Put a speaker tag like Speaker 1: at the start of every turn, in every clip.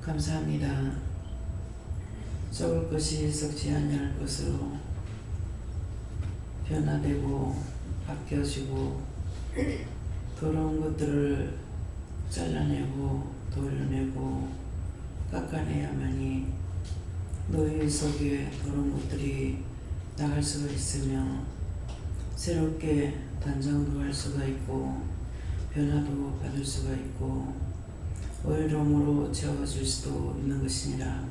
Speaker 1: 감사합니다. 썩을 것이 썩지 아니할 것으로 변화되고 바뀌어지고 더러운 것들을 잘라내고 돌려내고 깎아내야만이 너희 속에 더러운 것들이 나갈 수가 있으며 새롭게 단장도 할 수가 있고 변화도 받을 수가 있고 의로움으로 채워질 수도 있는 것이니라.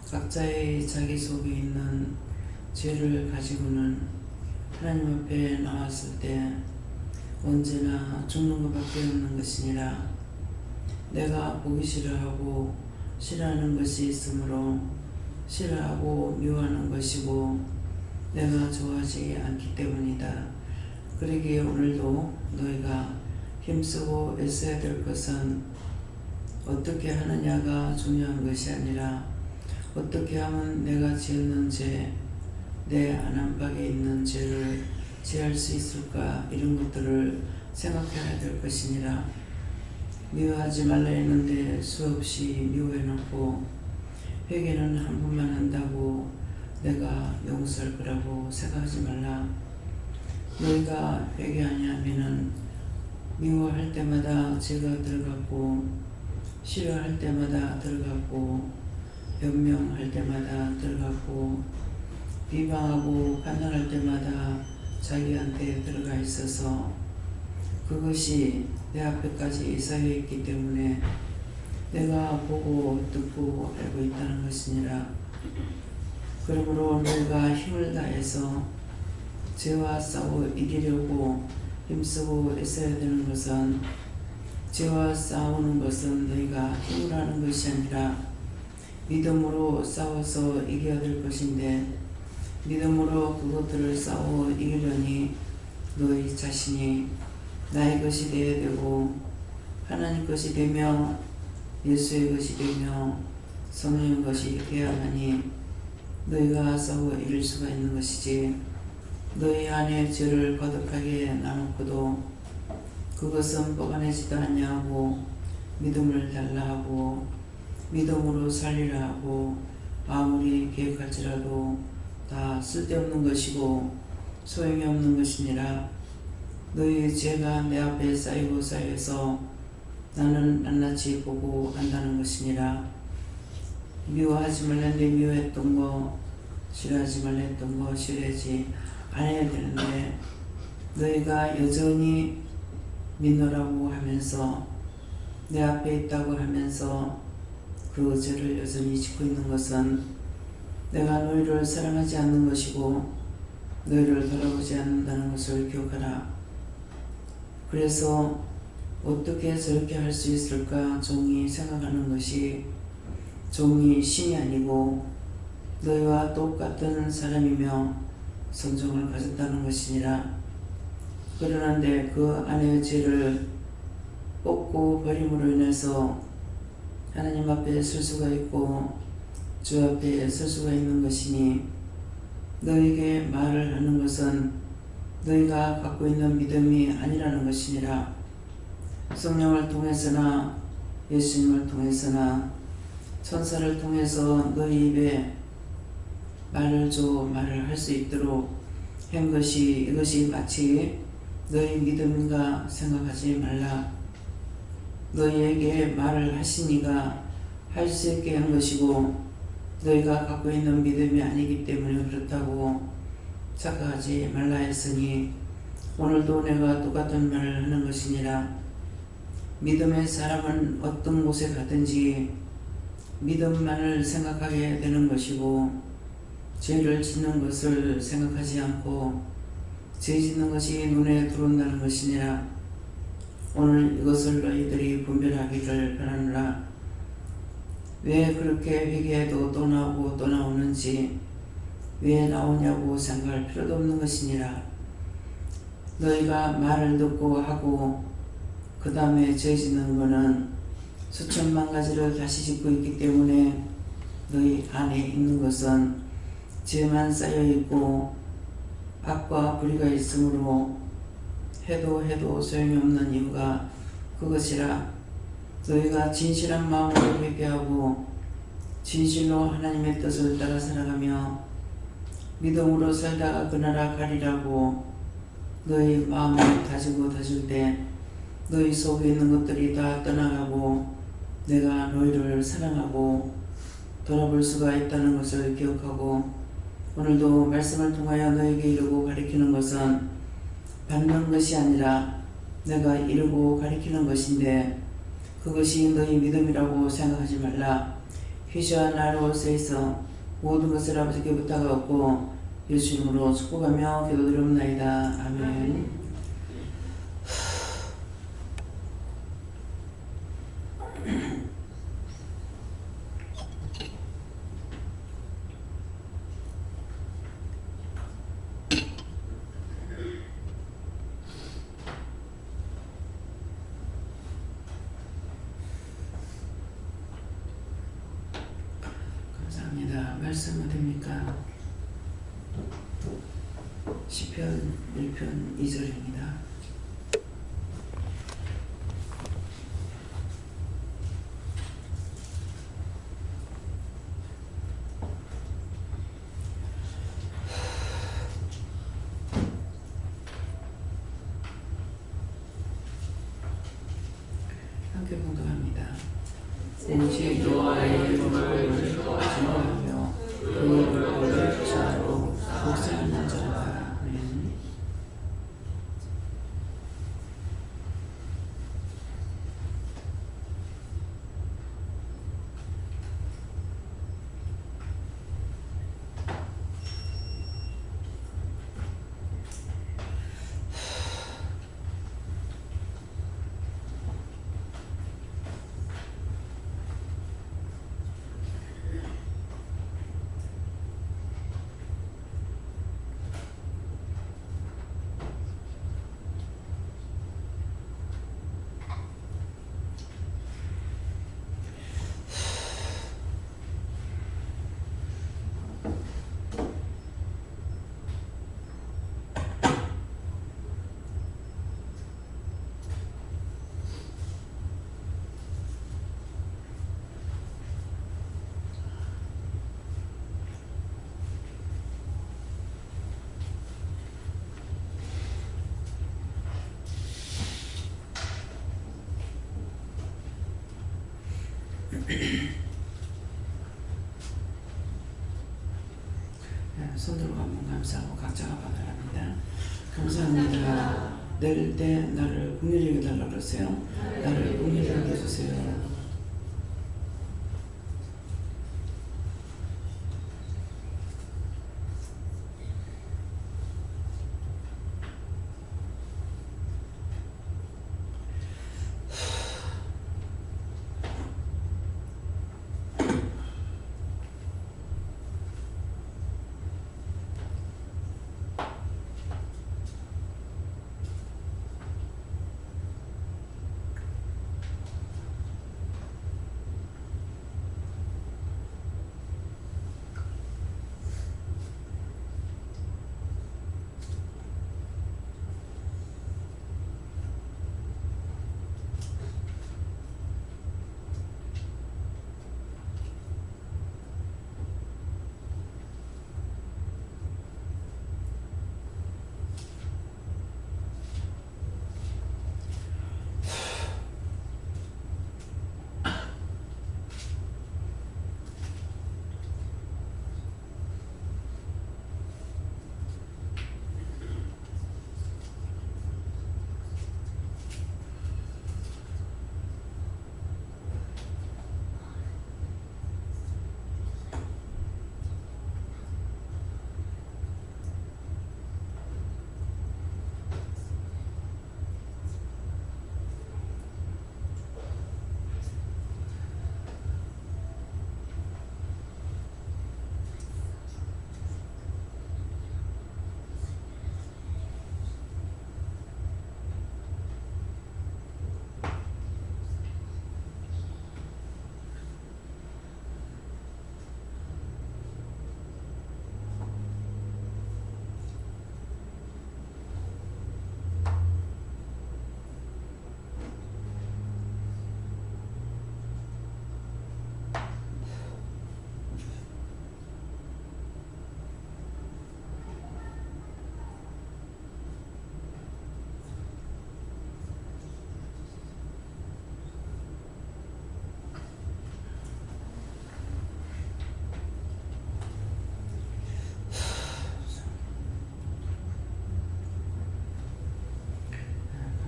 Speaker 1: 각자의 자기 속에 있는 죄를 가지고는 하나님 앞에 나왔을 때 언제나 죽는 것밖에 없는 것이니라. 내가 보기 싫어하고 싫어하는 것이 있으므로 싫어하고 미워하는 것이고 내가 좋아하지 않기 때문이다. 그러기에 오늘도 너희가 힘쓰고 애써야 될 것은 어떻게 하느냐가 중요한 것이 아니라 어떻게 하면 내가 지었는 죄, 내 안안박에 있는 죄를 제할 수 있을까, 이런 것들을 생각해야 될 것이니라. 미워하지 말라 했는데 수없이 미워해놓고 회개는 한 번만 한다고 내가 용서할 거라고 생각하지 말라. 너희가 회개 아니하면은 미워할 때마다 죄가 들어갔고 싫어할 때마다 들어갔고 변명할 때마다 들어갔고 비방하고 판단할 때마다 자기한테 들어가 있어서 그것이 내 앞에까지 쌓여 있기 때문에 내가 보고 듣고 알고 있다는 것이니라. 그러므로 너희가 힘을 다해서 죄와 싸워 이기려고 힘쓰고 애써야 되는 것은 죄와 싸우는 것은 너희가 힘으로 하는 것이 아니라 믿음으로 싸워서 이겨야 될 것인데 믿음으로 그것들을 싸워 이기려니 너희 자신이 나의 것이 되어야 되고 하나님 것이 되며 예수의 것이 되며 성령의 것이 되어야만이 너희가 싸워 이길 수가 있는 것이지. 너희 안에 죄를 거듭하게 나놓고도 그것은 뽑아내지도 않냐고 믿음을 달라 하고 믿음으로 살리라 하고 아무리 계획할지라도 다 쓸데없는 것이고 소용이 없는 것이니라. 너희 죄가 내 앞에 쌓이고 쌓여서 나는 낱낱이 보고 안다는 것이니라. 미워하지 말랬는데 미워했던 거, 싫어하지 말랬던 거 싫어하지 않아야 되는데 너희가 여전히 믿노라고 하면서 내 앞에 있다고 하면서 그 죄를 여전히 짓고 있는 것은 내가 너희를 사랑하지 않는 것이고 너희를 돌아보지 않는다는 것을 기억하라. 그래서 어떻게 저렇게 할 수 있을까 종이 생각하는 것이 종이 신이 아니고 너희와 똑같은 사람이며 성정을 가졌다는 것이니라. 그러는데 그 안의 죄를 뽑고 버림으로 인해서 하나님 앞에 설 수가 있고 주 앞에 설 수가 있는 것이니 너에게 말을 하는 것은 너희가 갖고 있는 믿음이 아니라는 것이니라. 성령을 통해서나 예수님을 통해서나 천사를 통해서 너희 입에 말을 할 수 있도록 한 것이 이것이 마치 너희 믿음인가 생각하지 말라. 너희에게 말을 하시니가 할 수 있게 한 것이고 너희가 갖고 있는 믿음이 아니기 때문에 그렇다고 착각하지 말라 했으니 오늘도 내가 똑같은 말을 하는 것이니라. 믿음의 사람은 어떤 곳에 가든지 믿음만을 생각하게 되는 것이고 죄를 짓는 것을 생각하지 않고 죄 짓는 것이 눈에 들어온다는 것이니라. 오늘 이것을 너희들이 분별하기를 바라노라. 왜 그렇게 회개해도 또 나오고 또 나오는지 왜 나오냐고 생각할 필요도 없는 것이니라. 너희가 말을 듣고 하고 그 다음에 죄 짓는 것은 수천만 가지를 다시 짓고 있기 때문에 너희 안에 있는 것은 죄만 쌓여있고 악과 불의가 있으므로 해도 소용이 없는 이유가 그것이라. 너희가 진실한 마음으로 회개하고 진실로 하나님의 뜻을 따라 살아가며 믿음으로 살다가 그 나라 가리라고 너희 마음을 다지고 다질 때 너희 속에 있는 것들이 다 떠나가고 내가 너희를 사랑하고 돌아볼 수가 있다는 것을 기억하고 오늘도 말씀을 통하여 너에게 이루고 가리키는 것은 받는 것이 아니라 내가 이루고 가리키는 것인데 그것이 너희 믿음이라고 생각하지 말라. 휘저와 나로 쓰여서 모든 것을 아버지께 부탁하고 예수 이름으로 축복하며 기도드립나이다. 아멘. 감사합니다. 말씀 어딥니까? 시편 1편 2절입니다. 함께 봉독합니다. 오직 여호와의 이름을 전하며 그의 얼굴을 자로 복사하는 자라. 아멘. 손들고 한번 감사하고 각자가 받아랍니다. 감사합니다. 내릴 때 나를 긍휼히 여겨달라고 그러세요. 나를 긍휼히 여겨주세요.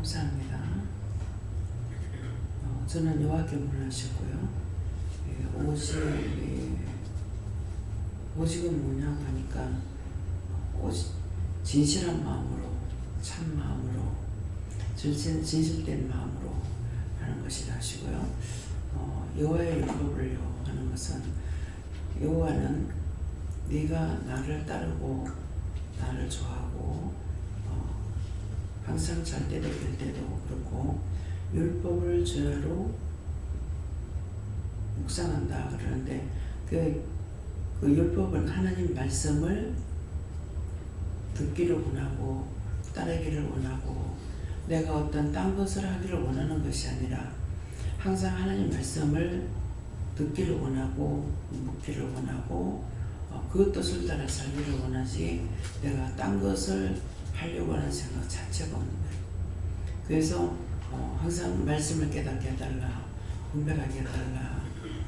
Speaker 1: 감사합니다. 저는 여호와께 문하셨고요. 오직은 뭐냐고 하니까 오직 진실한 마음으로, 참 마음으로, 진실된 마음으로 하는 것이라 하시고요. 여호와의 율법을요 하는 것은 여호와는 네가 나를 따르고 나를 좋아하고 항상 잘 때도 될 때도 그렇고 율법을 죄로 묵상한다 그러는데 그 율법은 하나님 말씀을 듣기를 원하고 따르기를 원하고 내가 어떤 딴 것을 하기를 원하는 것이 아니라 항상 하나님 말씀을 듣기를 원하고 묵기를 원하고 그 뜻을 따라 살기를 원하지 내가 딴 것을 하려고 하는 생각 자체가 없는 거예요. 그래서 항상 말씀을 깨닫게 해달라, 분별하게 해달라,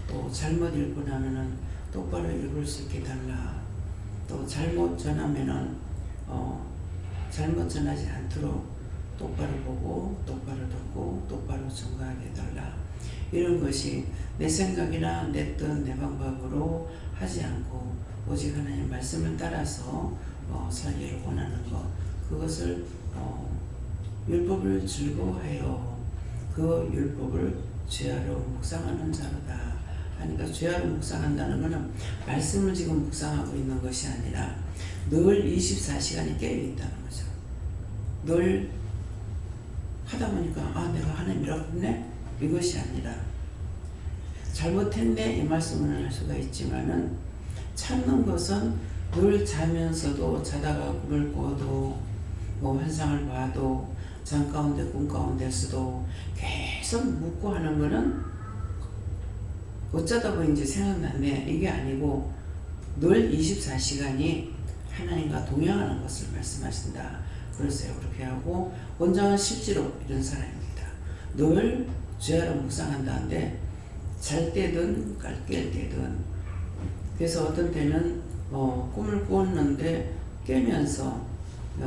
Speaker 1: 또 잘못 읽고 나면은 똑바로 읽을 수 있게 해달라, 또 잘못 전하면은 잘못 전하지 않도록 똑바로 보고 똑바로 듣고 똑바로 전가하게 해달라. 이런 것이 내 생각이나 내 뜻, 내 방법으로 하지 않고 오직 하나님 말씀을 따라서 살기를 원하는 것, 그것을 율법을 즐거워해요. 그 율법을 죄하러 묵상하는 자로다 하니까 죄하러 묵상한다는 것은 말씀을 지금 묵상하고 있는 것이 아니라 늘 24시간이 깨어있다는 거죠. 늘 하다 보니까 내가 하나님이라고 했네? 이것이 아니라 잘못했네 이 말씀을 할 수가 있지만은 찾는 것은 늘 자면서도 자다가 꿈을 꿔도 환상을 봐도 잠 가운데 꿈 가운데서도 계속 묻고 하는 거는 어쩌다 보니 이제 생각났네 이게 아니고 늘 24시간이 하나님과 동행하는 것을 말씀하신다. 그래서요 그렇게 하고 원장은 실제로 이런 사람입니다. 늘 죄하러 묵상한다는데 잘 때든 깰 때든 그래서 어떤 때는 꿈을 꾸었는데 깨면서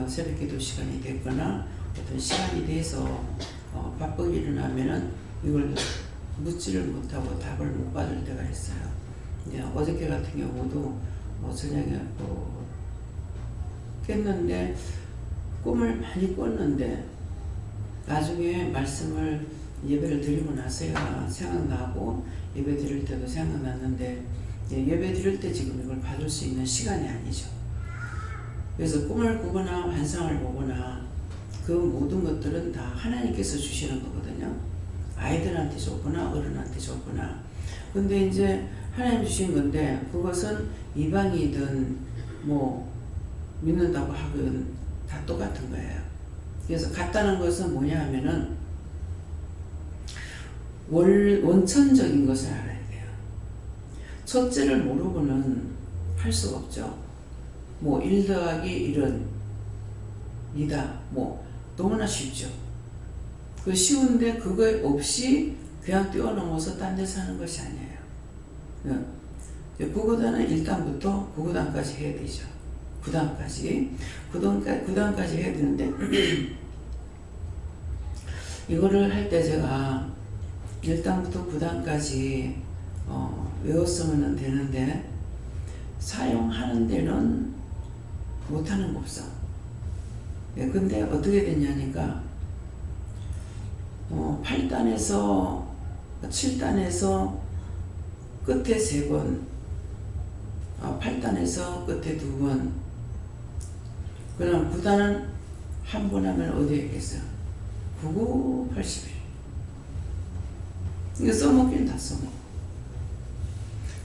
Speaker 1: 새벽 기도 시간이 됐거나 어떤 시간이 돼서 바쁘게 일어나면은 이걸 묻지를 못하고 답을 못 받을 때가 있어요. 이제 어저께 같은 경우도 저녁에 깼는데 꿈을 많이 꿨는데 나중에 말씀을 예배를 드리고 나서야 생각나고 예배 드릴 때도 생각났는데 예배 드릴 때 지금 이걸 받을 수 있는 시간이 아니죠. 그래서 꿈을 꾸거나 환상을 보거나 그 모든 것들은 다 하나님께서 주시는 거거든요. 아이들한테 줬거나 어른한테 줬거나. 근데 이제 하나님 주신 건데 그것은 이방이든 믿는다고 하건 다 똑같은 거예요. 그래서 같다는 것은 뭐냐 하면은 원천적인 것을 알아야 돼요. 첫째를 모르고는 할 수가 없죠. 1 더하기 1은 2다. 너무나 쉽죠. 그 쉬운데 그거 없이 그냥 뛰어넘어서 딴 데서 하는 것이 아니에요. 구구단은 1단부터 9구단까지 해야 되죠. 9단까지 해야 되는데 이거를 할 때 제가 1단부터 9단까지 외웠으면 되는데 사용하는 데는 못하는 거 없어. 근데 어떻게 됐냐니까 8단에서 7단에서 끝에 3번 8단에서 끝에 2번 그럼 9단은 한 번 하면 어디에 있겠어요? 99, 81 이거 써먹기는 다 써먹어.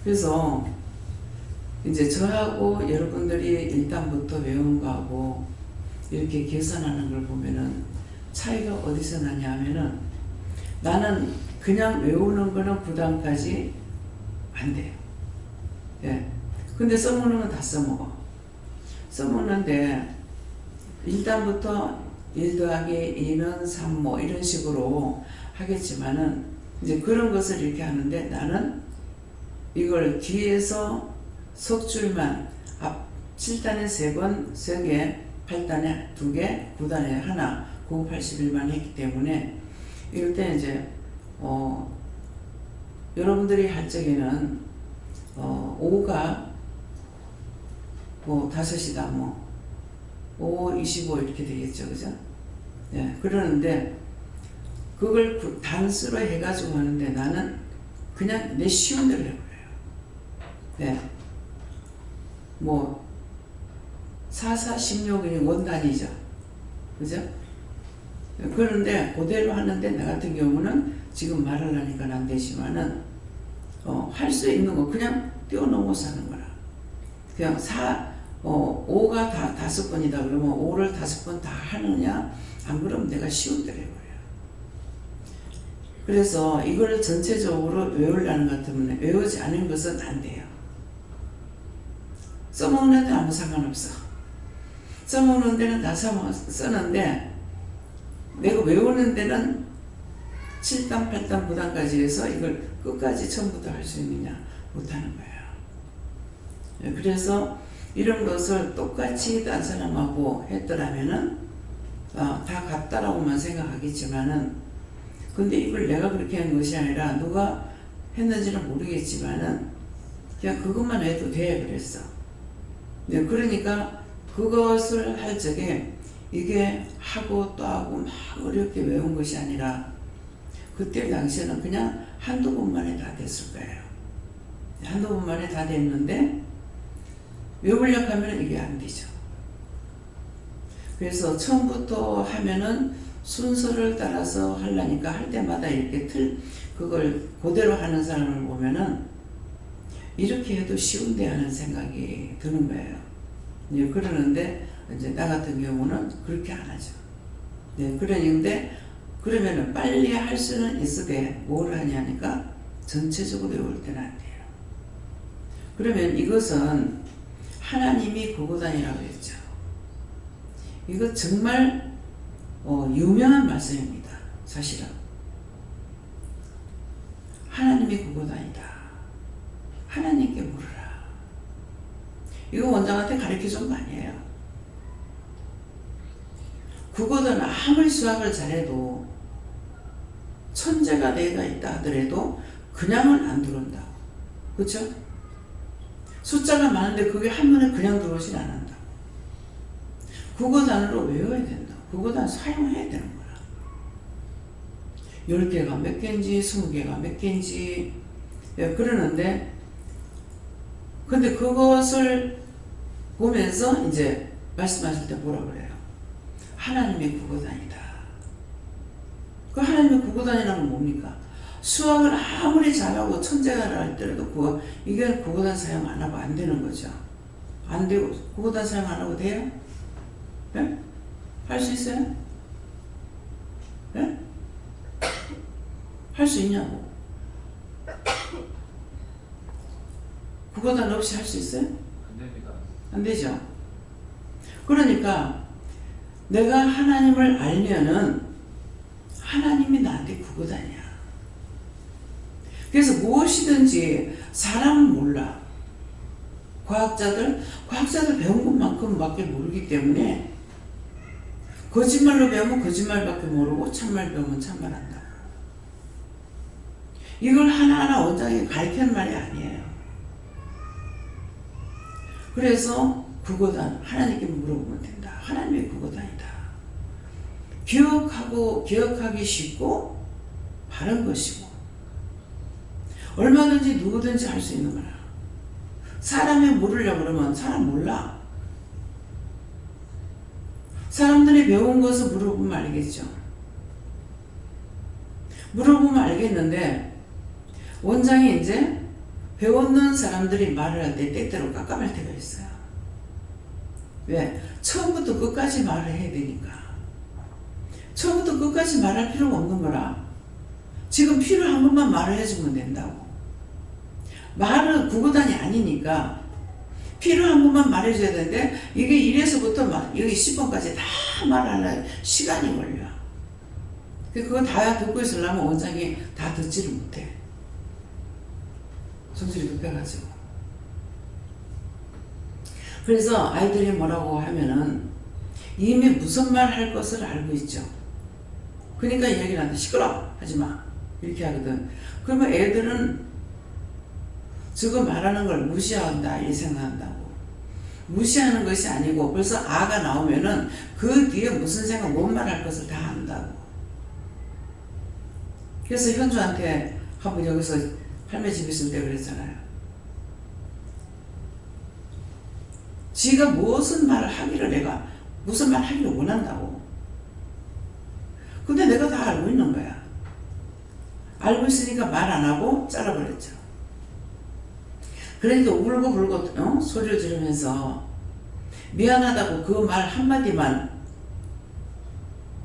Speaker 1: 그래서 이제 저하고 여러분들이 1단부터 외운 거하고 이렇게 계산하는 걸 보면은 차이가 어디서 나냐 하면은 나는 그냥 외우는 거는 9단까지 안 돼요. 근데 써먹는 건 다 써먹어. 써먹는데 1단부터 1 더하기 2는 3 이런 식으로 하겠지만은 이제 그런 것을 이렇게 하는데 나는 이걸 뒤에서 석 줄만 앞 7단에 3번, 3개, 8단에 2개, 9단에 하나 9, 80일만 했기 때문에 이럴 때 이제 여러분들이 할 적에는 오후가 뭐 5시다 뭐 5, 25 이렇게 되겠죠, 그죠? 예, 그러는데 그걸 단수로 해가지고 하는데 나는 그냥 내 쉬운 대로 해버려요. 네. 뭐 4, 4, 16이 원단이죠. 그죠? 그런데 그대로 하는데 나 같은 경우는 지금 말을 하니까 안 되지만은 할 수 있는 거 그냥 뛰어넘어서 하는 거라. 그냥 5가 다 5번이다 그러면 5를 5번 다 하느냐? 안 그러면 내가 쉬운 대로 해버려요. 그래서 이걸 전체적으로 외우려는 것 같으면 외우지 않은 것은 안 돼요. 써먹는 데는 아무 상관없어. 써먹는 데는 다 쓰는데 내가 외우는 데는 7단, 8단, 9단까지 해서 이걸 끝까지 처음부터 할 수 있느냐? 못하는 거예요. 그래서 이런 것을 똑같이 딴 사람하고 했더라면은 다 같다라고만 생각하겠지만은 근데 이걸 내가 그렇게 한 것이 아니라 누가 했는지는 모르겠지만은 그냥 그것만 해도 돼 그랬어. 네, 그러니까 그것을 할 적에 이게 하고 또 하고 막 어렵게 외운 것이 아니라 그때 당시에는 그냥 한두 번만에 다 됐을 거예요. 한두 번만에 다 됐는데 외우려고 하면 이게 안 되죠. 그래서 처음부터 하면은 순서를 따라서 하려니까 할 때마다 이렇게 그걸 그대로 하는 사람을 보면은 이렇게 해도 쉬운데 하는 생각이 드는 거예요. 네, 그러는데 이제 나 같은 경우는 그렇게 안 하죠. 네, 그러면은 빨리 할 수는 있으되 뭘 하냐니까 전체적으로 외울 때는 안 돼요. 그러면 이것은 하나님이 구구단이라고 했죠. 이거 정말 유명한 말씀입니다. 사실은 하나님이 구구단이다. 하나님께 물으라. 이거 원장한테 가르쳐준 거 아니에요. 구구단은 아무리 수학을 잘해도 천재가 내가 있다 하더라도 그냥은 안 들어온다고. 그렇죠? 숫자가 많은데 그게 한눈에 그냥 들어오진 않는다. 국어단으로 외워야 된다. 국어단 사용해야 되는 거야. 10개가 몇 개인지 20개가 몇 개인지 그러는데 근데 그것을 보면서 이제 말씀하실 때 뭐라 그래요? 하나님의 국어단이다. 그 하나님의 국어단이라는 건 뭡니까? 수학을 아무리 잘하고 천재가 할때라도 이게 국어단 사용 안 하고 안 되는 거죠. 안 되고 국어단 사용 안 하고 돼요? 네? 할 수 있어요? 네? 할 수 있냐고? 국어단 없이 할 수 있어요?
Speaker 2: 안 됩니다.
Speaker 1: 안 되죠. 그러니까 내가 하나님을 알면은 하나님이 나한테 국어단이야. 그래서 무엇이든지 사람은 몰라. 과학자들 배운 것만큼 밖에 모르기 때문에 거짓말로 배우면 거짓말밖에 모르고 참말 배우면 참말 한다. 이걸 하나하나 원장이 가르치는 말이 아니에요. 그래서 국어단 하나님께 물어보면 된다. 하나님의 국어단이다. 기억하기 쉽고 바른 것이고 얼마든지 누구든지 할 수 있는 거야. 사람이 모르려고 그러면 사람 몰라. 사람들이 배운 것을 물어보면 알겠죠. 물어보면 알겠는데 원장이 이제 배웠는 사람들이 말을 할 때 때때로 깜깜할 때가 있어요. 왜? 처음부터 끝까지 말을 해야 되니까. 처음부터 끝까지 말할 필요가 없는 거라. 지금 필요한 것만 말을 해주면 된다고. 말은 국어단이 아니니까 필요한 것만 말해줘야 되는데 이게 1에서부터 여기 10번까지 다 말하려면 시간이 걸려. 그거 다 듣고 있으려면 원장이 다 듣지를 못해. 정신이 급해가지고. 그래서 아이들이 뭐라고 하면은 이미 무슨 말 할 것을 알고 있죠. 그러니까 얘기를 하는데 시끄러 하지마 이렇게 하거든. 그러면 애들은 저거 말하는 걸 무시한다 이 생각한다고. 무시하는 것이 아니고 벌써 아가 나오면은 그 뒤에 무슨 생각 뭔 말할 것을 다 안다고. 그래서 현주한테 한번 여기서 할매 집에 있을 때 그랬잖아요. 지가 무슨 말을 하기를 내가 무슨 말 하기를 원한다고. 근데 내가 다 알고 있는 거야. 알고 있으니까 말 안 하고 잘라버렸죠. 그러니까 울고 불고 소리를 지르면서 미안하다고 그 말 한마디만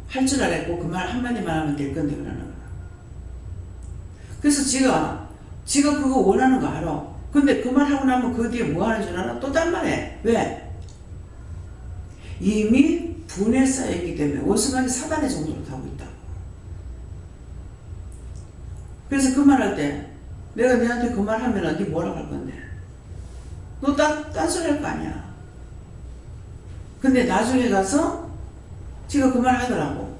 Speaker 1: 할 줄 알았고 그 말 한마디만 하면 될 건데 그러는 거야. 그래서 지가 그거 원하는 거 알아. 근데 그 말 하고 나면 그 뒤에 뭐 하는 줄 알아? 또 딴 말 해. 왜? 이미 분에 쌓여있기 때문에 원수막이 사단의 정도로 가고 있다고. 그래서 그 말 할 때 내가 너한테 그 말 하면 네 뭐라고 할 건데? 너 딴 소리 할 거 아니야. 근데 나중에 가서 지가 그 말 하더라고.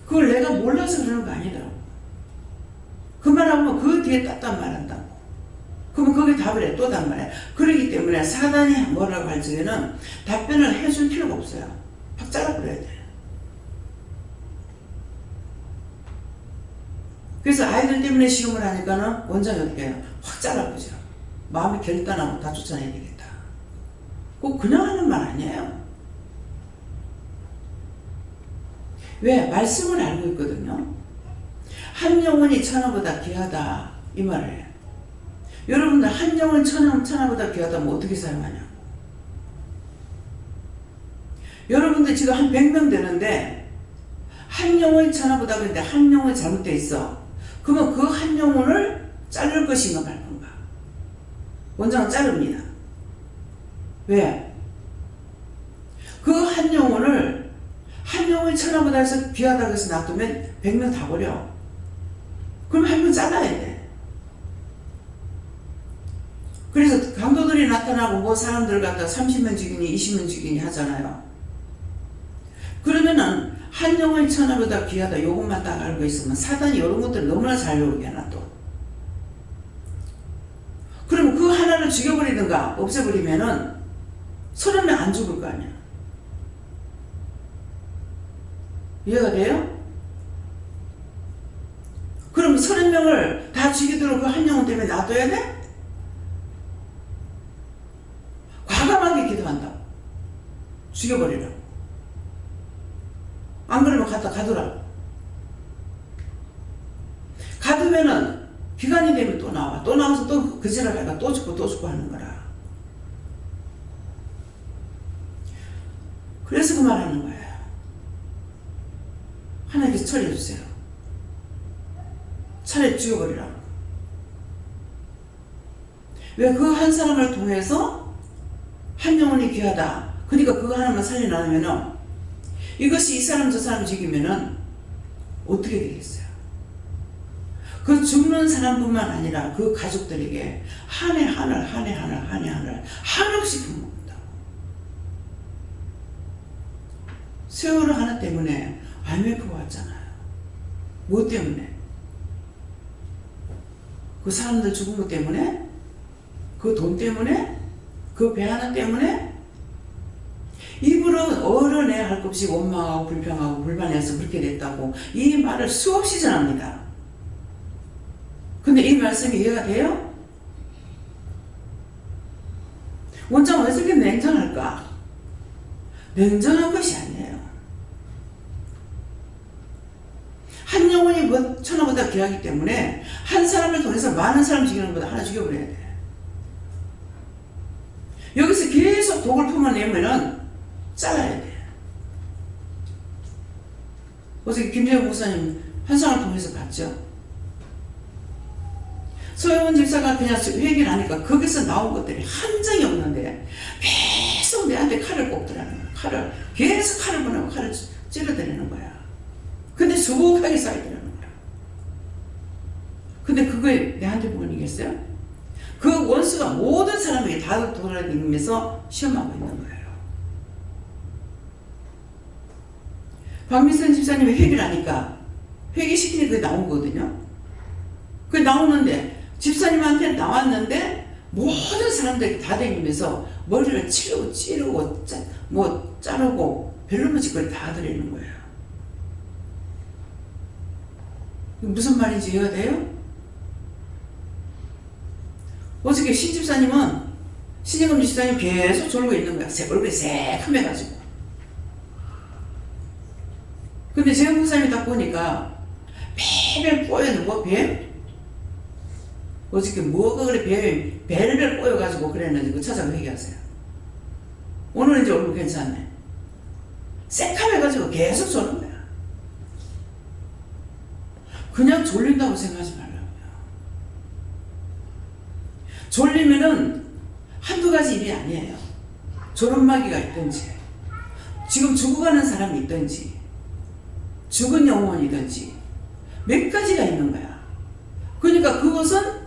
Speaker 1: 그걸 내가 몰라서 그러는 거 아니더라고. 그 말하면 그 뒤에 딴 말 한다고. 그러면 거기에 답을 해. 또 딴 말해. 그러기 때문에 사단이 뭐라고 할 적에는 답변을 해줄 필요가 없어요. 확 잘라버려야 돼. 그래서 아이들 때문에 시험을 하니까는 원장이 어떻게 해요? 확 잘라버리죠. 마음이 결단하고 다 쫓아내야 되겠다. 그거 그냥 하는 말 아니에요. 왜? 말씀을 알고 있거든요. 한 영혼이 천하보다 귀하다 이 말을 해요. 여러분들 한 영혼 천하보다 귀하다면 어떻게 사용하냐고. 여러분들 지금 한 100명 되는데 한 영혼이 천하보다 그런데 한 영혼이 잘못되어 있어. 그러면 그 한 영혼을 자를 것인가 말 건가? 원장은 자릅니다. 왜? 그 한 영혼이 천하보다 해서 귀하다고 해서 놔두면 100명 다 버려. 그럼 한 명 잘라야 돼. 그래서 강도들이 나타나고 뭐 사람들 갖다 30명 죽이니 20명 죽이니 하잖아요. 그러면은 한 영혼이 천하보다 귀하다 요것만 딱 알고 있으면 사단이 이런 것들을 너무나 잘 배우게 하나 또. 그러면 그 하나를 죽여버리든가 없애버리면은 30명 안 죽을 거 아니야. 이해가 돼요? 그럼 30명을 다 죽이도록 그 한 영혼 때문에 놔둬야 돼? 과감하게 기도한다. 죽여버리라고. 안 그러면 가두라고. 가두면은 기간이 되면 또 나와. 또 나와서 또 그 짓을 하다가 또 죽고 하는 거라. 그래서 그 말 하는 거예요. 하나님께서 처리해주세요. 차라리 죽여버리라고. 왜? 그 한 사람을 통해서 한 영혼이 귀하다. 그러니까 그거 하나만 살려놔면은 이것이 이 사람 저 사람 죽이면은 어떻게 되겠어요? 그 죽는 사람뿐만 아니라 그 가족들에게 한 해 한없이 품먹는다고. 세월호 하나 때문에 IMF 왔잖아요. 뭐 때문에? 그 사람들 죽은 것 때문에? 그 돈 때문에? 그 배 하나 때문에? 입으로 어른애 할 것 없이 원망하고 불평하고 불만해서 그렇게 됐다고 이 말을 수없이 전합니다. 근데 이 말씀이 이해가 돼요? 원장은 왜 저렇게 냉정할까? 냉정한 것이 아니에요. 한 영혼이 뭐 천하보다 귀하기 때문에 한 사람을 통해서 많은 사람 죽이는 것보다 하나 죽여버려야 돼. 여기서 계속 독을 품어내면은 잘라야 돼. 어제 김재호 목사님 환상을 통해서 봤죠. 소영원 집사가 그냥 회개를 하니까 거기서 나온 것들이 한 장이 없는데 계속 내한테 칼을 꼽더라는 거야. 계속 칼을 보내고 칼을 찌르더라는 거야. 근데 수북하게 쌓이더라는 거야. 근데 그거에 내한테 보면 이겠어요? 그 원수가 모든 사람에게 다 돌아다니면서 시험하고 있는 거예요. 박미선 집사님이 회개를 하니까 회개시키니 그게 나온 거거든요. 그게 나오는데 집사님한테 나왔는데 모든 사람들이 다 다니면서 머리를 치르고 찌르고 자르고 별로만 짓거리 다 드리는 거예요. 무슨 말인지 이해가 돼요? 어저께 신집사님은 신임금 집사님 계속 졸고 있는 거야. 얼굴이 새카매가지고. 근데 재영 목사님이 딱 보니까 배를 꼬여는 뭐 배? 어저께 뭐가 그래 배를 꼬여가지고 그랬는지 그 찾아가 얘기하세요. 오늘은 이제 얼굴 괜찮네. 새카매가지고 계속 졸는 거야. 그냥 졸린다고 생각하지 말라고요. 졸리면은 한두 가지 일이 아니에요. 졸음마귀가 있든지, 지금 죽어가는 사람이 있든지, 죽은 영혼이든지, 몇 가지가 있는 거야. 그러니까 그것은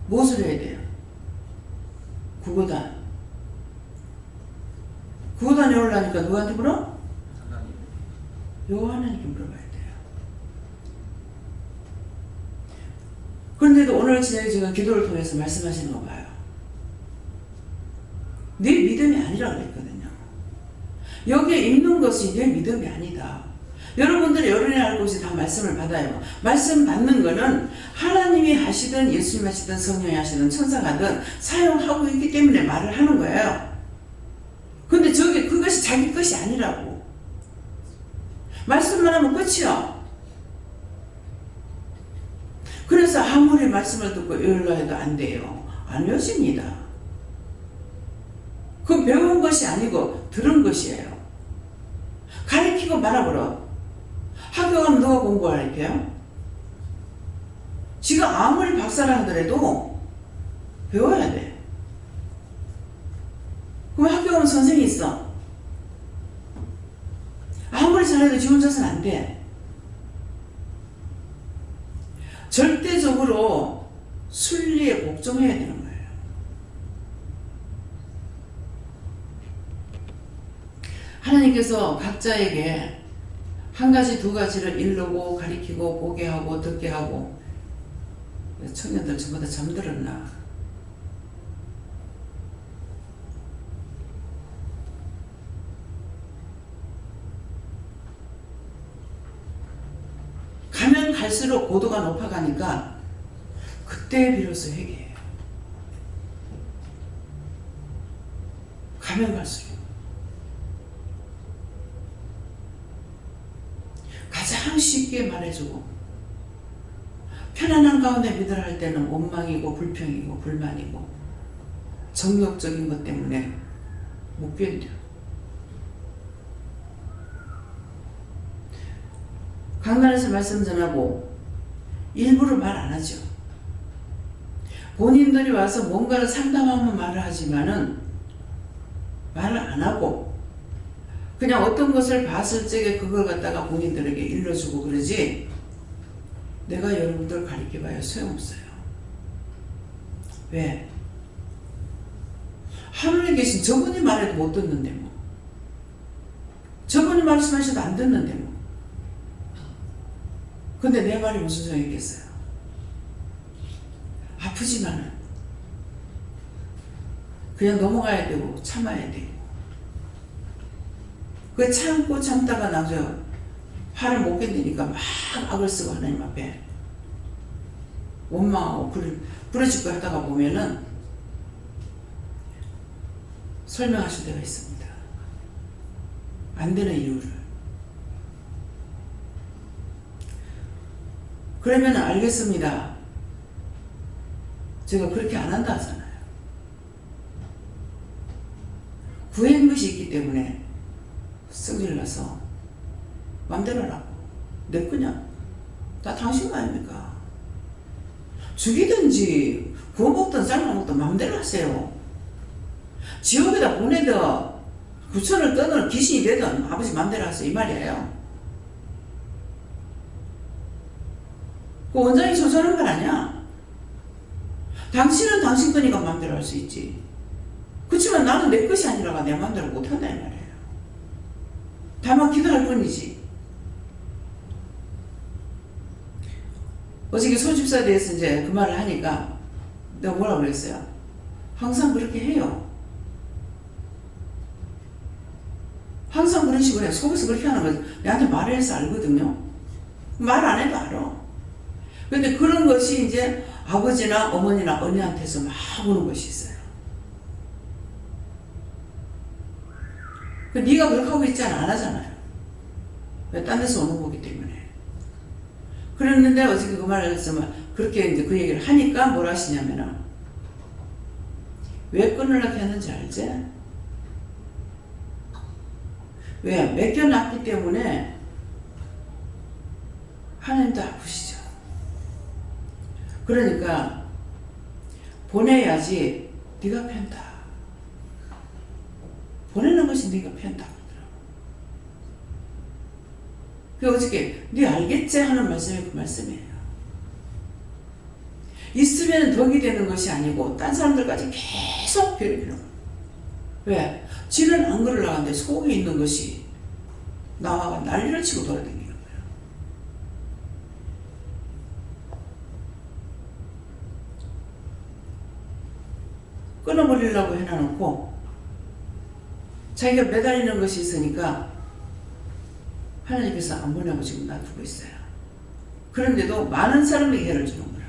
Speaker 1: 무엇을 해야 돼요? 구구단. 구구단에 올라니까 누구한테 물어? 하나님께 물어봐야 돼요. 그런데도 오늘 지금 기도를 통해서 말씀하시는 거 봐요. 네 믿음이 아니라 그랬거든요. 여기에 있는 것이 내 믿음이 아니다. 여러분들이 여론에 알 곳이 다 말씀을 받아요. 말씀 받는 거는 하나님이 하시든 예수님 하시든 성령이 하시든 천사가 하든 사용하고 있기 때문에 말을 하는 거예요. 근데 그것이 자기 것이 아니라고. 말씀만 하면 끝이요. 그래서 아무리 말씀을 듣고 열라 해도 안 돼요. 안 여집니다. 그건 배운 것이 아니고 들은 것이에요. 가르치고 말아버려. 학교 가면 누가 공부하니까요? 지금 아무리 박사라 하더라도 배워야 돼. 그럼 학교 가면 선생이 있어. 아무리 잘해도 지 혼자서는 안 돼. 절대적으로 순리에 복종해야 되는 거예요. 하나님께서 각자에게 한 가지 두 가지를 이루고 가리키고 보게 하고 듣게 하고. 청년들 전부 다 잠들었나? 가면 갈수록 고도가 높아가니까 그때 비로소 회개해요. 가면 갈수록. 가장 쉽게 말해주고 편안한 가운데 믿으라 할 때는 원망이고 불평이고 불만이고 정욕적인 것 때문에 못 견뎌. 강단에서 말씀 전하고 일부러 말 안 하죠. 본인들이 와서 뭔가를 상담하면 말을 하지만은 말을 안 하고 그냥 어떤 것을 봤을 적에 그걸 갖다가 본인들에게 일러주고 그러지 내가 여러분들 가르쳐봐야 소용없어요. 왜? 하늘에 계신 저분이 말해도 못 듣는데 뭐. 저분이 말씀하셔도 안 듣는데 뭐. 근데 내 말이 무슨 소용이 있겠어요? 아프지만은 그냥 넘어가야 되고 참아야 되고 그 참고 참다가 나중에 화를 못 견디니까 막 악을 쓰고 하나님 앞에 원망하고 부러지고 하다가 보면은 설명하실 때가 있습니다. 안 되는 이유를. 그러면 알겠습니다. 제가 그렇게 안 한다 하잖아요. 구한 것이 있기 때문에 성질나서 맘대로 하라고. 내 거냐? 다 당신 거 아닙니까? 죽이든지 구워먹든 삶아먹든 맘대로 하세요. 지옥에다 보내든 구천을 떠든 귀신이 되든 아버지 맘대로 하세요. 이 말이에요. 그 원장이 조절한 건 아니야. 당신은 당신 거니까 맘대로 할 수 있지. 그렇지만 나는 내 것이 아니라가 내 맘대로 못한다 이 말이에요. 다만 기도할 뿐이지. 어저께 소집사에 대해서 이제 그 말을 하니까 내가 뭐라고 그랬어요? 항상 그렇게 해요. 항상 그런 식으로 해요. 속에서 그렇게 하는 거지. 내한테 말해서 알거든요. 말 안 해도 알아. 근데 그런 것이 이제 아버지나 어머니나 언니한테서 막 오는 것이 있어요. 네가 그렇게 하고 있잖아. 안 하잖아요. 왜? 딴 데서 오는 거기 때문에. 그랬는데 어저께 그 말을 해서 그렇게 이제 그 얘기를 하니까 뭐라 하시냐면은 왜 끊으려고 했는지 알지? 왜? 맡겨놨기 때문에 하나님도 아프시죠. 그러니까 보내야지 네가 편다. 보내는 것이 네가 편다. 그 어저께 네 알겠지 하는 말씀이 그 말씀이에요. 있으면 덕이 되는 것이 아니고 딴 사람들까지 계속 괴롭히는 거예요. 왜? 지는 안 그러려고 하는데 속에 있는 것이 나와 난리를 치고 돌아다니는 거예요. 끊어버리려고 해놔놓고 자기가 매달리는 것이 있으니까 하나님께서 안 보내고 지금 놔두고 있어요. 그런데도 많은 사람에게 해를 주는 거야.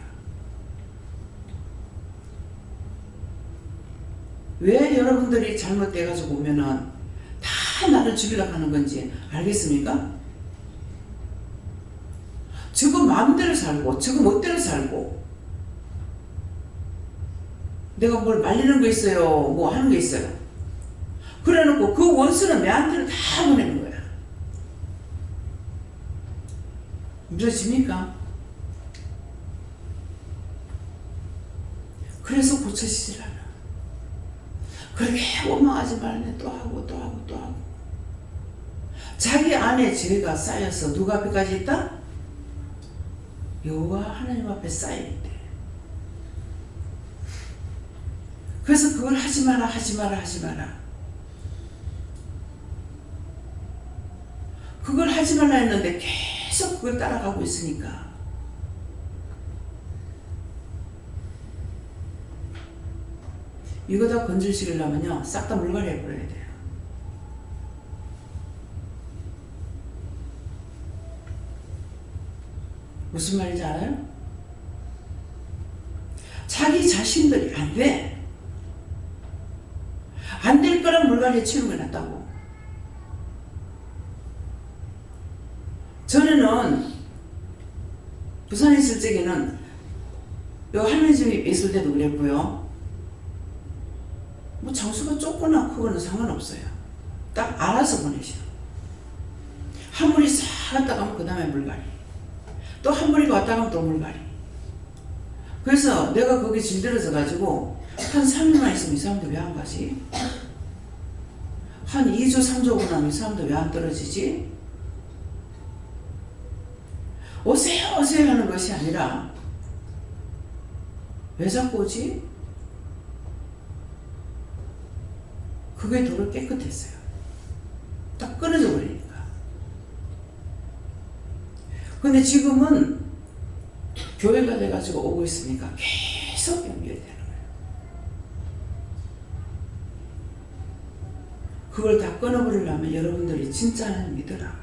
Speaker 1: 왜 여러분들이 잘못돼가지고 오면은 다 나를 죽이려고 하는 건지 알겠습니까? 저거 마음대로 살고 저거 멋대로 살고 내가 뭘 말리는 거 있어요 뭐 하는 거 있어요. 그래놓고 그 원수는 내한테는 다 보내는 거야. 믿어집니까? 그래서 고쳐지질 않아. 그렇게 원망하지 말네. 또 하고 또 하고 또 하고. 자기 안에 죄가 쌓여서 누가 앞에까지 있다? 여호와 하나님 앞에 쌓여있대. 그래서 그걸 하지 마라 하지 마라 하지 마라. 그걸 하지 말라 했는데 계속 그걸 따라가고 있으니까 이거 다 건질시키려면요 싹 다 물갈이 해버려야 돼요. 무슨 말인지 알아요? 자기 자신들이 안 돼. 안 될 거랑 물갈이에 치우는 게 낫다고. 전에는 부산에 있을 적에는 요 할머니 집이 있을 때도 그랬고요. 뭐 장수가 좁거나 크거나 상관없어요. 딱 알아서 보내셔. 한 무리 싹 갔다 가면 그 다음에 물갈이. 또 한 무리가 왔다 가면 또 물갈이. 그래서 내가 거기 질들어져 가지고 한 3일만 있으면 이 사람들 왜 안 가지? 한 2주 3주 오고 나면 이 사람들 왜 안 떨어지지? 오세요 오세요 하는 것이 아니라 왜 자꾸 오지? 그게 도로 깨끗했어요. 딱 끊어져 버리니까. 근데 지금은 교회가 돼가지고 오고 있으니까 계속 연결이 되는 거예요. 그걸 다 끊어버리려면 여러분들이 진짜 하나님 믿으라고.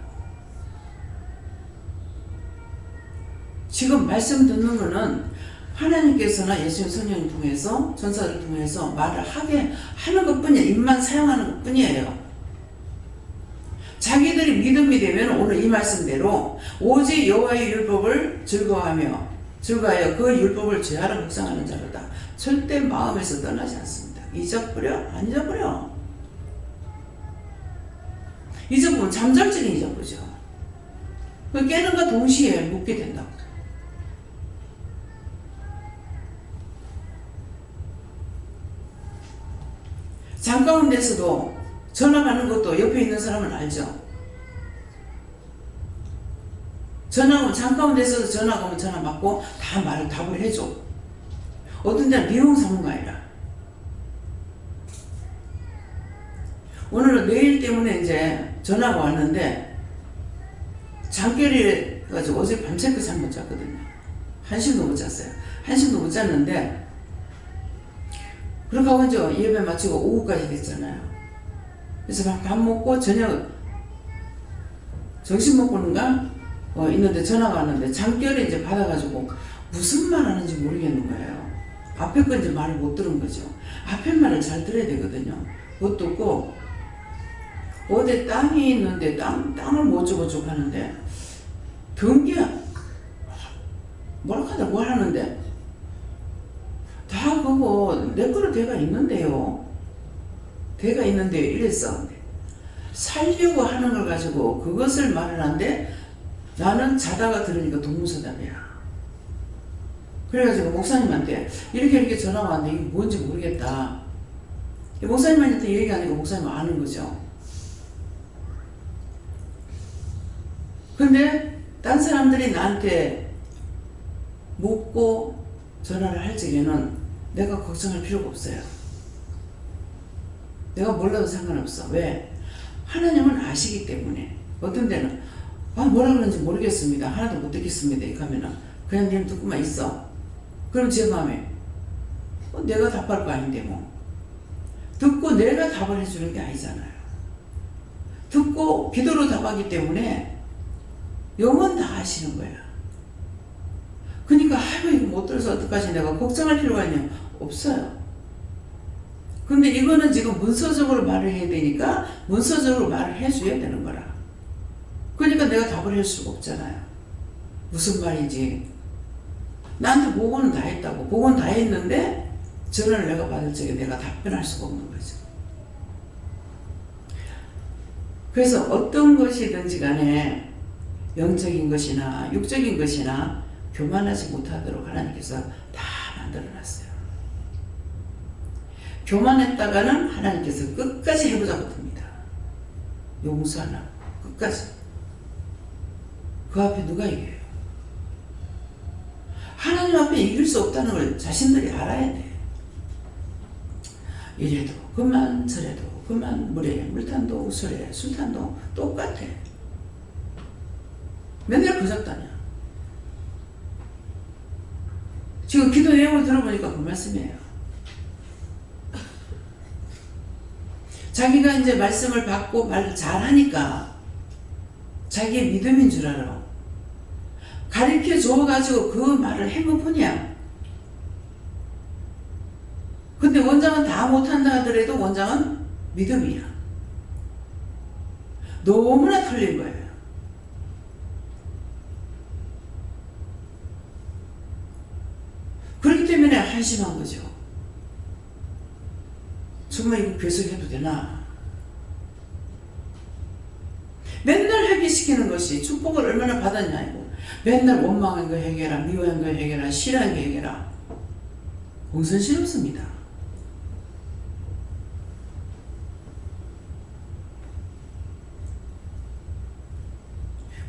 Speaker 1: 지금 말씀 듣는 거는 하나님께서나 예수님 성령을 통해서 전사를 통해서 말을 하게 하는 것뿐이에요. 입만 사용하는 것뿐이에요. 자기들이 믿음이 되면 오늘 이 말씀대로 오직 여호와의 율법을 즐거워하여 그 율법을 죄하러 묵상하는 자로다. 절대 마음에서 떠나지 않습니다. 잊어버려? 안 잊어버려. 잊어보면 잠잘지는 잊어보죠. 깨는과 동시에 묻게 된다고. 잠 가운데서도 전화 가는 것도 옆에 있는 사람은 알죠. 잠 가운데서도 전화가 오면 전화 받고 다 말을 답을 해줘. 어떤 데는 미용 전문가이라. 오늘은 메일 때문에 이제 전화가 왔는데 잠결이 해가지고 어제 밤새껏 잠 못 잤거든요. 한시도 못 잤어요. 한시도 못 잤는데 그렇게 하고 이제 예배 마치고 오후까지 됐잖아요. 그래서 밥 먹고 저녁 점심 먹고는가 있는데 전화가 왔는데 잠결에 이제 받아가지고 무슨 말 하는지 모르겠는 거예요. 앞에 거 이제 말을 못 들은 거죠. 앞에 말을 잘 들어야 되거든요. 못 듣고 어디 땅이 있는데 땅을 뭐 어쩌고저쩌고 하는데 변기야 뭐라 하다 뭐 하는데 다 그거 내 거로 대가 있는데요. 대가 있는데 이랬어. 살려고 하는 걸 가지고 그것을 말을 하는데 나는 자다가 들으니까 동문서답이야. 그래가지고 목사님한테 이렇게 전화가 왔는데 이게 뭔지 모르겠다. 목사님한테 얘기하니까 목사님은 아는 거죠. 근데 딴 사람들이 나한테 묻고 전화를 할 적에는 내가 걱정할 필요가 없어요. 내가 몰라도 상관없어. 왜? 하나님은 아시기 때문에. 어떤 데는 뭐라 그러는지 모르겠습니다. 하나도 못 듣겠습니다. 이렇게 하면은 그냥 님 듣고만 있어. 그럼 제 마음에 내가 답할 거 아닌데 뭐. 듣고 내가 답을 해주는 게 아니잖아요. 듣고 기도로 답하기 때문에 영은 다 아시는 거야. 그러니까 아이고 이거 못 들어서 어떡하지 내가 걱정할 필요가 있냐? 없어요. 근데 이거는 지금 문서적으로 말을 해야 되니까 문서적으로 말을 해줘야 되는 거라. 그러니까 내가 답을 할 수가 없잖아요. 무슨 말인지. 나한테 보고는 다 했다고. 보고는 다 했는데 전화를 내가 받을 적에 내가 답변할 수가 없는 거죠. 그래서 어떤 것이든지 간에 영적인 것이나 육적인 것이나 교만하지 못하도록 하나님께서 다 만들어놨어요. 교만했다가는 하나님께서 끝까지 해보자고 듭니다. 용서하나 끝까지. 그 앞에 누가 이겨요? 하나님 앞에 이길 수 없다는 걸 자신들이 알아야 돼. 이래도 그만 저래도 그만 물에 물탄도 술에 술탄도 똑같아. 맨날 그 잡다냐. 지금 기도 내용을 들어보니까 그 말씀이에요. 자기가 이제 말씀을 받고 말을 잘하니까 자기의 믿음인 줄 알아. 가르쳐 줘가지고 그 말을 한 것뿐이야. 근데 원장은 다 못한다 하더라도 원장은 믿음이야. 너무나 틀린 거예요. 그렇기 때문에 한심한 거죠. 정말 이거 계속해도 되나? 맨날 회개시키는 것이 축복을 얼마나 받았냐 이거. 맨날 원망한 거 해결하, 미워한 거 해결하, 싫어한 거 해결하. 공손심 없습니다.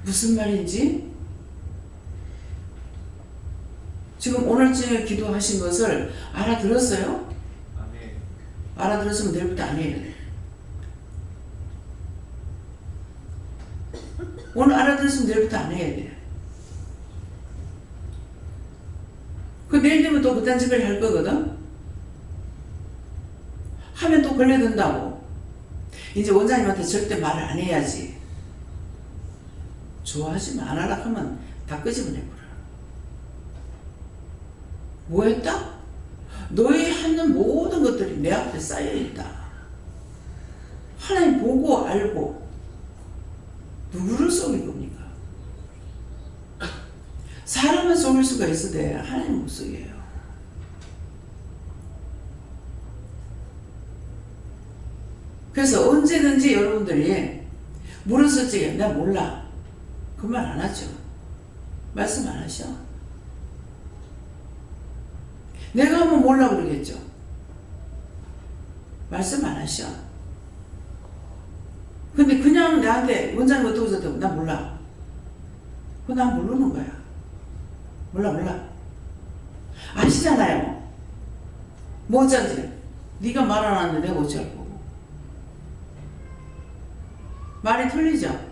Speaker 1: 무슨 말인지 지금 오늘쯤에 기도하신 것을 알아들었어요? 알아들었으면 내일부터 안 해요. 오늘 알아들었으면 내일부터 안 해야 돼. 그 내일 되면 또 그딴 짓을 할 거거든? 하면 또 걸려든다고. 이제 원장님한테 절대 말을 안 해야지. 좋아하지만 안 하라 하면 다 끄집어내버려. 뭐 했다? 너희 하는 모든 것들이 내 앞에 쌓여있다. 하나님 보고 알고 누구를 속일 겁니까? 사람은 속일 수가 있어도 하나님 못 속여요. 그래서 언제든지 여러분들이 물었을 적에 나 몰라. 그 말 안 하죠. 말씀 안 하셔. 내가 하면 몰라 그러겠죠. 말씀 안 하셔. 근데 그냥 나한테 원장님 어떻게 하셨다고 나 몰라. 그거 난 모르는 거야. 몰라. 아시잖아요. 뭐 어쩌지? 네가 말 안 하는데 내가 어찌할 거고. 말이 틀리죠?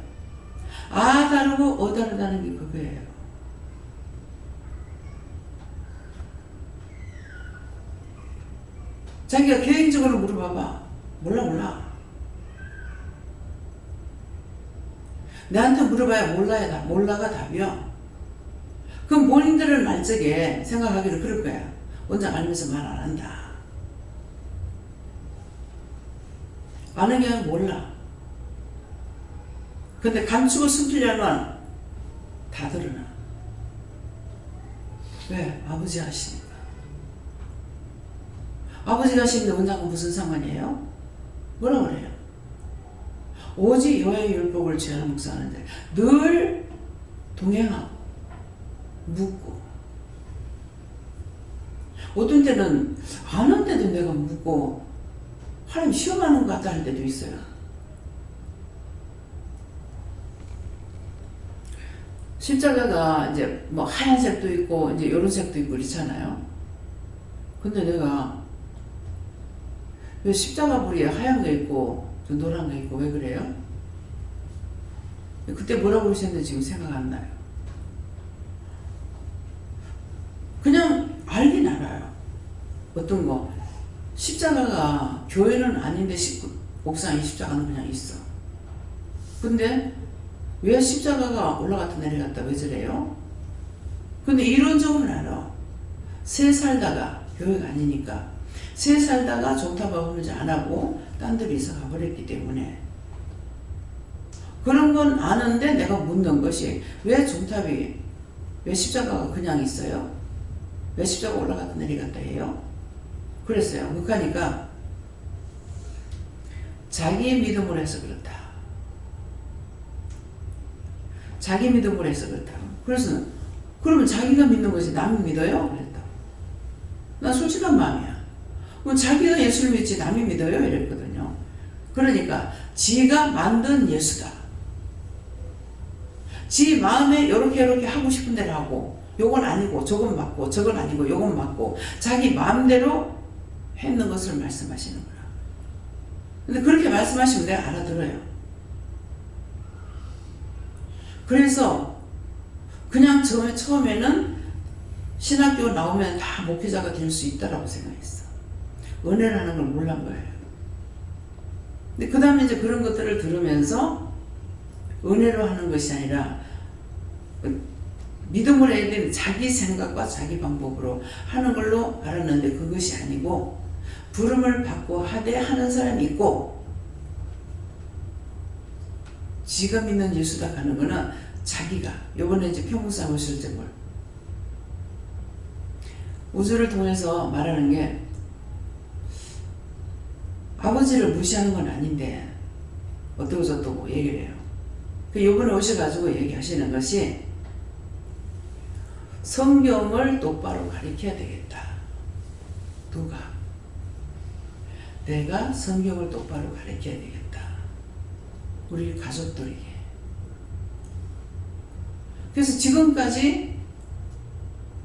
Speaker 1: 아 다르고 어 다르다는 게 그거예요. 자기가 개인적으로 물어봐봐. 몰라. 내한테 물어봐야 몰라가 답이야. 그럼 본인들은 말적에 생각하기를 그럴 거야. 원장 알면서 말 안 한다. 아는 게 아니라 몰라. 근데 감추고 숨기려면 다 드러나. 왜? 아버지 아시니까. 아버지가 아시는데 원장은 무슨 상관이에요? 뭐라 그래요? 오직 여호와의 율법을 취하는 묵상하는데 늘 동행하고 묻고, 어떤 때는 아는데도 내가 묻고 하나님 시험하는 것 같다 할 때도 있어요. 십자가가 이제 뭐 하얀색도 있고 이제 이런 색도 있고 그렇잖아요. 근데 내가 왜 십자가 불이 하얀 거 있고 노란 거 있고 왜 그래요? 그때 뭐라고 그러셨는지 지금 생각 안 나요. 그냥 알긴 알아요. 어떤 거 십자가가 교회는 아닌데 옥상에 십자가는 그냥 있어. 근데 왜 십자가가 올라갔다 내려갔다 왜 저래요? 근데 이론적으로는 알아. 새 살다가 교회가 아니니까 새 살다가 종탑하고 훈련을 안 하고 딴 데로 이사 가버렸기 때문에 그런 건 아는데 내가 묻는 것이 왜 종탑이 왜 십자가가 그냥 있어요? 왜 십자가 올라갔다 내려갔다 해요? 그랬어요. 그러니까 자기의 믿음으로 해서 그렇다. 자기 믿음으로 해서 그렇다. 그래서 그러면 자기가 믿는 것이 남이 믿어요? 그랬다. 난 솔직한 마음이야. 그럼 자기가 예수를 믿지 남이 믿어요? 이랬거든요. 그러니까 지가 만든 예수다. 지 마음에 이렇게 하고 싶은 대로 하고 요건 아니고 저건 맞고 저건 아니고 요건 맞고 자기 마음대로 했는 것을 말씀하시는 거야. 근데 그렇게 말씀하시면 내가 알아들어요. 그래서 그냥 처음에는 신학교 나오면 다 목회자가 될 수 있다라고 생각했어. 은혜라는 걸 몰란 거예요. 근데 그 다음에 이제 그런 것들을 들으면서 은혜로 하는 것이 아니라 믿음으로 해야 되는 자기 생각과 자기 방법으로 하는 걸로 알았는데 그것이 아니고 부름을 받고 하되 하는 사람이 있고 지가 믿는 예수다 가는 거는 자기가 요번에 이제 평생을 오실 때 뭘 우주를 통해서 말하는 게 아버지를 무시하는 건 아닌데 어떠고 저떠고 얘기를 해요. 요번에 오셔가지고 얘기하시는 것이 성경을 똑바로 가르쳐야 되겠다. 누가? 내가 성경을 똑바로 가르쳐야 되겠다. 우리 가족들에게. 그래서 지금까지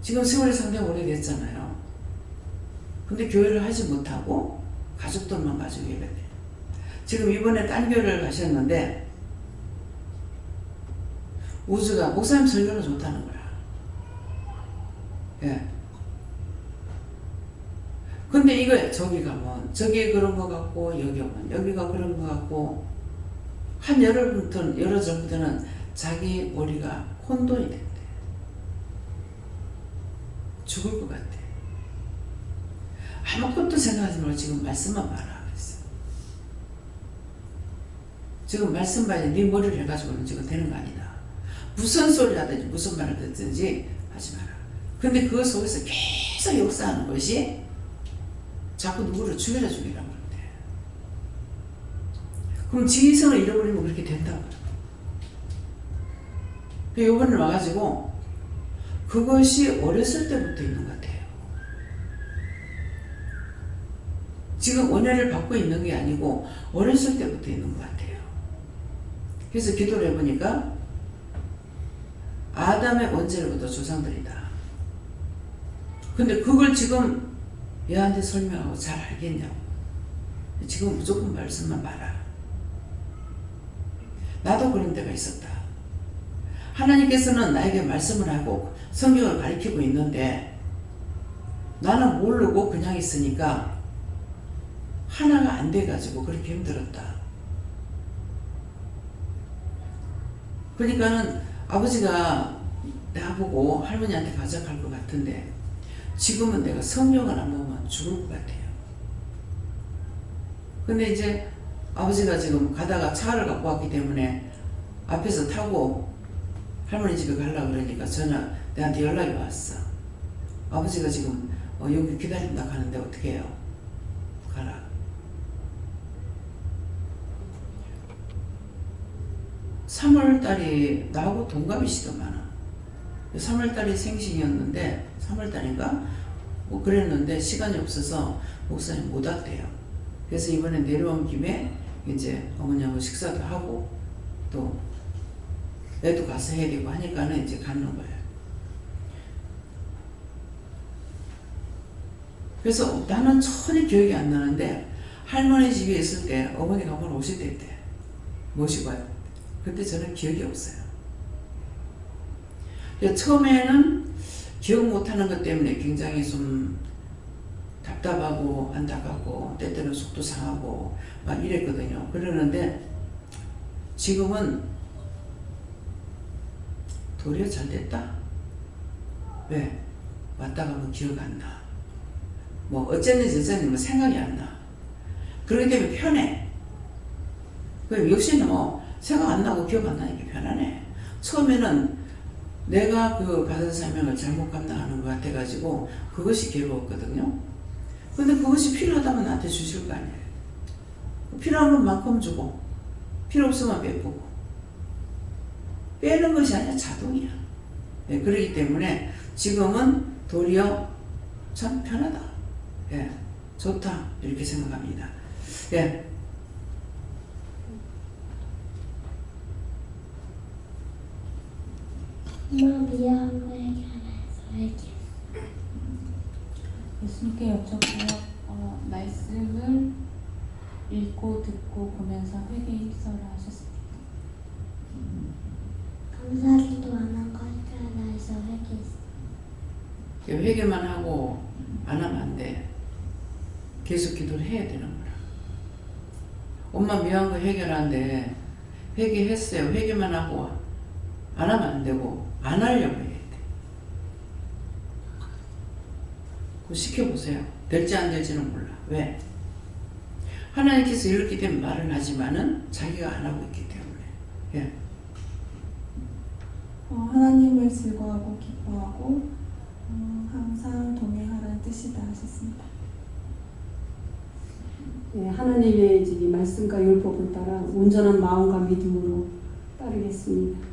Speaker 1: 지금 세월이 상당히 오래됐잖아요. 근데 교회를 하지 못하고 가족들만 가지고 예배돼요. 지금 이번에 딴 교회를 가셨는데 우주가 목사님 설교는 좋다는 거야. 예. 근데 이거 저기 가면 저기 그런 거 같고 여기 오면 여기가 그런 거 같고 한 여러 절부터는 자기 머리가 혼돈이 된대. 죽을 것 같아. 아무것도 생각하지 말고 지금 말씀만 봐라 그랬어요. 지금 말씀 봐야 네 머리를 해가지고는 지금 되는 거 아니다. 무슨 소리를 하든지 무슨 말을 듣든지 하지 마라. 근데 그 속에서 계속 역사하는 것이 자꾸 누구를 죽여라 그러는데 그럼 지성을 잃어버리면 그렇게 된다고. 요번에 와가지고 그것이 어렸을 때부터 있는 것 같아요. 지금 은혜를 받고 있는 게 아니고 어렸을 때부터 있는 것 같아요. 그래서 기도를 해보니까 아담의 원죄로부터 조상들이다. 근데 그걸 지금 얘한테 설명하고 잘 알겠냐고. 지금 무조건 말씀만 봐라. 나도 그런 때가 있었다. 하나님께서는 나에게 말씀을 하고 성경을 가르치고 있는데 나는 모르고 그냥 있으니까 하나가 안 돼가지고 그렇게 힘들었다. 그러니까는 아버지가 나보고 할머니한테 가자 할 것 같은데 지금은 내가 성경을 안 보면 죽을 것 같아요. 근데 이제 아버지가 지금 가다가 차를 갖고 왔기 때문에 앞에서 타고 할머니 집에 가려고 그러니까 내한테 연락이 왔어. 아버지가 지금 여기 기다린다 하는데 어떻게 해요? 가라. (3월달이) 나하고 동갑이시더 많아. 3월달이 생신이었는데 3월달인가? 뭐 그랬는데 시간이 없어서 목사님 못 왔대요. 그래서 이번에 내려온 김에 이제 어머니하고 식사도 하고 또 애도 가서 해야 되고 하니까는 이제 가는 거예요. 그래서 나는 전혀 기억이 안 나는데 할머니 집에 있을 때 어머니가 한번 오실 때 모시고 와요. 그때 저는 기억이 없어요. 처음에는 기억 못하는 것 때문에 굉장히 좀 답답하고 안타깝고 때때는 속도 상하고 막 이랬거든요. 그러는데 지금은 도리어 잘 됐다. 왜? 왔다 가면 기억 안 나. 뭐 어쨌는지 저쨌는지 뭐 생각이 안 나. 그렇기 때문에 편해. 역시는 뭐 생각 안 나고 기억 안 나니까 편하네. 처음에는 내가 그 받은 사명을 잘못 감당하는 것 같아가지고 그것이 괴로웠거든요. 근데 그것이 필요하다면 나한테 주실 거 아니에요. 필요한 것만큼 주고 필요 없으면 빼보고 빼는 것이 아니라 자동이야. 네, 그렇기 때문에 지금은 도리어 참 편하다. 예, 좋다 이렇게 생각합니다. 예.
Speaker 2: 엄마 미안한 거 얘기 안 했어.
Speaker 3: 예수님께 여쭤보요. 말씀을 읽고 듣고 보면서 회개 입설을 하셨습니다.
Speaker 2: 감사기도 안 한 것 하나에서 회개했어.
Speaker 1: 회개만 하고 안 하면 안 돼. 계속 기도를 해야 되는 거라. 엄마 미안한 거 해결하는데 회개했어요. 회개만 하고 안 하면 안 되고 안 하려고 해야 돼. 그거 시켜보세요. 될지 안 될지는 몰라. 왜? 하나님께서 이렇기 때문에 말을 하지만은 자기가 안 하고 있기 때문에. 예.
Speaker 3: 하나님을 즐거워하고 기뻐하고 항상 동행하라는 뜻이다 하셨습니다.
Speaker 4: 네, 하나님의 이 말씀과 율법을 따라 온전한 마음과 믿음으로 따르겠습니다.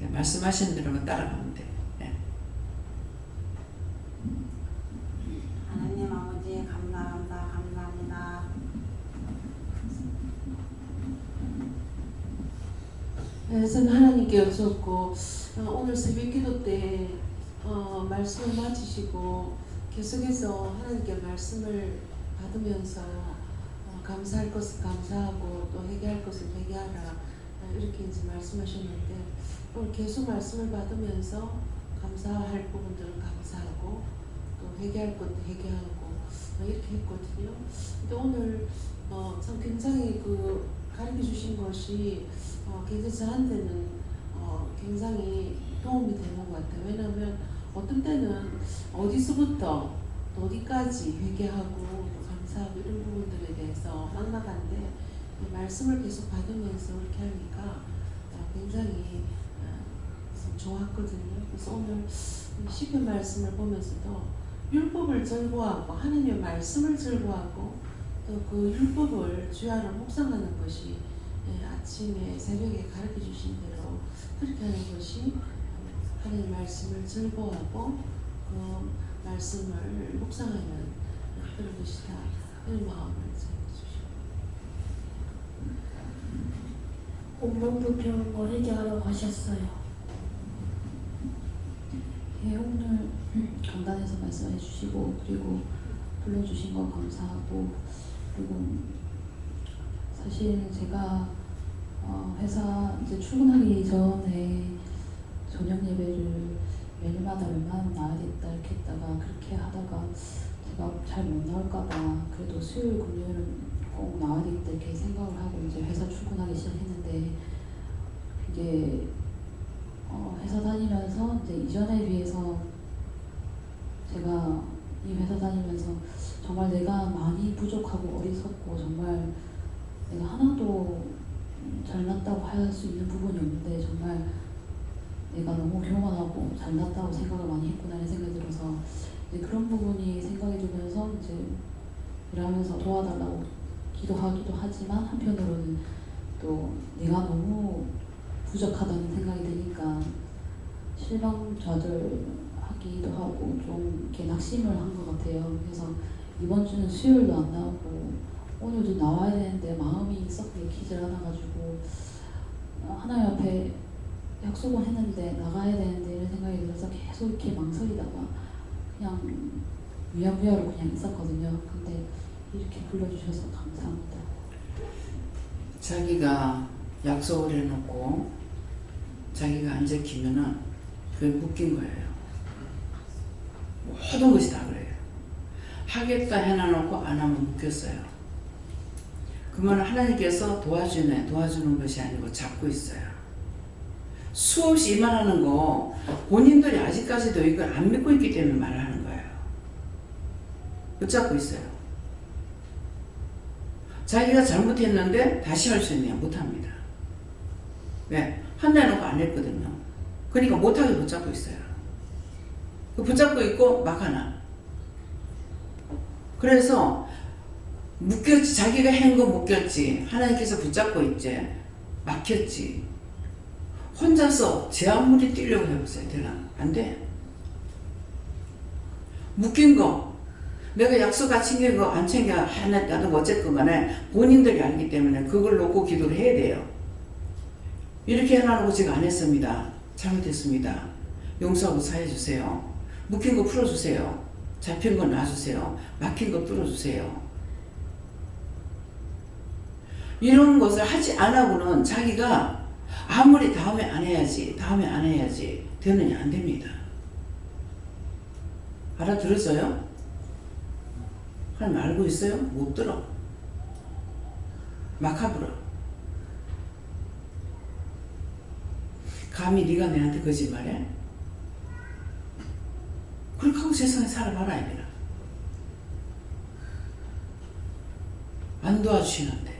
Speaker 1: 네, 말씀하시는 대로만 따라가면 돼. 네.
Speaker 5: 하나님 아버지 감사합니다.
Speaker 6: 저는 하나님께 여쭙고 오늘 새벽기도 때 말씀을 마치시고 계속해서 하나님께 말씀을 받으면서 감사할 것은 감사하고 또 회개할 것은 회개하라 이렇게 이제 말씀하셨는데 오늘 계속 말씀을 받으면서 감사할 부분들은 감사하고 또 회개할 것도 회개하고 이렇게 했거든요. 근데 오늘 참 굉장히 그 가르쳐 주신 것이 굉장히 저한테는 굉장히 도움이 되는 것 같아요. 왜냐하면 어떤 때는 어디서부터 또 어디까지 회개하고 또 감사하고 이런 부분들에 대해서 막막한데 말씀을 계속 받으면서 이렇게 하니까 굉장히 좋았거든요. 그래서 오늘 시편 말씀을 보면서도 율법을 즐거워하고 하나님의 말씀을 즐거워하고 또 그 율법을 주야로 묵상하는 것이 아침에 새벽에 가르쳐 주신 대로 그렇게 하는 것이 하나님의 말씀을 즐거워하고 그 말씀을 묵상하는 그런 것이다. 이런 마음을 전해주시고
Speaker 2: 엄마 불평한 거 회개하러 가셨어요.
Speaker 3: 예, 오늘 강단에서 말씀해 주시고 그리고 불러주신 거 감사하고 그리고 사실 제가 회사 이제 출근하기 전에 저녁 예배를 매일마다 웬만하면 나야겠다 이렇게 했다가 그렇게 하다가 제가 잘 못 나올까봐 그래도 수요일 금요일은 꼭 나와야 되겠다 이렇게 생각을 하고 이제 회사 출근하기 시작했는데 이게 회사 다니면서 이제 이전에 비해서 제가 이 회사 다니면서 정말 내가 많이 부족하고 어리석고 정말 내가 하나도 잘났다고 할 수 있는 부분이 없는데 정말 내가 너무 교만하고 잘났다고 생각을 많이 했구나 이런 생각이 들어서 이제 그런 부분이 생각이 들면서 이제 일하면서 도와달라고 기도하기도 하지만 한편으로는 또 내가 너무 부족하다는 생각이 드니까 실망좌절하기도 하고 좀 이렇게 낙심을 한 것 같아요. 그래서 이번 주는 수요일도 안 나오고 오늘도 나와야 되는데 마음이 썩 내키질 않아가지고 하나님 앞에 약속을 했는데 나가야 되는데 이런 생각이 들어서 계속 이렇게 망설이다가 그냥 무야무야로 그냥 있었거든요. 근데 이렇게 불러주셔서 감사합니다.
Speaker 1: 자기가 약속을 해놓고 자기가 안 지키면은 그게 묶인 거예요. 모든 것이 다 그래요. 하겠다 해놔놓고 안 하면 묶였어요. 그러면 하나님께서 도와주는 것이 아니고 잡고 있어요. 수없이 이 말하는 거 본인들이 아직까지도 이걸 안 믿고 있기 때문에 말을 하는 거예요. 붙잡고 있어요. 자기가 잘못했는데 다시 할 수 있냐? 못합니다. 왜? 한다 해놓고 안 했거든요. 그러니까 못하게 붙잡고 있어요. 붙잡고 있고 막 하나. 그래서 묶였지. 자기가 한 거 묶였지. 하나님께서 붙잡고 있지. 막혔지. 혼자서 제 아무리 뛰려고 해보세요. 되나? 안 돼. 묶인 거. 내가 약속 안 챙긴 거 안 챙겨 하나도 어쨌건 간에 본인들이 알기 때문에 그걸 놓고 기도를 해야 돼요. 이렇게 해놔놓고 제가 안 했습니다. 잘못했습니다. 용서하고 사해주세요. 묶인 거 풀어주세요. 잡힌 거 놔주세요. 막힌 거 뚫어주세요. 이런 것을 하지 않고는 자기가 아무리 다음에 안 해야지 되느냐? 안 됩니다. 알아들었어요? 하나님 알고 있어요? 못 들어. 마카브라. 감히 네가 내한테 거짓말해? 그렇게 하고 세상에 살아봐라 이거라. 안 도와주시는데.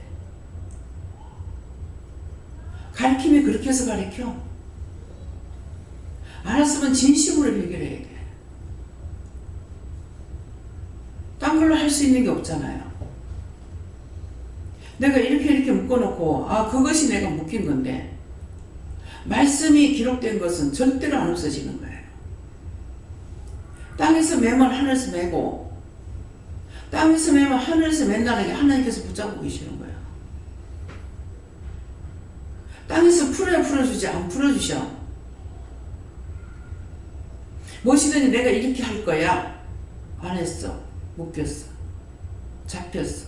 Speaker 1: 가르침이 그렇게 해서 가르쳐. 알았으면 진심으로 해결해야 돼. 딴 걸로 할 수 있는 게 없잖아요. 내가 이렇게 묶어놓고 그것이 내가 묶인 건데 말씀이 기록된 것은 절대로 안 없어지는 거예요. 땅에서 매면 하늘에서 매고 땅에서 매면 하늘에서 맨다는 게 하나님께서 붙잡고 계시는 거예요. 땅에서 풀어야 풀어주지 안 풀어주셔. 무엇이든지 내가 이렇게 할 거야. 안 했어. 묶였어. 잡혔어.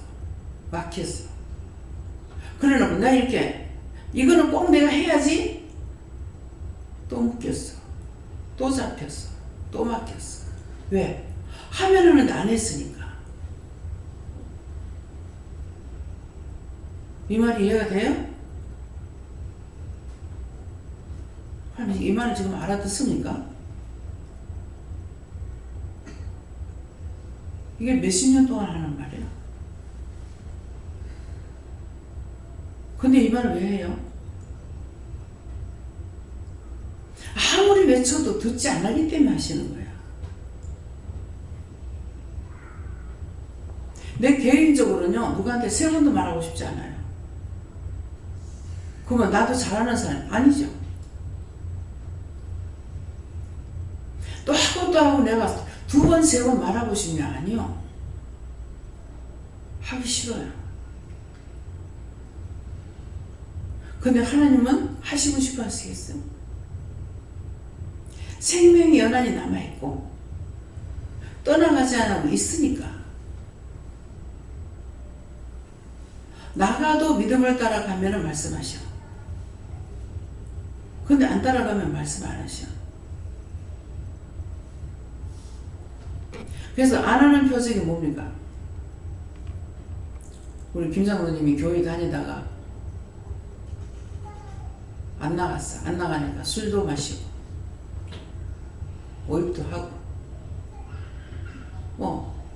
Speaker 1: 막혔어. 그래놓고 나 이렇게 이거는 꼭 내가 해야지. 또 묶였어. 또 잡혔어. 또 막혔어. 왜? 하면은 안 했으니까. 이 말이 이해가 돼요? 하나님 이 말을 지금 알아듣습니까? 이게 몇십 년 동안 하는 말이에요. 근데 이 말을 왜 해요? 아무리 외쳐도 듣지 않기 때문에 하시는 거예요. 내 개인적으로는요, 누구한테 세번도 말하고 싶지 않아요. 그러면 나도 잘하는 사람 아니죠. 또 하고 또 하고 내가 두 번, 세 번 말하고 싶냐? 아니요. 하기 싫어요. 근데 하나님은 하시고 싶어 하시겠어요. 생명이 연한히 남아있고 떠나가지 않고 있으니까 나가도 믿음을 따라가면 말씀하셔. 근데 안 따라가면 말씀 안 하셔. 그래서 안 하는 표적이 뭡니까? 우리 김장로님이 교회 다니다가 안 나갔어. 안 나가니까 술도 마시고 오입도 하고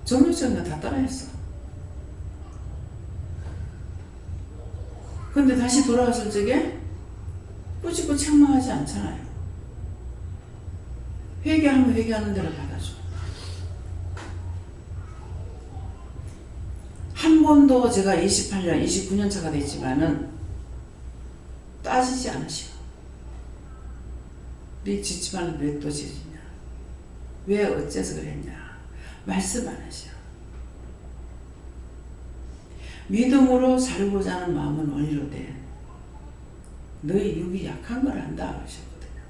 Speaker 1: 정력적인 다 따라했어. 근데 다시 돌아왔을 적에 꾸짖고 책망하지 않잖아요. 회개하면 회개하는 대로 받아줘. 한 번도 제가 28년, 29년 차가 됐지만은 따지지 않으시오. 네 짓지만 왜 또 짓냐? 왜 어째서 그랬냐? 말씀 안 하시오. 믿음으로 살고자 하는 마음은 원리로되 너희 육이 약한 걸 안다 하셨거든요.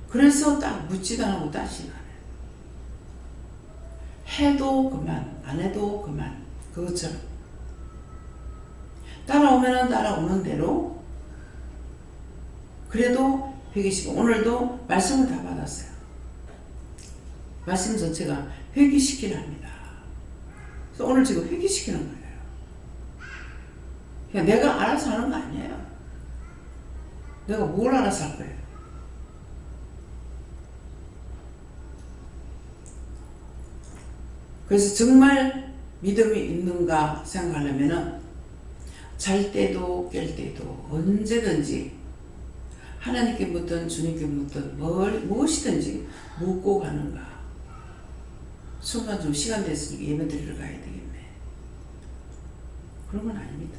Speaker 1: 그래서 딱 묻지도 않고 따지는 거예요. 해도 그만, 안 해도 그만. 그것처럼 따라오면은 따라오는 대로 그래도 회개시키고 오늘도 말씀을 다 받았어요. 말씀 전체가 회개시키라 합니다. 그래서 오늘 지금 회개시키는 거예요. 그냥 내가 알아서 하는 거 아니에요. 내가 뭘 알아서 할 거예요. 그래서 정말 믿음이 있는가 생각하려면은 잘 때도 깰 때도 언제든지 하나님께 묻든 주님께 묻든 무엇이든지 묻고 가는가. 순간 좀 시간 됐으니까 예배 드리러 가야 되겠네. 그런 건 아닙니다.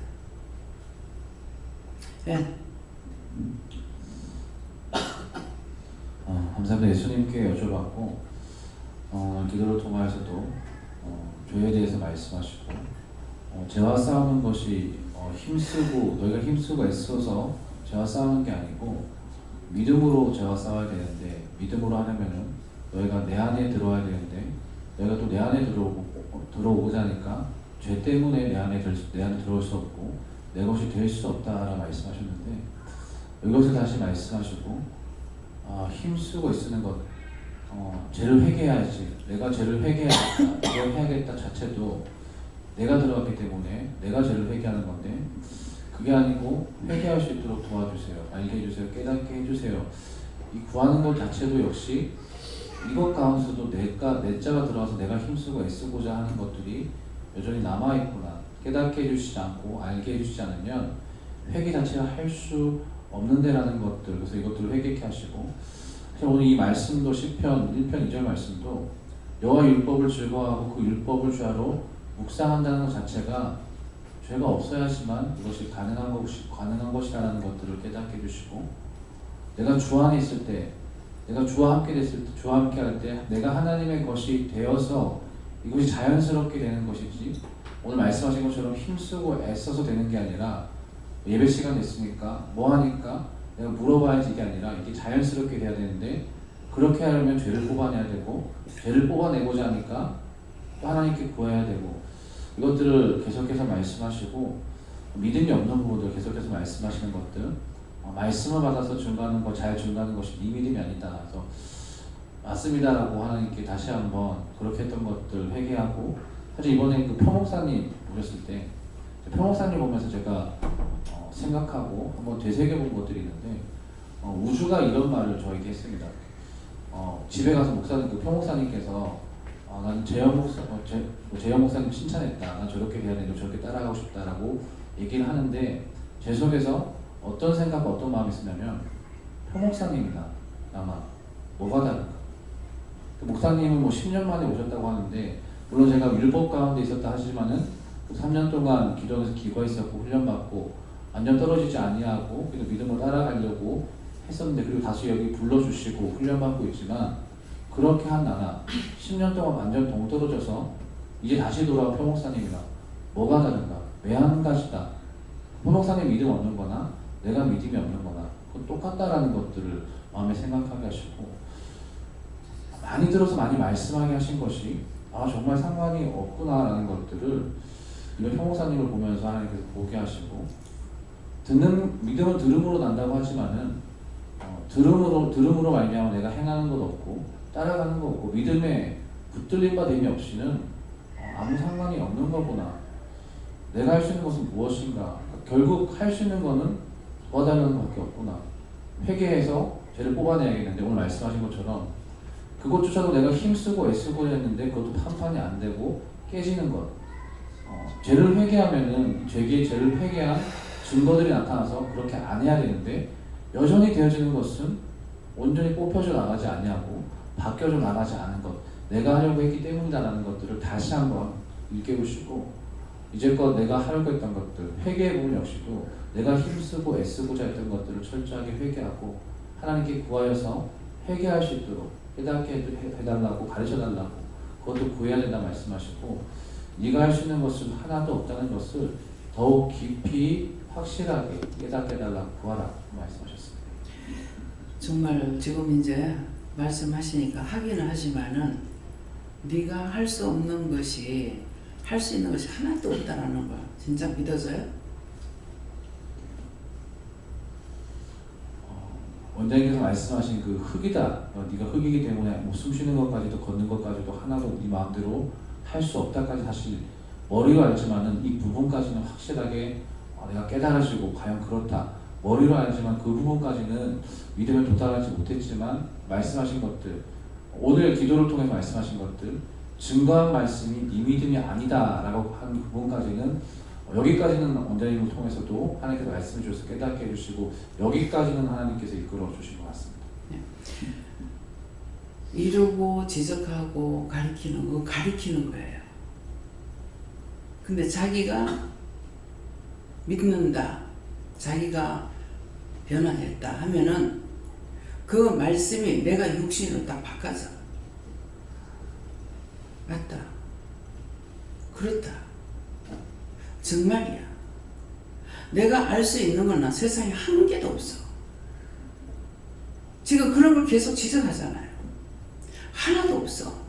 Speaker 1: 네.
Speaker 7: 감사합니다. 예수님께 여쭤봤고 기도를 통하여서도 죄에 대해서 말씀하시고 죄와 싸우는 것이 힘쓰고 너희가 힘쓰고 애써서 죄와 싸우는 게 아니고 믿음으로 죄와 싸워야 되는데 믿음으로 하려면은 너희가 내 안에 들어와야 되는데 너희가 또 내 안에 들어오고자 하니까 죄 때문에 내 안에 들어올 수 없고 내 것이 될 수 없다라고 말씀하셨는데 이것을 다시 말씀하시고 힘쓰고 애쓰는 것 죄를 회개해야지 내가 죄를 회개해야겠다 이걸 해야겠다 자체도 내가 들어갔기 때문에 내가 죄를 회개하는 건데 그게 아니고 회개할 수 있도록 도와주세요. 알게 해주세요. 깨닫게 해주세요. 이 구하는 것 자체도 역시 이것 가운데서도 내 자가 들어와서 내가 힘쓰고 애쓰고자 하는 것들이 여전히 남아있구나. 깨닫게 해주시지 않고 알게 해주시지 않으면 회개 자체가 할 수 없는 데라는 것들 그래서 이것들을 회개케 하시고 오늘 이 말씀도 시편 1편 2절 말씀도 여호와 율법을 즐거워하고 그 율법을 주야로 묵상한다는 것 자체가 죄가 없어야지만 이것이 가능한 것이라는 것들을 깨닫게 해주시고 내가 주 안에 있을 때 내가 주와 함께 됐을 때 주와 함께 할 때 내가 하나님의 것이 되어서 이것이 자연스럽게 되는 것이지 오늘 말씀하신 것처럼 힘쓰고 애써서 되는 게 아니라 예배 시간 됐으니까 뭐 하니까 내가 물어봐야지 이게 아니라 이게 자연스럽게 돼야 되는데 그렇게 하려면 죄를 뽑아내야 되고 죄를 뽑아내고자 하니까 또 하나님께 구해야 되고 이것들을 계속해서 말씀하시고 믿음이 없는 부분들 계속해서 말씀하시는 것들 말씀을 받아서 증거하는 것 잘 증거하는 것이 네 믿음이 아니다. 그래서 맞습니다라고 하나님께 다시 한번 그렇게 했던 것들 회개하고 사실 이번에 그 표목사님 오셨을 때 표목사님 보면서 제가 생각하고 한번 되새겨본 것들이 있는데 우주가 이런 말을 저에게 했습니다. 집에 가서 목사님 그 표목사님께서 난 재영 목사님 칭찬했다. 난 저렇게 돼야 되는데 저렇게 따라가고 싶다라고 얘기를 하는데 제 속에서 어떤 생각과 어떤 마음이 있었냐면 표목사님이다. 아마 뭐가 다른가? 그 목사님은 뭐 10년 만에 오셨다고 하는데 물론 제가 율법 가운데 있었다 하지만은 3년 동안 기도하면서 기거했었고 훈련받고 완전 떨어지지 아니하고 그래도 믿음으로 따라가려고 했었는데 그리고 다시 여기 불러주시고 훈련받고 있지만 그렇게 한 나나 10년 동안 완전 동떨어져서 이제 다시 돌아온 표목사님이랑 뭐가 다른가? 왜 한 가지다? 표목사님 믿음 없는 거나 내가 믿음이 없는 거나 그건 똑같다라는 것들을 마음에 생각하게 하시고 많이 들어서 많이 말씀하게 하신 것이 정말 상관이 없구나라는 것들을 이런 표목사님을 보면서 하나님께서 보게 하시고 믿음은 들음으로 난다고 하지만은 들음으로 말미암아 내가 행하는 것 없고 따라가는 것 없고 믿음에 붙들림 받음이 없이는 아무 상관이 없는 거구나. 내가 할 수 있는 것은 무엇인가? 결국 할 수 있는 거는 도와달라는 것밖에 없구나. 회개해서 죄를 뽑아내야겠는데 오늘 말씀하신 것처럼 그것조차도 내가 힘쓰고 애쓰고 했는데 그것도 판판이 안 되고 깨지는 것. 죄를 회개하면은 죄를 회개한 증거들이 나타나서 그렇게 안 해야 되는데 여전히 되어지는 것은 온전히 뽑혀져 나가지 아니하고 바뀌어져 나가지 않은 것, 내가 하려고 했기 때문이다라는 것들을 다시 한번 일깨우시고 이제껏 내가 하려고 했던 것들, 회개의 부분 역시도 내가 힘쓰고 애쓰고자 했던 것들을 철저하게 회개하고 하나님께 구하여서 회개할 수 있도록 깨닫게 해달라고 가르쳐달라고 그것도 구해야 된다 말씀하시고 네가 할 수 있는 것은 하나도 없다는 것을 더욱 깊이 확실하게 깨닫게 해달라고 구하라 말씀하셨습니다.
Speaker 1: 정말 지금 이제 말씀하시니까 하기는 하지만은 네가 할 수 없는 것이 할 수 있는 것이 하나도 없다라는 거 진짜 믿어져요?
Speaker 7: 원장님께서 말씀하신 그 흙이다. 네가 흙이기 때문에 뭐 숨 쉬는 것까지도 걷는 것까지도 하나도 네 마음대로 할 수 없다까지 사실 머리로 알지만은 이 부분까지는 확실하게 내가 깨달아지고 과연 그렇다. 머리로 알지만 그 부분까지는 믿음에 도달하지 못했지만 말씀하신 것들 오늘 기도를 통해 말씀하신 것들 증거한 말씀이 네 믿음이 아니다라고 한 부분까지는 여기까지는 원장님을 통해서도 하나님께서 말씀해 주셔서 깨닫게 해주시고 여기까지는 하나님께서 이끌어 주신 것 같습니다.
Speaker 1: 이루고 지적하고 가리키는 거예요. 근데 자기가 믿는다, 자기가 변화했다 하면은 그 말씀이 내가 육신으로 딱 바꿔져. 맞다. 그렇다. 정말이야. 내가 알 수 있는 건 세상에 한 개도 없어. 지금 그런 걸 계속 지적하잖아요. 하나도 없어.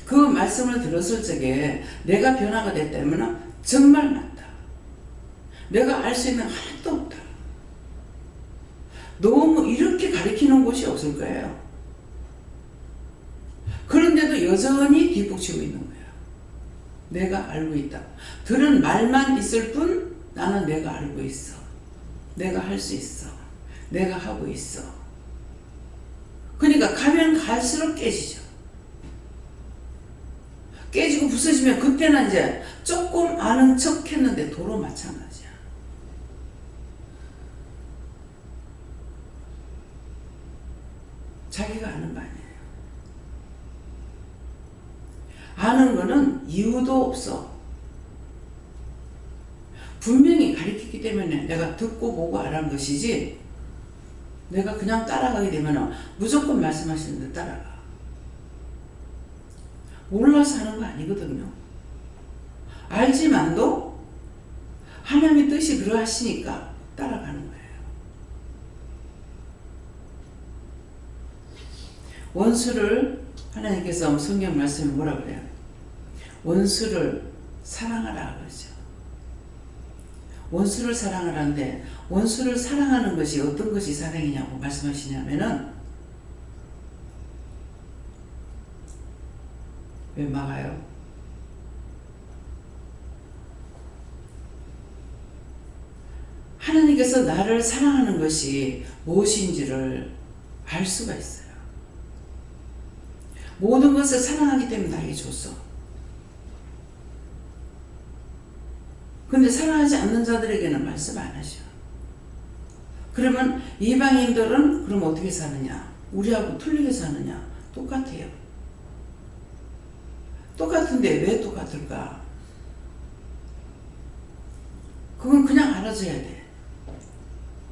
Speaker 1: 그 말씀을 들었을 적에 내가 변화가 됐다면 정말 맞다. 내가 알 수 있는 하나도 없다. 너무 이렇게 가리키는 곳이 없을 거예요. 그런데도 여전히 뒷북치고 있는 거예요. 내가 알고 있다. 들은 말만 있을 뿐 나는 내가 알고 있어. 내가 할 수 있어. 내가 하고 있어. 그러니까 가면 갈수록 깨지죠. 깨지고 부서지면 그때는 이제 조금 아는 척 했는데 도로 마찬가지야. 자기가 아는 거 아니에요. 아는 거는 이유도 없어. 분명히 가르치기 때문에 내가 듣고 보고 알아는 것이지 내가 그냥 따라가게 되면 무조건 말씀하시는 데 따라가. 몰라서 하는 거 아니거든요. 알지만도 하나님의 뜻이 그러하시니까 따라가는 거예요. 원수를 하나님께서 성경 말씀에 뭐라 그래요? 원수를 사랑하라 그러죠. 원수를 사랑하라는데 원수를 사랑하는 것이 어떤 것이 사랑이냐고 말씀하시냐면은 왜 막아요? 하나님께서 나를 사랑하는 것이 무엇인지를 알 수가 있어요. 모든 것을 사랑하기 때문에 나에게 줬어. 근데 사랑하지 않는 자들에게는 말씀 안 하셔. 그러면 이방인들은 그럼 어떻게 사느냐? 우리하고 틀리게 사느냐? 똑같아요. 똑같은데 왜 똑같을까? 그건 그냥 알아줘야 돼.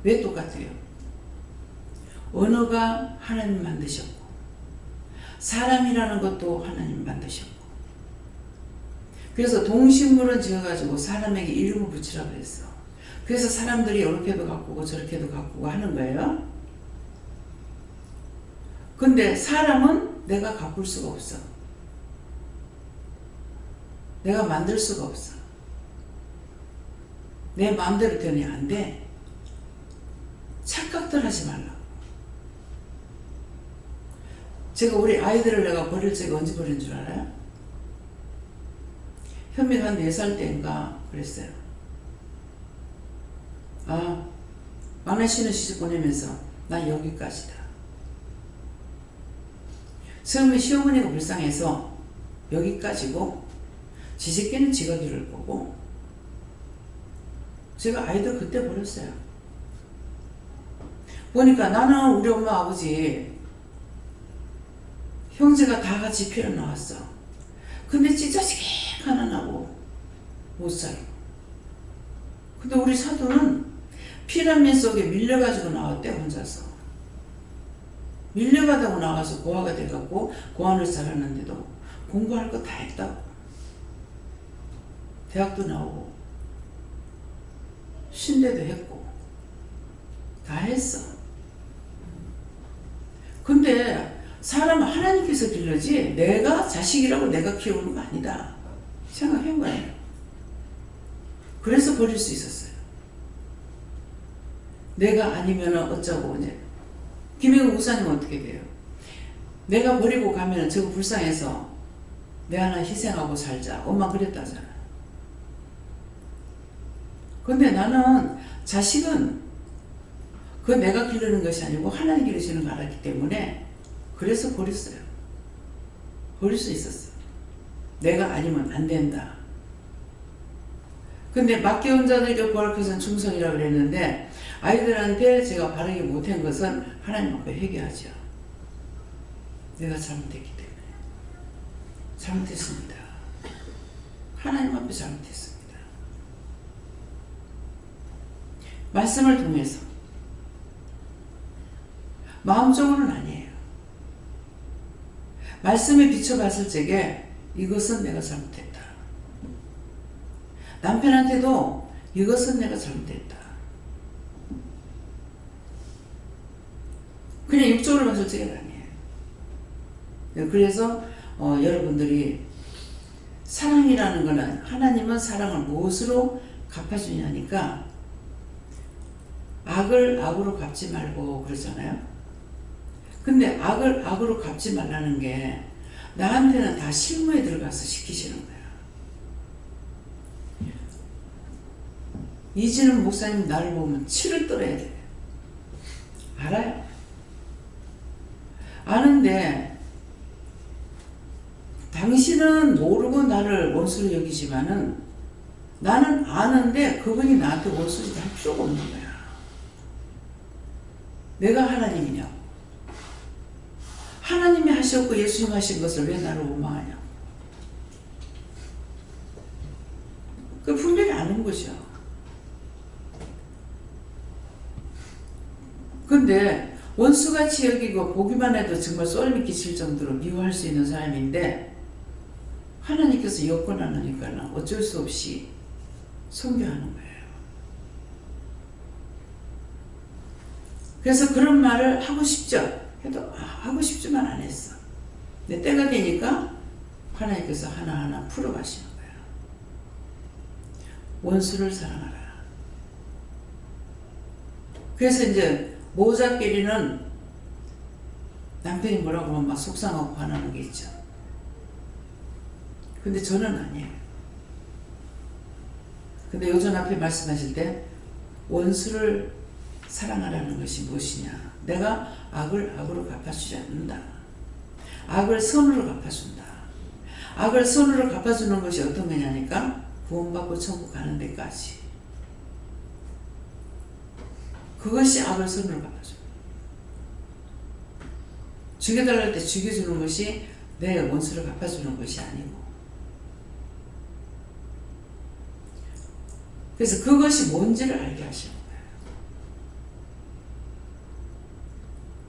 Speaker 1: 왜 똑같아요? 언어가 하나님 만드셨고 사람이라는 것도 하나님 만드셨고 그래서 동식물은 지어가지고 사람에게 이름을 붙이라고 했어. 그래서 사람들이 이렇게도 가꾸고 저렇게도 가꾸고 하는 거예요. 근데 사람은 내가 가꿀 수가 없어. 내가 만들 수가 없어. 내 마음대로 되니 안 돼. 착각들 하지 말라. 제가 우리 아이들을 내가 버릴 적이 언제 버린 줄 알아요? 현미가 한 4살 때인가 그랬어요. 막내 씨는 시집 보내면서 난 여기까지다. 처음에 시어머니가 불쌍해서 여기까지고 지새끼는 지가 기를 거고 제가 아이들 그때 버렸어요. 보니까 나는 우리 엄마 아버지 형제가 다 같이 피려 나왔어. 근데 찢어지게 가난하고 못 살고. 근데 우리 사돈은 피난민 속에 밀려가지고 나왔대 혼자서. 밀려가다고 나와서 고아가 돼갖고 고아를 살았는데도 공부할 거 다 했다고. 대학도 나오고 신대도 했고 다 했어. 근데 사람은 하나님께서 길러지 내가 자식이라고 내가 키우는 거 아니다 생각한 거예요. 그래서 버릴 수 있었어요. 내가 아니면 어쩌고 이제 김혜국 목사님은 어떻게 돼요? 내가 버리고 가면 저거 불쌍해서 내 하나 희생하고 살자. 엄마 그랬다잖아. 근데 나는 자식은 그 내가 기르는 것이 아니고 하나님 기르시는 걸 알았기 때문에 그래서 버렸어요. 버릴 수 있었어요. 내가 아니면 안 된다. 근데 맡겨온 자들에게 구할 것은 충성이라고 그랬는데 아이들한테 제가 바르게 못한 것은 하나님 앞에 회개하죠. 내가 잘못했기 때문에. 잘못했습니다. 하나님 앞에 잘못했습니다. 말씀을 통해서 마음적으로는 아니에요. 말씀에 비춰봤을 적에 이것은 내가 잘못했다. 남편한테도 이것은 내가 잘못했다. 그냥 육적으로 봤을 적에는 아니에요. 그래서 여러분들이 사랑이라는 거는 하나님은 사랑을 무엇으로 갚아주냐니까 악을 악으로 갚지 말고 그러잖아요. 근데 악을 악으로 갚지 말라는 게 나한테는 다 실무에 들어가서 시키시는 거야. 이진은 목사님 나를 보면 치를 떨어야 돼. 알아요? 아는데 당신은 모르고 나를 원수로 여기지만은 나는 아는데 그분이 나한테 원수짓 할 필요가 없는 거야. 내가 하나님이냐고. 하나님이 하셨고 예수님 하신 것을 왜 나를 원망하냐고. 그 분명히 아는 거죠. 근데 원수같이 여기고 보기만 해도 정말 썰미 끼칠 정도로 미워할 수 있는 사람인데 하나님께서 여건하니까 어쩔 수 없이 선교하는 거예요. 그래서 그런 말을 하고 싶죠. 해도 하고 싶지만 안 했어. 근데 때가 되니까 하나님께서 하나하나 풀어가시는 거예요. 원수를 사랑하라. 그래서 이제 모자끼리는 남편이 뭐라고 하면 막 속상하고 화나는 게 있죠. 근데 저는 아니에요. 근데 요즘 앞에 말씀하실 때 원수를 사랑하라는 것이 무엇이냐. 내가 악을 악으로 갚아주지 않는다. 악을 선으로 갚아준다. 악을 선으로 갚아주는 것이 어떤 거냐니까 구원받고 천국 가는 데까지. 그것이 악을 선으로 갚아줘요. 죽여달라 할 때 죽여주는 것이 내 원수를 갚아주는 것이 아니고. 그래서 그것이 뭔지를 알게 하시는 거예요.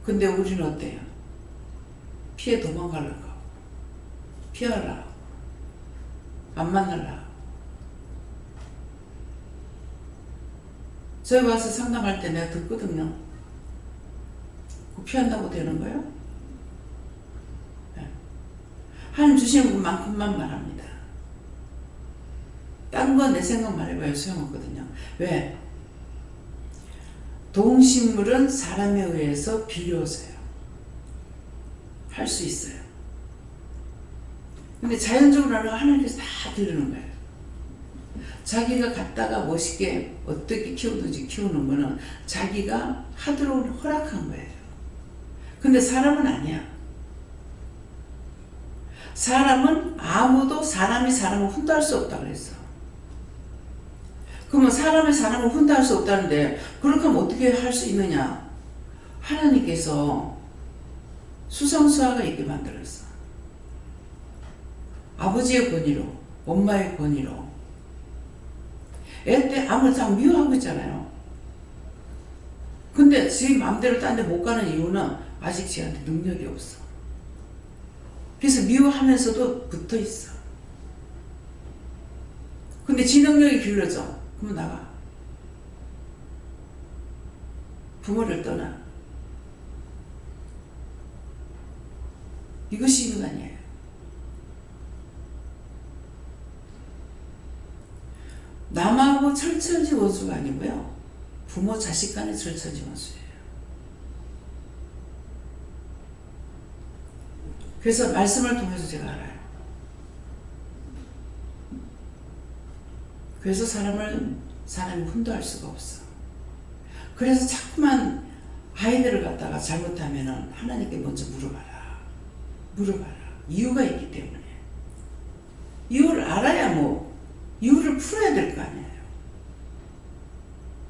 Speaker 1: 근데 우리는 어때요? 피해 도망가려고 하고, 피하려고 하고, 안 만나려고 하고. 저희 와서 상담할 때 내가 듣거든요. 피한다고 되는 거예요? 네. 하나님 주시는 것만큼만 말합니다. 딴 건 내 생각만 해봐요. 소용없거든요. 왜? 동식물은 사람에 의해서 비료서요. 할 수 있어요. 근데 자연적으로 하나님께서 다 기르는 거예요. 자기가 갖다가 멋있게 어떻게 키우든지 키우는 거는 자기가 하도록 허락한 거예요. 근데 사람은 아니야. 사람은 아무도 사람이 사람을 훈다할 수 없다 그랬어. 그러면 사람이 사람을 훈다할 수 없다는데 그렇게 하면 어떻게 할 수 있느냐? 하나님께서 수성수화가 있게 만들었어. 아버지의 권위로, 엄마의 권위로. 애 때 아무래도 미워하고 있잖아요. 근데 지 마음대로 딴 데 못 가는 이유는 아직 지한테 능력이 없어. 그래서 미워하면서도 붙어 있어. 근데 지 능력이 길러져. 그러면 나가. 부모를 떠나. 이것이 인간이에요. 남하고 철천지 원수가 아니고요. 부모 자식 간의 철천지 원수예요. 그래서 말씀을 통해서 제가 알아요. 그래서 사람이 훈도할 수가 없어. 그래서 자꾸만 아이들을 갖다가 잘못하면은 하나님께 먼저 물어봐라. 이유가 있기 때문에. 이유를 알아야 이유를 풀어야 될 거 아니에요.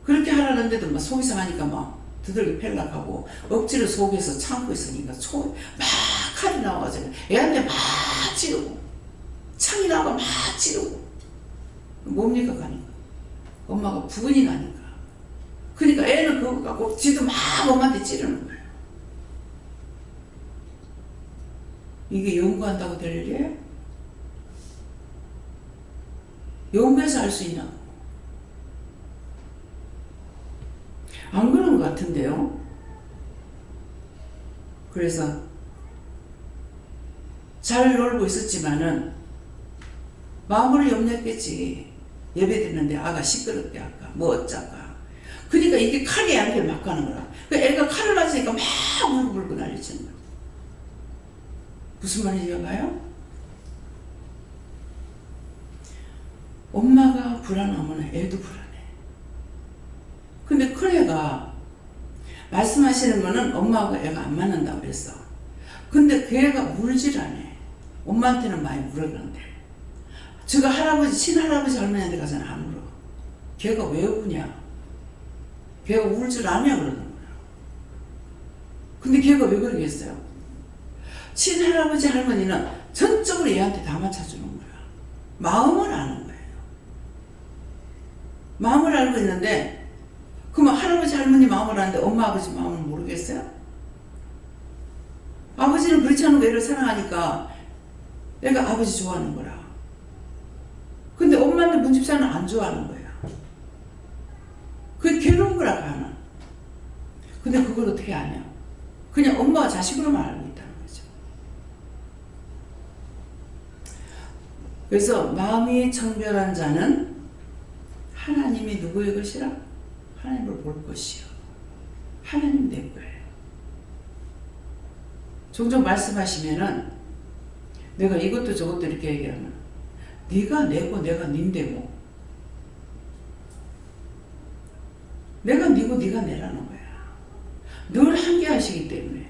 Speaker 1: 그렇게 하라는데도 막 속이 상하니까 막 두들겨 팰락하고 억지로 속에서 참고 있으니까 막 칼이 나와가지고 애한테 막 찌르고 창이 나오고 막 찌르고 뭡니까 가니까 엄마가 부근이 가니까 그러니까 애는 그거 갖고 지도 막 엄마한테 찌르는 거예요. 이게 연구한다고 될 일이에요? 연구해서 알 수 있나? 안 그런 것 같은데요. 그래서 잘 놀고 있었지만은 마음으로 염려했겠지. 예배드리는데 아가 시끄럽게 할까 뭐 어쩔까. 그러니까 이게 칼이 애한테 막 가는 거라. 그 애가 칼을 맞으니까 막 울고 불고 난리치는 거야. 무슨 말인지 알아요? 엄마가 불안하면 애도 불안해. 근데 큰 애가 말씀하시는 거는 엄마하고 애가 안 맞는다고 그랬어. 근데 그 애가 울질 않아. 엄마한테는 많이 울어 그런데 저가 할아버지 친할아버지 할머니한테 가서는 안 울어. 걔가 왜 우냐? 걔가 울 줄 아냐 그러는 거야. 근데 걔가 왜 그러겠어요? 친할아버지 할머니는 전적으로 얘한테 다 맞춰주는 거야. 마음을 아는 거예요. 마음을 알고 있는데 그러면 할아버지 할머니 마음을 아는데 엄마 아버지 마음을 모르겠어요? 아버지는 그렇지 않은 애를 사랑하니까 애가 아버지 좋아하는 거라. 근데 엄마한테 문집사는 안 좋아하는 거야. 그게 괴로운 거라 하나. 근데 그걸 어떻게 아냐? 그냥 엄마와 자식으로만 알고 있다는 거죠. 그래서 마음이 청결한 자는 하나님이 누구의 것이라? 하나님을 볼 것이요. 하나님 내 거예요. 종종 말씀하시면은 내가 이것도 저것도 이렇게 얘기하면 네가 내고 내가 닌데고 내가 니고 네가 내라는 거야. 늘 함께 하시기 때문에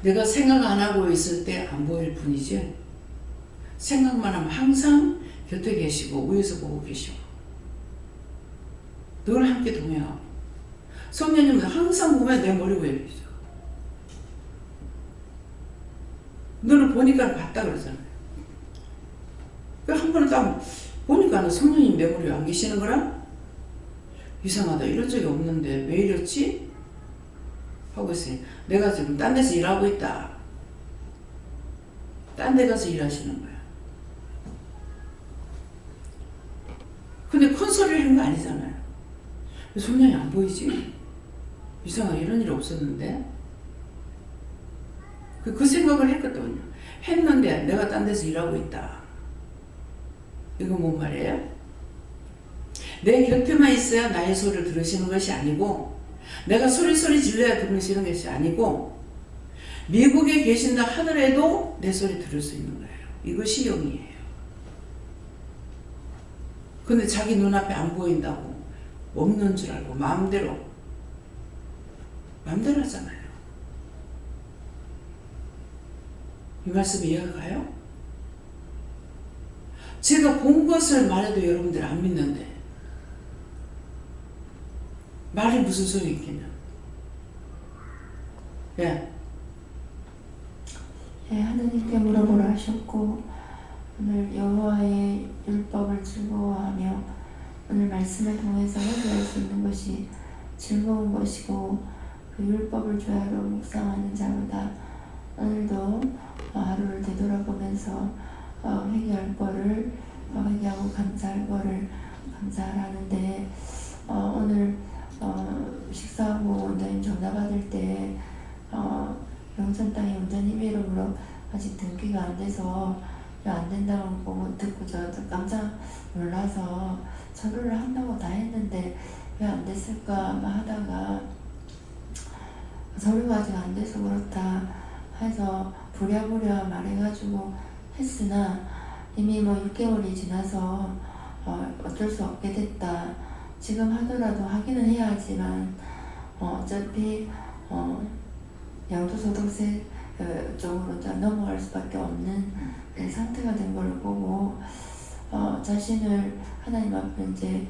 Speaker 1: 내가 생각 안 하고 있을 때 안 보일 뿐이지 생각만 하면 항상 곁에 계시고 위에서 보고 계시고 늘 함께 동행하고 성령님은 항상 보면 내 머리 위에 계셔. 너는 보니까 봤다 그러잖아요. 한 번은 딱 보니까 성령님 내 머리 위에 안 계시는 거라? 이상하다. 이런 적이 없는데 왜 이랬지? 하고 있어요. 내가 지금 딴 데서 일하고 있다. 딴 데 가서 일하시는 거야. 근데 큰 소리를 하는 거 아니잖아요. 성령이 안 보이지? 이상하게 이런 일이 없었는데? 그 생각을 했거든요. 했는데 내가 딴 데서 일하고 있다. 이거 뭔 말이에요? 내 곁에만 있어야 나의 소리를 들으시는 것이 아니고 내가 소리 질러야 들으시는 것이 아니고 미국에 계신다 하더라도 내 소리 들을 수 있는 거예요. 이것이 영이에요. 근데 자기 눈앞에 안 보인다고 없는 줄 알고 마음대로 하잖아요. 이 말씀 이해가 가요? 제가 본 것을 말해도 여러분들 안 믿는데 말이 무슨 소용이 있겠냐? 예.
Speaker 8: 하느님께 물어보라 하셨고 오늘 여호와의 율법을 즐거워하며 오늘 말씀을 통해서 회개할 수 있는 것이 즐거운 것이고 그 율법을 죄하러 묵상하는 자로다. 오늘도 하루를 되돌아보면서 회개할 거를 회개하고 감사할 거를 감사하라는데 오늘 식사하고 원장님 전화 받을 때 영천 땅에 원장님 이름으로 아직 등기가 안 돼서 안 된다고 듣고 저 깜짝 놀라서 서류를 한다고 다 했는데 왜 안 됐을까 하다가 서류가 아직 안 돼서 그렇다 해서 부랴부랴 말해가지고 했으나 이미 6개월이 지나서 어쩔 수 없게 됐다. 지금 하더라도 하기는 해야 하지만 어차피 양도소득세 쪽으로 넘어갈 수밖에 없는 상태가 된 걸 보고 자신을 하나님 앞에 이제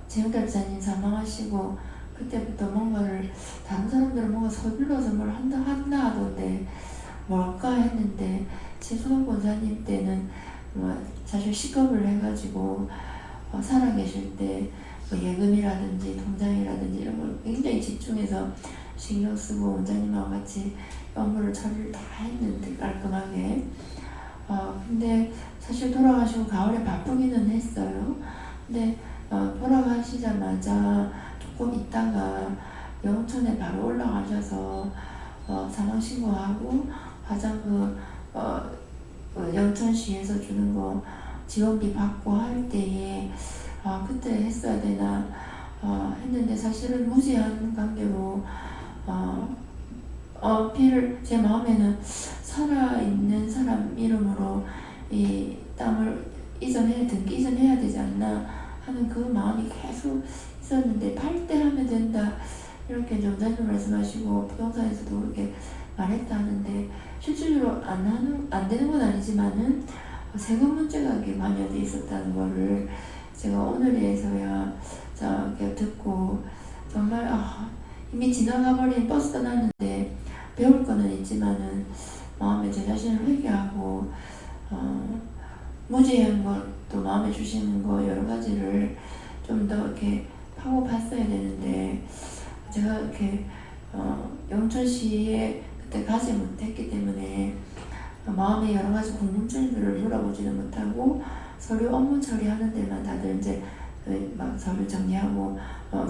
Speaker 8: 재무결사님 사망하시고 그때부터 뭔가를 다른 사람들은 뭔가 서둘러서 뭘 한다 하던데 뭘까 했는데 최수동 권사님 때는 사실 식겁을 해가지고 살아계실 때 예금이라든지 통장이라든지 이런 걸 굉장히 집중해서 신경 쓰고 원장님하고 같이 업무를 처리를 다 했는데 깔끔하게 근데 사실 돌아가시고 가을에 바쁘기는 했어요. 근데 돌아가시자마자 조금 있다가 영천에 바로 올라가셔서 사망신고하고 가장 영천시에서 주는 거 지원비 받고 할 때에 그때 했어야 되나 했는데 사실은 무지한 관계로 피를 제 마음에는 살아있는 사람 이름으로 이 땅을 등기 이전해야 되지 않나 하는 그 마음이 계속 있었는데 팔 때 하면 된다 이렇게 원장님 말씀하시고 부동산에서도 그렇게 말했다 하는데 실질적으로 안 되는 건 아니지만은 세금 문제가 관여돼 있었다는 거를 제가 오늘에서야 듣고 정말 이미 지나가버린 버스 떠났는데 배울 거는 있지만은 마음에 제 자신을 회개하고 무지한 것도 마음에 주시는 거 여러 가지를 좀 더 이렇게 파고 봤어야 되는데 제가 이렇게 영천시에 그때 가지 못했기 때문에 마음에 여러 가지 궁금증들을 물어보지는 못하고 서류 업무 처리하는 데만 다들 이제 막 서류 정리하고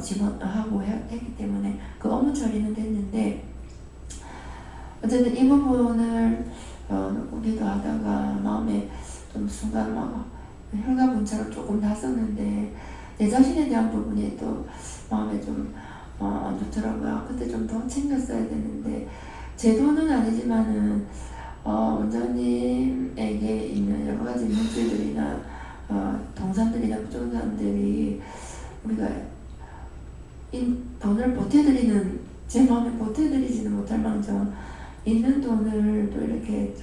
Speaker 8: 지원하고 했기 때문에 그 업무 처리는 됐는데 어쨌든 이 부분을 기도하다가 마음에 좀 순간 막 혈가분차를 조금 났었는데 내 자신에 대한 부분이 또 마음에 좀 안 좋더라고요. 그때 좀 더 챙겼어야 되는데 제 돈은 아니지만은 원장님에게 있는 여러 가지 물질들이나 동산들이나 부동산들이 우리가 돈을 보태드리는 제 마음에 보태드리지는 못할 망정 있는 돈을 또 이렇게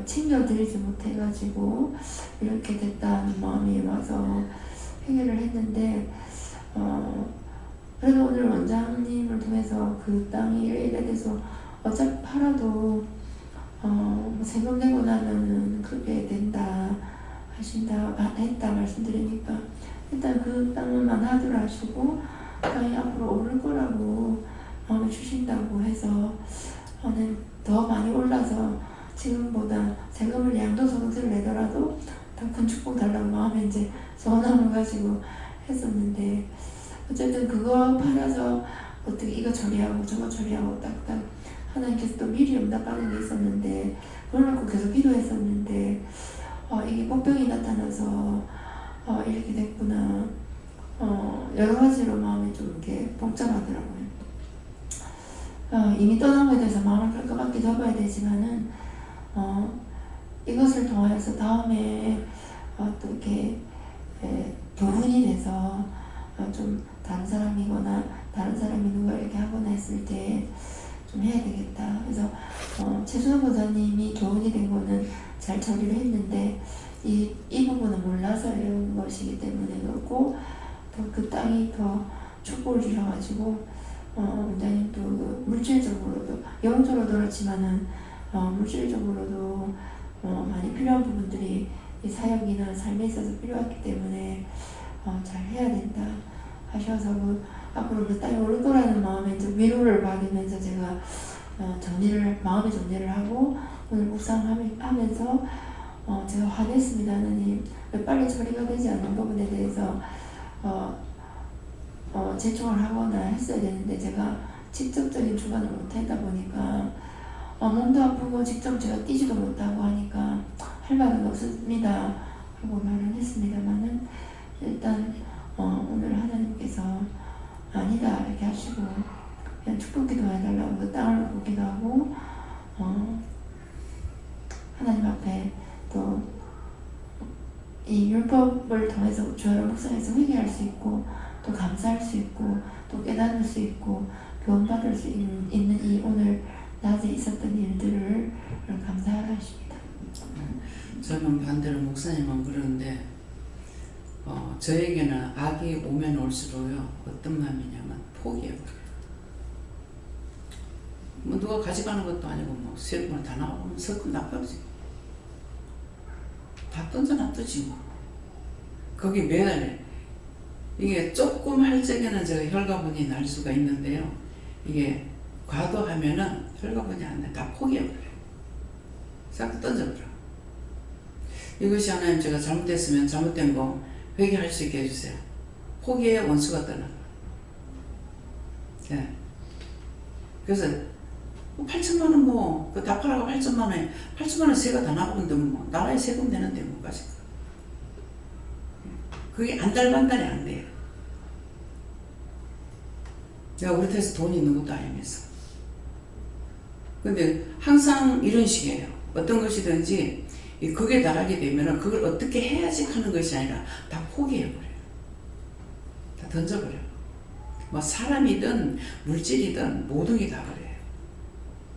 Speaker 8: 챙겨드리지 못해가지고 이렇게 됐다는 마음이 와서 회개를 했는데 그래도 오늘 원장님을 통해서 그 땅이 일에 대해서 어차피 팔아도 세금 내고 나면은 그렇게 된다 했다 말씀드리니까 일단 그 땅만 하더라 하시고 땅이 앞으로 오를 거라고 마음에 주신다고 해서 더 많이 올라서 지금보다 세금을 양도소득세를 내더라도 더 큰 축복 달라고 마음에 이제 소원함을 가지고 했었는데 어쨌든 그거 팔아서 어떻게 이거 처리하고 저거 처리하고 딱딱 하나님께서 또 미리 응답하는 게 있었는데 그걸 놓고 계속 기도했었는데 이게 복병이 나타나서 이렇게 됐구나 여러 가지로 마음이 좀 이렇게 복잡하더라고요. 이미 떠난 것에 대해서 마음을 깔끔하게 잡아야 되지만은 이것을 통하여서 다음에 또 이렇게 교훈이 돼서 좀 다른 사람이거나 다른 사람이 누가 이렇게 하거나 했을 때 좀 해야 되겠다. 그래서 최순호 권사님이 교훈이 된 거는 잘 처리를 했는데 이 부분은 몰라서 이런 것이기 때문에 그렇고 또 그 땅이 더 축복을 주셔가지고 원장님도 그 물질적으로도 영적으로도 그렇지만은 물질적으로도 많이 필요한 부분들이 이 사역이나 삶에 있어서 필요하기 때문에 잘 해야 된다 하셔서 앞으로 그 땅이 오를 거라는 마음에 이제 위로를 받으면서 제가 마음의 정리를 하고 오늘 묵상하면서 제가 화냈습니다. 하나님 왜 빨리 처리가 되지 않는 부분에 대해서 제청을 하거나 했어야 되는데 제가 직접적인 주관을 못하다 보니까 몸도 아프고 직접 제가 뛰지도 못하고 하니까 할 말은 없습니다 하고 말을 했습니다만은 일단 오늘 하나님께서 아니다 이렇게 하시고 그냥 축복 기도해달라고 그 땅을 보기도 하고 하나님 앞에 또 이 율법을 통해서 주야를 묵상해서 회개할 수 있고 또 감사할 수 있고 또 깨달을 수 있고 교훈받을 수 있는 이 오늘 낮에 있었던 일들을 감사하라 하십니다.
Speaker 1: 저는 반대로 목사님은 그러는데 저에게는 악이 오면 올수록요 어떤 마음이냐면 포기해버려요. 뭐 누가 가져가는 것도 아니고 뭐 세금을 다 나오면 석금 나빠지고 다 던져놨듯이 뭐 거기 매달려. 이게 조금 할 적에는 제가 혈가분이 날 수가 있는데요. 이게 과도하면은 혈가분이 안 돼. 다 포기해버려요. 싹 던져버려. 이것이 하나님 제가 잘못됐으면 잘못된 거 회개할 수 있게 해주세요. 포기해야 원수가 떠나. 네. 그래서 8천만 원 뭐 그 다 팔아가 8천만 원에 8천만 원 세가 다 나오는데 뭐 나라에 세금 내는데 뭐 가지. 그게 안달반달이 안 돼요. 내가 우리 태에서 돈이 있는 것도 아니면서. 근데 항상 이런 식이에요. 어떤 것이든지 그게 나가게 되면은 그걸 어떻게 해야지 하는 것이 아니라 다 포기해버려요. 다 던져버려요. 뭐 사람이든 물질이든 모든 게 다 그래요.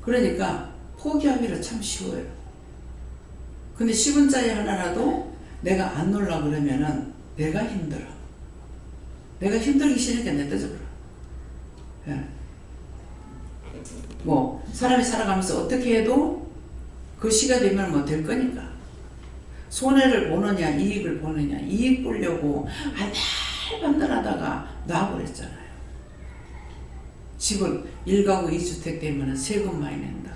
Speaker 1: 그러니까 포기하기가 참 쉬워요. 근데 10원짜리 하나라도 내가 안 놀라 그러면은 내가 힘들어. 내가 힘들기 싫으니까 내떠져버려. 예. 뭐 사람이 살아가면서 어떻게 해도 그 시가 되면 뭐 될 거니까. 손해를 보느냐 이익을 보느냐. 이익 보려고 한달반달 놔버렸잖아요. 집을 1가구 2주택 되면 세금 많이 낸다.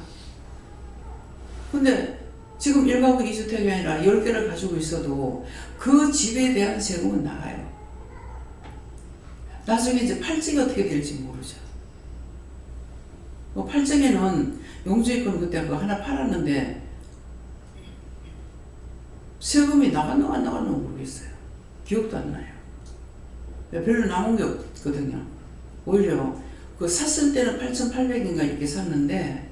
Speaker 1: 근데 지금 1가구 2주택이 아니라 10개를 가지고 있어도 그 집에 대한 세금은 나가요. 나중에 이제 팔찌가 어떻게 될지 모르죠. 뭐 팔찌에는 용주익금 그때 그거 하나 팔았는데 세금이 나갔나 안 나갔나 모르겠어요. 기억도 안 나요. 별로 남은 게 없거든요. 오히려 그 샀을 때는 8,800인가 이렇게 샀는데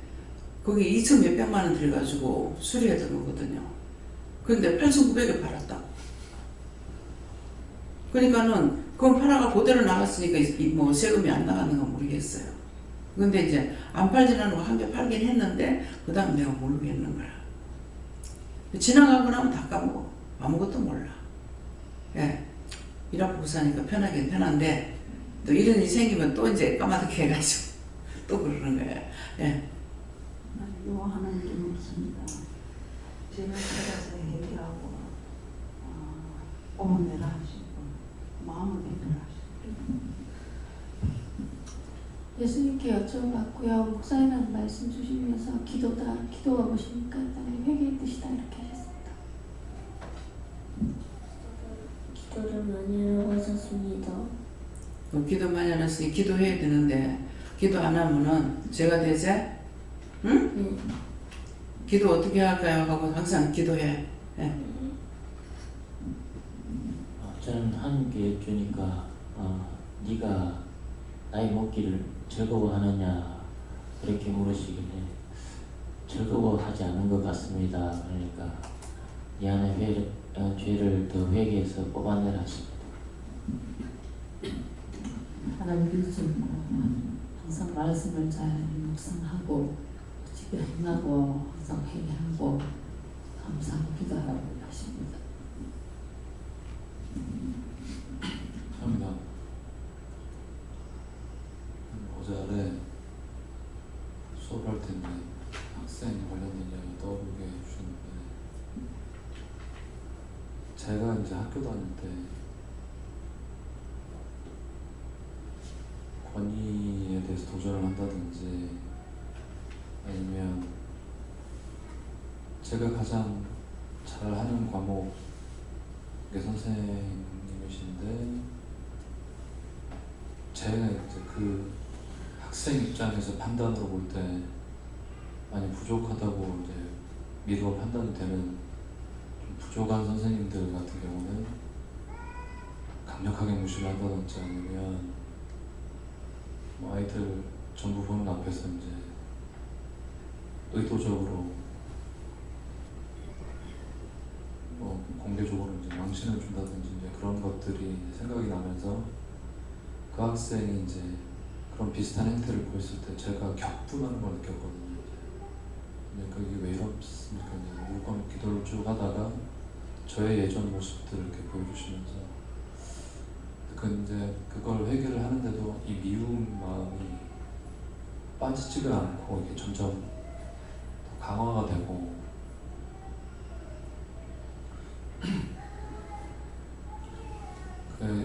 Speaker 1: 거기 2천 몇백만 원 들여가지고 수리했던 거거든요. 근데 8,900에 팔았다. 그러니까는 그건 팔아가 그대로 나갔으니까 뭐 세금이 안 나가는 건 모르겠어요. 근데 이제 안 팔지는 않고 한 개 팔긴 했는데 그 다음 내가 모르겠는 거야. 지나가고 나면 다 까먹어. 아무것도 몰라. 예. 일 아프고 사니까 편하긴 편한데 또 이런 일이 생기면 또 이제 까마득해 해가지고 또 그러는 거예요. 예.
Speaker 9: 요하는 게 없습니다. 제가 찾아서 해결하고 오늘을 하시고 마음을 해결하시고
Speaker 3: 예수님께 여쭤봤고요. 목사님은 말씀 주시면서 기도가 무엇입니까? 땅에 회개의 뜻이다 이렇게 하셨습니다.
Speaker 2: 기도를 많이 하고 하셨습니다.
Speaker 1: 기도 많이 안 했으니 기도해야 되는데 기도 안 하면은 죄가 되지? 응?
Speaker 2: 네.
Speaker 1: 기도 어떻게 할까요? 하고 항상 기도해. 예.
Speaker 10: 저는 하나님께 주니까 네가 나이 먹기를 즐거워하느냐 그렇게 물으시길래 즐거워하지 않은 것 같습니다. 그러니까 이 안에 죄를 더 회개해서 뽑아내라 하십니다.
Speaker 3: 하나님 믿음으로 항상 말씀을 잘 묵상하고 집에 행하고 항상 회개하고 감사하고 기도하라고 하십니다.
Speaker 7: 합니다. 어제 수업할 때 학생 관련된 이야기 떠오르게 해주셨는데 제가 이제 학교 다닐 때 권위에 대해서 도전을 한다든지 아니면 제가 가장 잘하는 과목의 선생님이신데 제가 이제 그 학생 입장에서 판단으로 볼 때 많이 부족하다고 이제 미루어 판단이 되는 좀 부족한 선생님들 같은 경우는 강력하게 무시를 한다든지 아니면 뭐 아이들 전부 보는 앞에서 이제 의도적으로 뭐 공개적으로 이제 망신을 준다든지 이제 그런 것들이 생각이 나면서 그 학생이 이제 그런 비슷한 행태를 보였을 때 제가 격분하는 걸 느꼈거든요. 그러니까 이게 왜 이렇습니까? 울고 기도를 쭉 하다가 저의 예전 모습들을 이렇게 보여주시면서 이제 그걸 회개를 하는데도 이 미운 마음이 빠지지가 않고 이게 점점 더 강화가 되고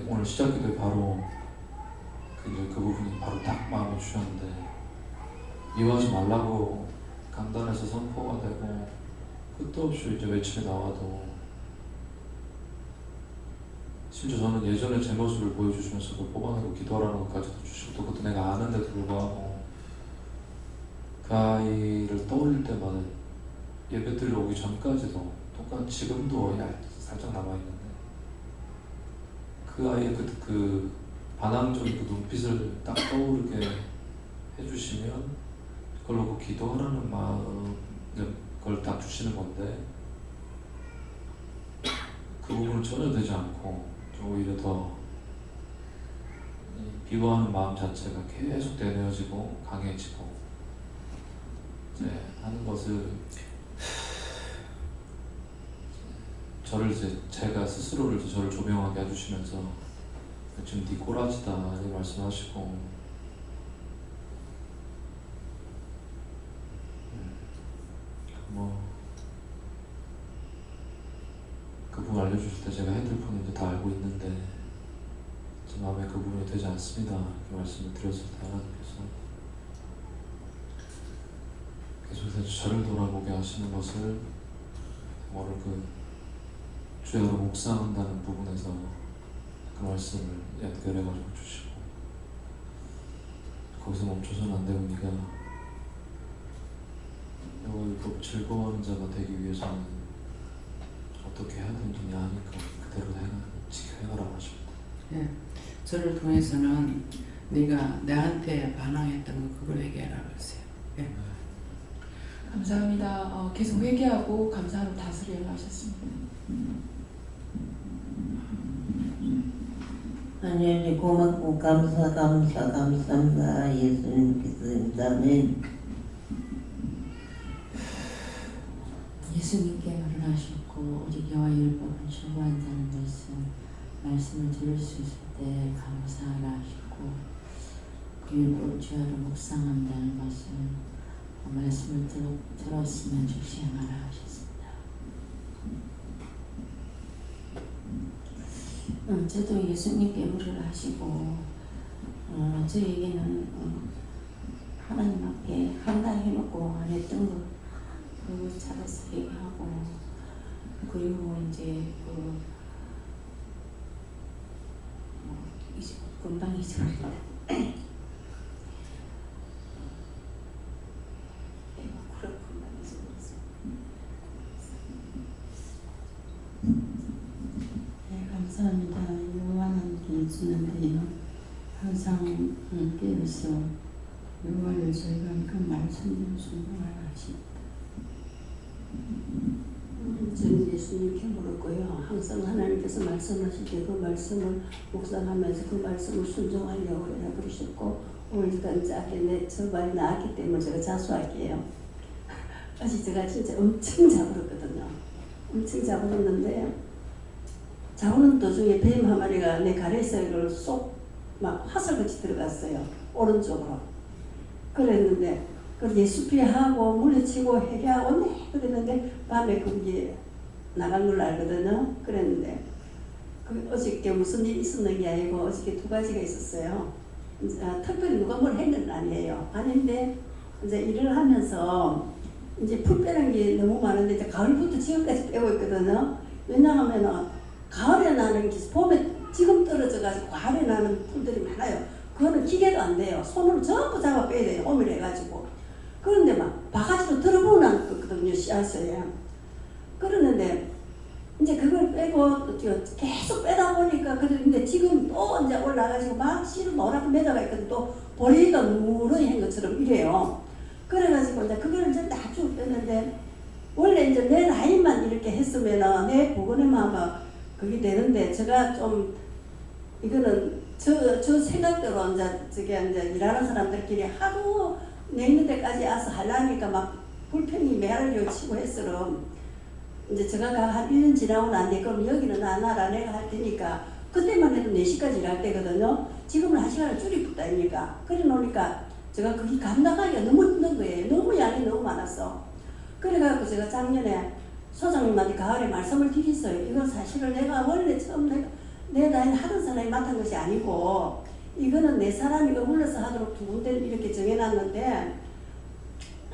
Speaker 7: 오늘 시작기도에 바로 그 부분이 바로 딱 마음에 주셨는데 미워하지 말라고 강단에서 선포가 되고 끝도 없이 이제 외침이 나와도 심지어 저는 예전에 제 모습을 보여주시면서 그걸 뽑아내고 기도하라는 것까지도 주시고 또 그것도 내가 아는데도 불구하고 그 아이를 떠올릴 때마다 예배 드리러 오기 전까지도 똑같이 지금도 살짝 남아있는데 그 아이의 그 반항적인 그 눈빛을 딱 떠오르게 해주시면 그걸로 그 기도하라는 마음 그걸 딱 주시는 건데 그 부분은 전혀 되지 않고 오히려 더 비워하는 마음 자체가 계속 되뇌어지고 강해지고 이제 하는 것을 저를 이제 제가 스스로를 이제 저를 조명하게 해주시면서 지금 네 꼬라지다 이 말씀하시고 뭐 그 부분 알려주실 때 제가 핸드폰을 이제 다 알고 있는데 제 마음에 그 부분이 되지 않습니다 이렇게 말씀을 드렸을 때 하나님께서 계속해서 저를 돌아보게 하시는 것을 오늘 그 주야로 묵상한다는 부분에서 그 말씀을 연결해가지고 주시고 거기서 멈춰서는 안 되고 네가 여호와를 즐거워하는 자가 되기 위해서는 어떻게 해야 되는지 아니까 그대로 행하라 하십니다.
Speaker 1: 네, 저를 통해서는 네가 나한테 반항했던 거 그걸 회개하라 그러세요. 네.
Speaker 8: 감사합니다. 계속 회개하고 감사로 다스리라 하셨습니다.
Speaker 11: 하나님 고맙고 감사합니다. 예수님께서 아멘.
Speaker 3: 예수님께 말씀하셨고 오직 여호와의 율법을 추구한다는 말씀을 들을 수 있을 때 감사하라 하시고 그 율법을 주야로 묵상한다는 것은 말씀을 들었으면 즉시 행하라 하셨습니다. 저도 예수님께 물을 하시고 저에게는 하나님 앞에 한다 해놓고 안 했던 거 그거 찾아서 얘기하고 그리고 이제 이제 금방 잊어버린다.
Speaker 11: 네, 감사합니다. 요한은 주는데요.
Speaker 9: 하나님께서 요한을 저희가 그 말씀을 순종하라 하십니다.
Speaker 4: 저는 예수님께 물었고요. 항상 하나님께서 말씀하실 때 그 말씀을 묵상하면서 그 말씀을 순종하려고 해 그러셨고 오늘까지 앞에 저 말이 나왔기 때문에 제가 자수할게요. 어제 제가 진짜 엄청 자부렸거든요. 엄청 자부렸는데 자부는 도중에 뱀 한 마리가 내 가래새를 쏙 막 화살같이 들어갔어요. 오른쪽으로. 그랬는데 그 예수피하고 물리치고 회개하고 네 그랬는데 밤에 그게 나간 걸로 알거든요. 그랬는데 그 어저께 무슨 일이 있었는 게 아니고 어저께 두 가지가 있었어요. 특별히 누가 뭘 했는 건 아니에요. 아닌데 이제 일을 하면서 이제 풀 빼는 게 너무 많은데 이제 가을부터 지금까지 빼고 있거든요. 왜냐하면 가을에 나는 게 봄에 지금 떨어져가지고 가을에 나는 풀들이 많아요. 그거는 기계도 안 돼요. 손으로 전부 잡아 빼야 돼요. 오밀해가지고. 그런데 막 바가지로 들어보는 거거든요. 씨앗을. 그러는데 이제 그걸 빼고 계속 빼다 보니까 그런데 지금 또 이제 올라가지고 막 씨를 노랗게 매다가 있거든. 또 보리가 누런이 한 것처럼 이래요. 그래가지고 이제 그걸 이제 나쭉 빼는데 원래 이제 내 나이만 이렇게 했으면은 내 보건에만 그게 되는데 제가 좀 이거는 저 생각대로 이제 일하는 사람들끼리 하루 내는 데까지 와서 하려니까 막 불평이 매달려 치고 했으럼 이제 제가 한 1년 지나고 난 뒤에 그럼 여기는 안 와라 내가 할 테니까 그때만 해도 4시까지 일할 때거든요. 지금은 1시간을 줄이겠다 아닙니까? 그래 놓으니까 제가 그게 감당하기가 너무 힘든 거예요. 너무 양이 너무 많았어. 그래갖고 제가 작년에 소장님한테 가을에 말씀을 드렸어요. 이건 사실은 내가 원래 처음 내 나이는 하던 사람이 맡은 것이 아니고 이거는 내 사람이 어울려서 하도록 두 군데를 이렇게 정해놨는데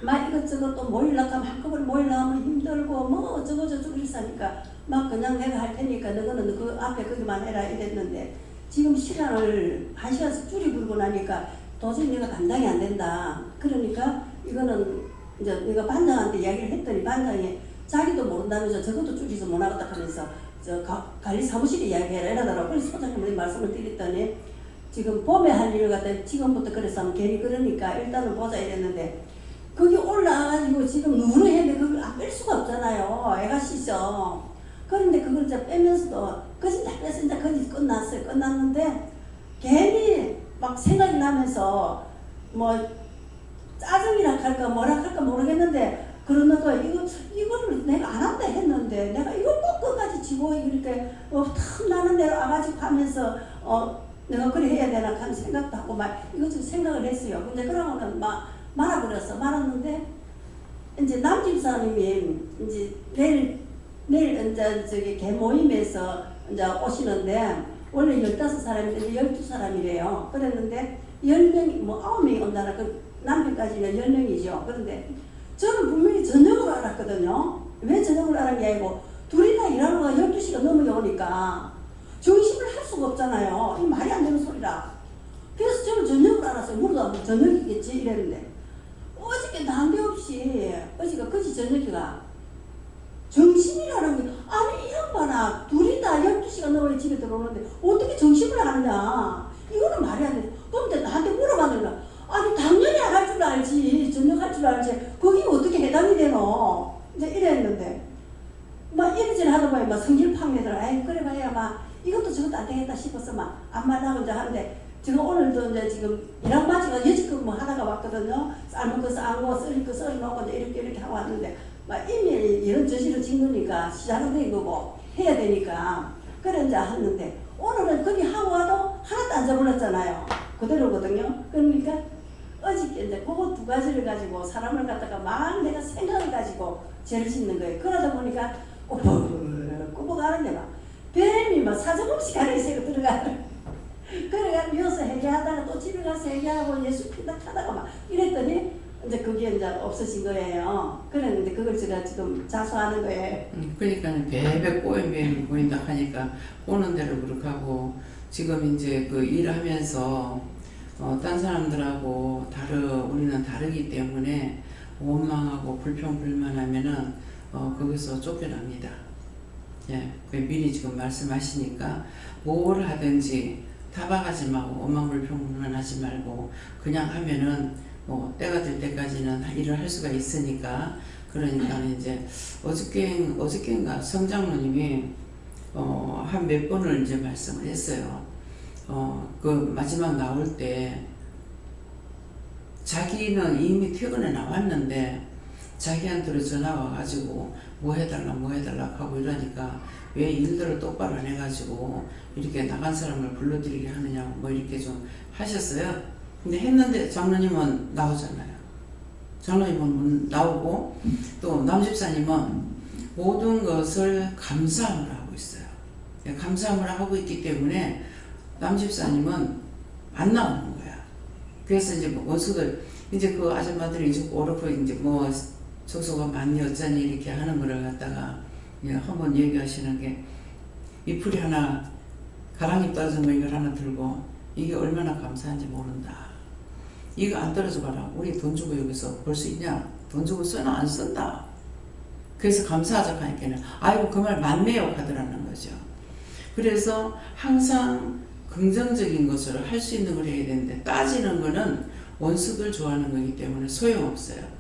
Speaker 4: 막 이것저것 또 모이려고 하면 한꺼번에 모이려고 하면 힘들고 뭐 어쩌고저쩌고 이래서 하니까 막 그냥 내가 할 테니까 너는 그 앞에 거기만 해라 이랬는데 지금 시간을 1시간씩 줄이고 나니까 도저히 내가 감당이 안 된다. 그러니까 이거는 이제 내가 반장한테 이야기를 했더니 반장이 자기도 모른다면서 저것도 줄여서 못 하겠다 하면서 저 관리 사무실에 이야기해라 이러더라고. 그래서 소장님한테 말씀을 드렸더니 지금 봄에 할 일을 갖다 지금부터 그래서 하면 괜히 그러니까 일단은 보자 이랬는데 거기 올라와가지고 지금 누르했는데 그걸 안 뺄 수가 없잖아요. 애가 씻어. 그런데 그걸 이제 빼면서도 거짓 다 빼서 이제 거짓 끝났어요. 끝났는데 괜히 막 생각이 나면서 뭐 짜증이라 할까 뭐라 할까 모르겠는데 그러는 거야. 이거를 내가 안 한다 했는데 내가 이걸 꼭 끝까지 지고 이렇게 탁 나는 대로 와가지고 하면서 내가 그래 해야 되나 하는 생각도 하고 막 이것저것 생각을 했어요. 근데 그러고는 막 말아버렸어. 말았는데 이제 남집사님이 이제 내일 이제 저기 개 모임에서 이제 오시는데 원래 15사람인데 12사람이래요. 그랬는데 10명이 뭐 9명이 온다나 그 남편까지는 10명이죠. 그런데 저는 분명히 저녁으로 알았거든요. 왜 저녁으로 알은 게 아니고 둘이 다 일하는 거가 12시가 넘어 오니까 정심을 할 수가 없잖아요. 이 말이 안 되는 소리라. 그래서 저는 저녁으로 알았어요. 물어도 저녁이겠지 이랬는데 어저께 난데없이 어제가 거지 저녁이가 정신이라는 게 아니 이 양반아 둘이 다 12시가 넘어야 집에 들어오는데 어떻게 정신을 하느냐 이거는 말이 안 돼. 그런데 나한테 물어봤는데 아니 당연히 안 할 줄 알지 저녁 할 줄 알지 거기 어떻게 해당이 되노 이제 이랬는데 막 이리저리 하다 보니 막 성질팡내더라. 아이 그래 봐야 막 이것도 저것도 안 되겠다 싶어서 막 안 말하고 이제 하는데 지금 오늘도 이제 지금 일한 바지가 여지껏 뭐 하다가 왔거든요. 삶은 거 삶고 썰린 거 썰어놓고 이제 이렇게 하고 왔는데 막 이미 이런 저지를 짓으니까 시작은 된 거고 해야 되니까 그래 이제 했는데 오늘은 거기 하고 와도 하나도 안 잡아놨잖아요. 그대로거든요. 그러니까 어저께 이제 그거 두 가지를 가지고 사람을 갖다가 막 내가 생각을 가지고 죄를 짓는 거예요. 그러다 보니까 꾸벅꾸벅하는데 막 뱀이 막 사정없이 가르쳐 세고 들어가는 그래가지고 여기서 회개하다가 또 집에 가서 회개하고 예수 믿다 하다가 막 이랬더니 이제 그게 이제 없어진 거예요. 그랬는데 그걸 제가 지금 자수하는 거예요.
Speaker 1: 그러니까 배배 꼬인 뱀이 보인다 하니까 오는 대로 그렇게 하고 지금 이제 그 일하면서 딴 사람들하고 우리는 다르기 때문에 원망하고 불평불만하면은 거기서 쫓겨납니다. 예, 미리 지금 말씀하시니까 뭘 하든지 타박하지 말고 원망불평하지 말고 그냥 하면은 뭐 때가 될 때까지는 일을 할 수가 있으니까. 그러니까 이제 어저께인가 성장로님이 한 몇 번을 이제 말씀을 했어요. 그 마지막 나올 때 자기는 이미 퇴근에 나왔는데 자기한테로 전화 와가지고 뭐 해달라 하고 이러니까 왜 일들을 똑바로 안 해가지고 이렇게 나간 사람을 불러들이게 하느냐고 뭐 이렇게 좀 하셨어요. 근데 했는데 장로님은 나오잖아요. 장로님은 나오고 또 남집사님은 모든 것을 감사함을 하고 있어요. 감사함을 하고 있기 때문에 남집사님은 안 나오는 거야. 그래서 이제 뭐 원수들 이제 그 아줌마들이 이제 오르고 이제 뭐 적소가 많니 어쩌니 이렇게 하는 거를 갖다가 한번 얘기하시는 게 이 풀이 하나 가랑이 따진 거 이걸 하나 들고 이게 얼마나 감사한지 모른다. 이거 안 떨어져 봐라. 우리 돈 주고 여기서 볼 수 있냐? 돈 주고 쓰나 안 쓴다. 그래서 감사하자 하니까는 아이고 그 말 맞네요 하더라는 거죠. 그래서 항상 긍정적인 것을 할 수 있는 걸 해야 되는데 따지는 거는 원수들 좋아하는 거기 때문에 소용없어요.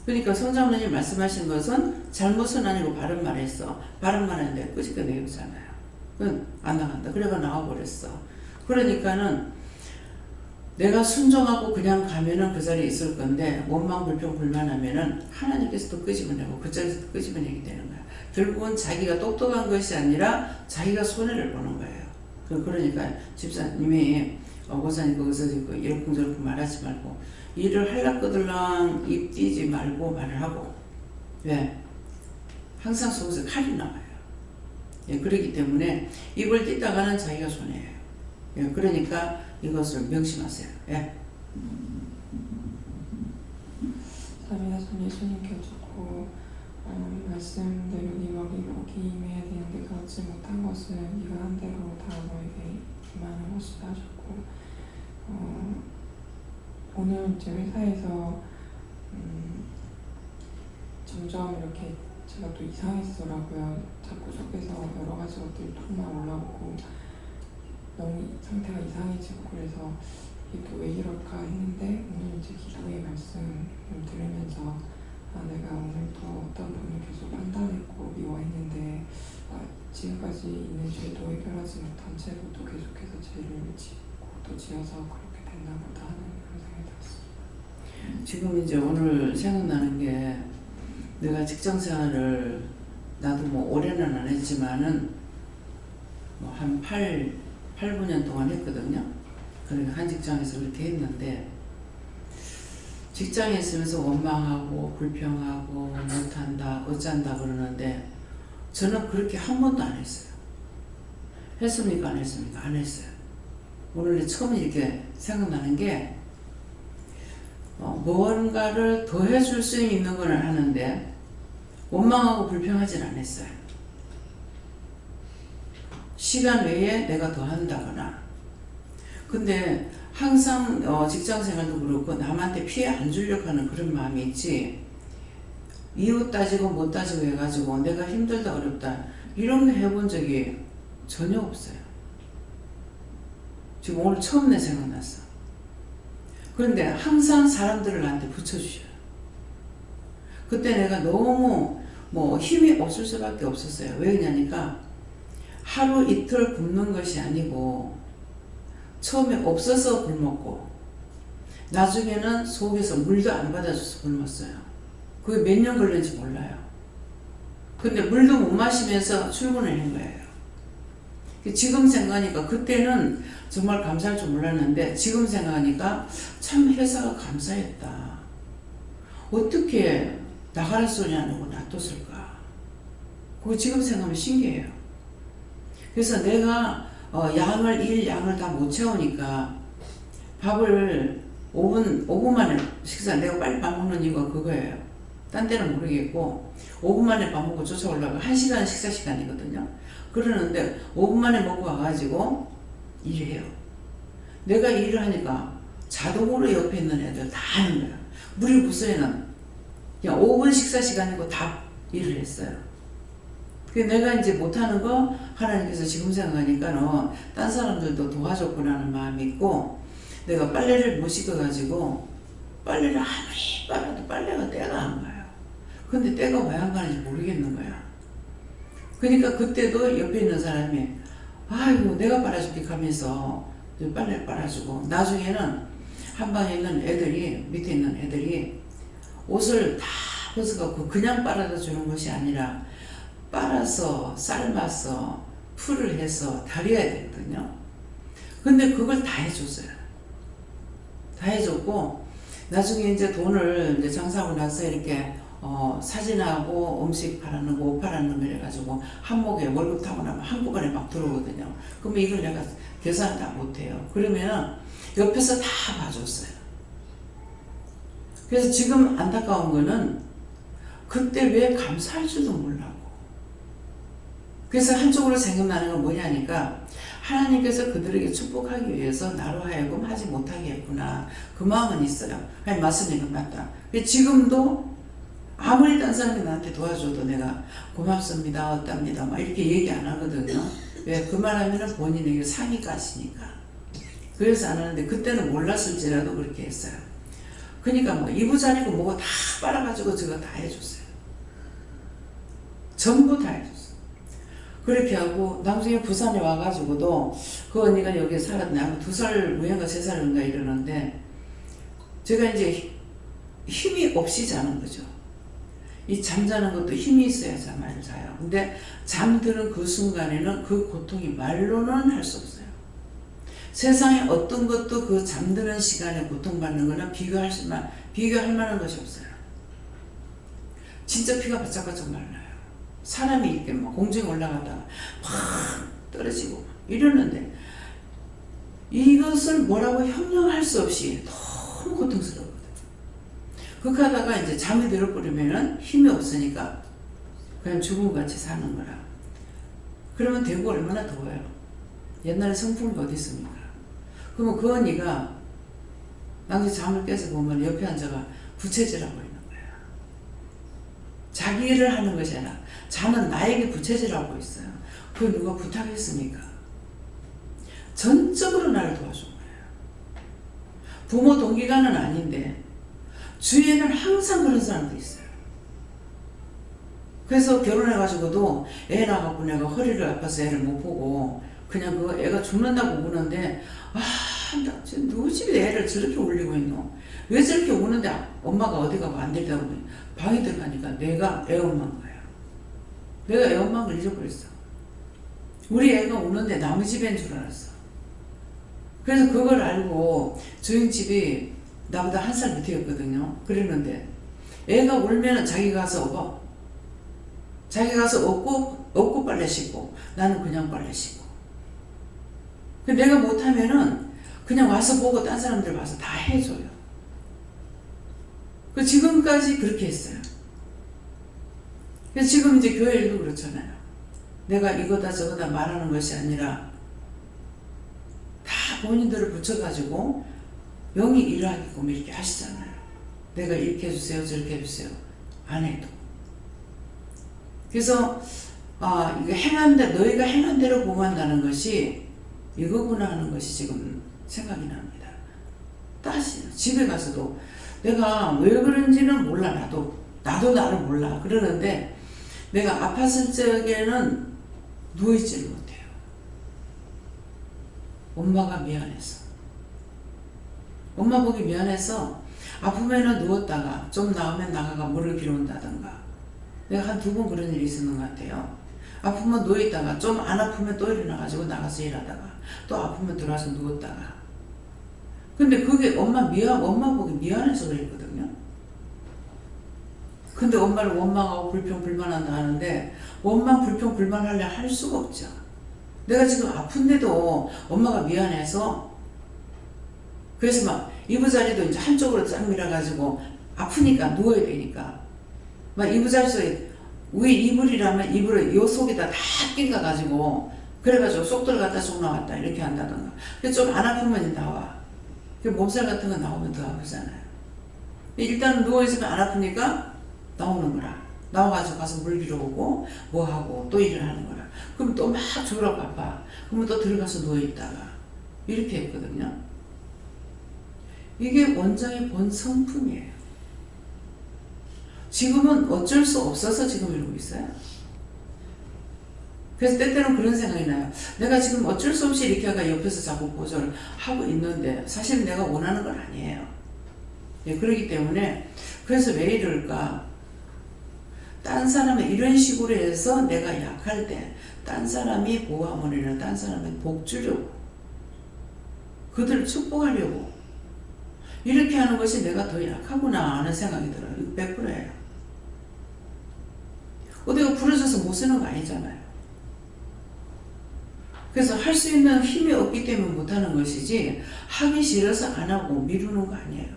Speaker 1: 그러니까 성장로님 말씀하신 것은 잘못은 아니고 바른 말 했어. 바른 말 했는데 끄집겨 내우잖아요. 그건 안 나간다. 그래가 나와버렸어. 그러니까는 내가 순종하고 그냥 가면은 그 자리에 있을 건데 원망 불평 불만하면은 하나님께서 또 끄집어내고 그 자리에서 또 끄집어내게 되는 거야. 결국은 자기가 똑똑한 것이 아니라 자기가 손해를 보는 거예요. 그러니까 집사님이 고사님 거기서 이렇쿵저렇쿵 말하지 말고 일을 할락거들랑 입 띄지 말고 말을 하고. 왜? 항상 속에서 칼이 나와요. 예, 그렇기 때문에 입을 띄다가는 자기가 손해예요. 예, 그러니까 이것을 명심하세요. 예.
Speaker 8: 사리아선 예수님께 좋고 말씀대로 네 먹이 임해야 되는데 그렇지 못한 것은 네가 한 대로 다 너에게 임하는 것이다 하셨고 오늘 이제 회사에서 점점 이렇게 제가 또 이상해지더라고요. 자꾸 속에서 여러 가지 것들이 툭만 올라오고 너무 상태가 이상해지고 그래서 이게 또 왜 이럴까 했는데 오늘 이제 기도의 말씀을 들으면서 내가 오늘도 어떤 분을 계속 판단했고 미워했는데 지금까지 있는 죄도 해결하지 못한 채로 또 계속해서 죄를 짓고 또 지어서 그렇게 됐나 보다 하는 그런 생각이 들었습니다.
Speaker 1: 지금 이제 오늘 생각나는 게 내가 직장생활을 나도 뭐 올해는 안 했지만은 뭐 한 8-9년 동안 했거든요. 그러니까 한 직장에서 그렇게 했는데 직장에 있으면서 원망하고 불평하고 못한다 어쩐다 그러는데 저는 그렇게 한 번도 안 했어요. 했습니까 안 했습니까? 안 했어요. 오늘 처음 이렇게 생각나는 게 무언가를 더 해줄 수 있는 건 하는데 원망하고 불평하진 않았어요. 시간 외에 내가 더 한다거나. 근데 항상 직장생활도 그렇고 남한테 피해 안 주려고 하는 그런 마음이 있지 이웃 따지고 못 따지고 해가지고 내가 힘들다 어렵다 이런 거 해본 적이 전혀 없어요. 지금 오늘 처음 내 생각났어. 그런데 항상 사람들을 나한테 붙여주셔요. 그때 내가 너무 뭐 힘이 없을 수밖에 없었어요. 왜 그러냐니까 하루 이틀 굶는 것이 아니고 처음에 없어서 굶었고 나중에는 속에서 물도 안 받아줘서 굶었어요. 그게 몇 년 걸렸는지 몰라요. 근데 물도 못 마시면서 출근을 한 거예요. 지금 생각하니까 그때는 정말 감사할 줄 몰랐는데 지금 생각하니까 참 회사가 감사했다. 어떻게 나가라 소리 안 하고 놔뒀을까. 그거 지금 생각하면 신기해요. 그래서 내가 양을 다 못 채우니까 밥을 5분 만에 식사 내가 빨리 밥 먹는 이유가 그거예요. 딴 데는 모르겠고 5분 만에 밥 먹고 쫓아오려고 1시간 식사 시간이거든요. 그러는데 5분 만에 먹고 와가지고 일을 해요. 내가 일을 하니까 자동으로 옆에 있는 애들 다 하는 거야. 우리 부서에는 그냥 5분 식사 시간이고 다 일을 했어요. 그 내가 이제 못하는 거 하나님께서 지금 생각하니까는 딴 사람들도 도와줬구나는 마음이 있고, 내가 빨래를 못 씻어가지고 빨래를 아무리 빨아도 빨래가 때가 안 가요. 근데 때가 왜 안 가는지 모르겠는 거야. 그러니까 그때도 옆에 있는 사람이 아이고 내가 빨아줄게 하면서 빨래를 빨아주고, 나중에는 한 방에 있는 애들이, 밑에 있는 애들이 옷을 다 벗어갖고 그냥 빨아다 주는 것이 아니라 빨아서 삶아서 풀을 해서 다려야 되거든요. 근데 그걸 다 해줬어요. 다 해줬고, 나중에 이제 돈을 이제 장사하고 나서 이렇게 사진하고 음식 팔아는 거, 옷 팔아는 거 해가지고 한목에 월급 타고 나면 한꺼번에 막 들어오거든요. 그러면 이걸 내가 계산 다 못해요. 그러면 옆에서 다 봐줬어요. 그래서 지금 안타까운 거는 그때 왜 감사할 줄도 몰라고. 그래서 한쪽으로 생각나는 건 뭐냐니까, 하나님께서 그들에게 축복하기 위해서 나로 하여금 하지 못하게 했구나. 그 마음은 있어요. 아니, 맞으니까 맞다. 지금도 아무리 딴 사람이 나한테 도와줘도 내가 고맙습니다, 어답니다, 막 이렇게 얘기 안 하거든요. 왜? 그 말하면 본인에게 상이 가시니까. 그래서 안 하는데, 그때는 몰랐을지라도 그렇게 했어요. 그러니까 뭐 이부자리고 뭐고 다 빨아가지고 제가 다 해줬어요. 전부 다 해줬어요. 그렇게 하고 나중에 부산에 와가지고도 그 언니가 여기 살았네. 아마 2살 무연가 3살인가 이러는데, 제가 이제 힘이 없이 자는 거죠. 이 잠자는 것도 힘이 있어야 잠을 자요. 근데 잠드는 그 순간에는 그 고통이 말로는 할 수 없어요. 세상에 어떤 것도 그 잠드는 시간에 고통받는 거는 비교할 만한 것이 없어요. 진짜 피가 바짝바짝 말라요. 사람이 이렇게 막 공중에 올라갔다가 팍 떨어지고 이러는데, 이것을 뭐라고 형용할 수 없이 너무 고통스러워요. 그렇게 하다가 이제 잠이 들어버리면은 힘이 없으니까 그냥 죽음같이 사는 거라. 그러면 대구 얼마나 더워요. 옛날에 성풍이 어디 있습니까? 그러면 그 언니가 나중에 잠을 깨서 보면 옆에 앉아가 부채질하고 있는 거야. 자기 일을 하는 것이 아니라 자는 나에게 부채질하고 있어요. 그걸 누가 부탁했습니까? 전적으로 나를 도와준 거예요. 부모 동기간은 아닌데 주위에는 항상 그런 사람도 있어요. 그래서 결혼해가지고도 애 낳아갖고 내가 허리를 아파서 애를 못 보고 그냥 그 애가 죽는다고 우는데, 나 지금 누구 집에 애를 저렇게 울리고 있노? 왜 저렇게 우는데 엄마가 어디 가고 안 되다고 방에 들어가니까 내가 애 엄마인 거야. 내가 애 엄마인 걸 잊어버렸어. 우리 애가 우는데 남의 집인 줄 알았어. 그래서 그걸 알고 주인집이 나보다 1살 밑이었거든요. 그랬는데 애가 울면은 자기가 가서 업어. 자기가 가서 업고 빨래 씻고, 나는 그냥 빨래 씻고. 내가 못하면은 그냥 와서 보고 딴 사람들 와서 다 해줘요. 지금까지 그렇게 했어요. 그래서 지금 이제 교회 일도 그렇잖아요. 내가 이거다 저거다 말하는 것이 아니라 다 본인들을 붙여가지고 영이 일하게끔 이렇게 하시잖아요. 내가 이렇게 해주세요, 저렇게 해주세요. 안 해도. 그래서 이거 너희가 행한 대로 공한다는 것이 이거구나 하는 것이 지금 생각이 납니다. 다시 집에 가서도 내가 왜 그런지는 몰라. 나도 나를 몰라. 그러는데 내가 아팠을 적에는 누워있지를 못해요. 엄마가 미안해서. 엄마 보기 미안해서 아프면은 누웠다가 좀 나오면 나가가 물을 빌어온다던가. 내가 한 2번 그런 일이 있었는 것 같아요. 아프면 누워있다가 좀 안 아프면 또 일어나가지고 나가서 일하다가 또 아프면 들어와서 누웠다가. 근데 그게 엄마 보기 미안해서 그랬거든요. 근데 엄마를 원망하고 불평불만한다 하는데, 원망 불평불만하려 할 수가 없죠. 내가 지금 아픈데도 엄마가 미안해서, 그래서 막 이부자리도 이제 한쪽으로 쫙 밀어가지고 아프니까 누워야 되니까 막 이부자리에서 위에 이불이라면 이불을 요 속에다 다 낀가가지고 그래가지고 쏙 들어갔다 쏙 나왔다 이렇게 한다던가. 좀 안 아프면 나와. 몸살 같은 거 나오면 더 아프잖아요. 일단 누워있으면 안 아프니까 나오는 거라. 나와가지고 가서 물 빌어 오고 뭐 하고 또 일을 하는 거라. 그럼 또 막 졸업 아파. 그러면 또 들어가서 누워 있다가 이렇게 했거든요. 이게 원장의 본 성품이에요. 지금은 어쩔 수 없어서 지금 이러고 있어요. 그래서 때때로는 그런 생각이 나요. 내가 지금 어쩔 수 없이 이렇게 하가 옆에서 자꾸 보조를 하고 있는데 사실은 내가 원하는 건 아니에요. 네, 그렇기 때문에 그래서 왜 이럴까? 딴 사람이 이런 식으로 해서 내가 약할 때 딴 사람이 보호하면이나 딴 사람이 복 주려고 그들을 축복하려고 이렇게 하는 것이 내가 더 약하구나 하는 생각이 들어요. 100%예요. 어디가 부러져서 못 쓰는 거 아니잖아요. 그래서 할 수 있는 힘이 없기 때문에 못하는 것이지 하기 싫어서 안 하고 미루는 거 아니에요.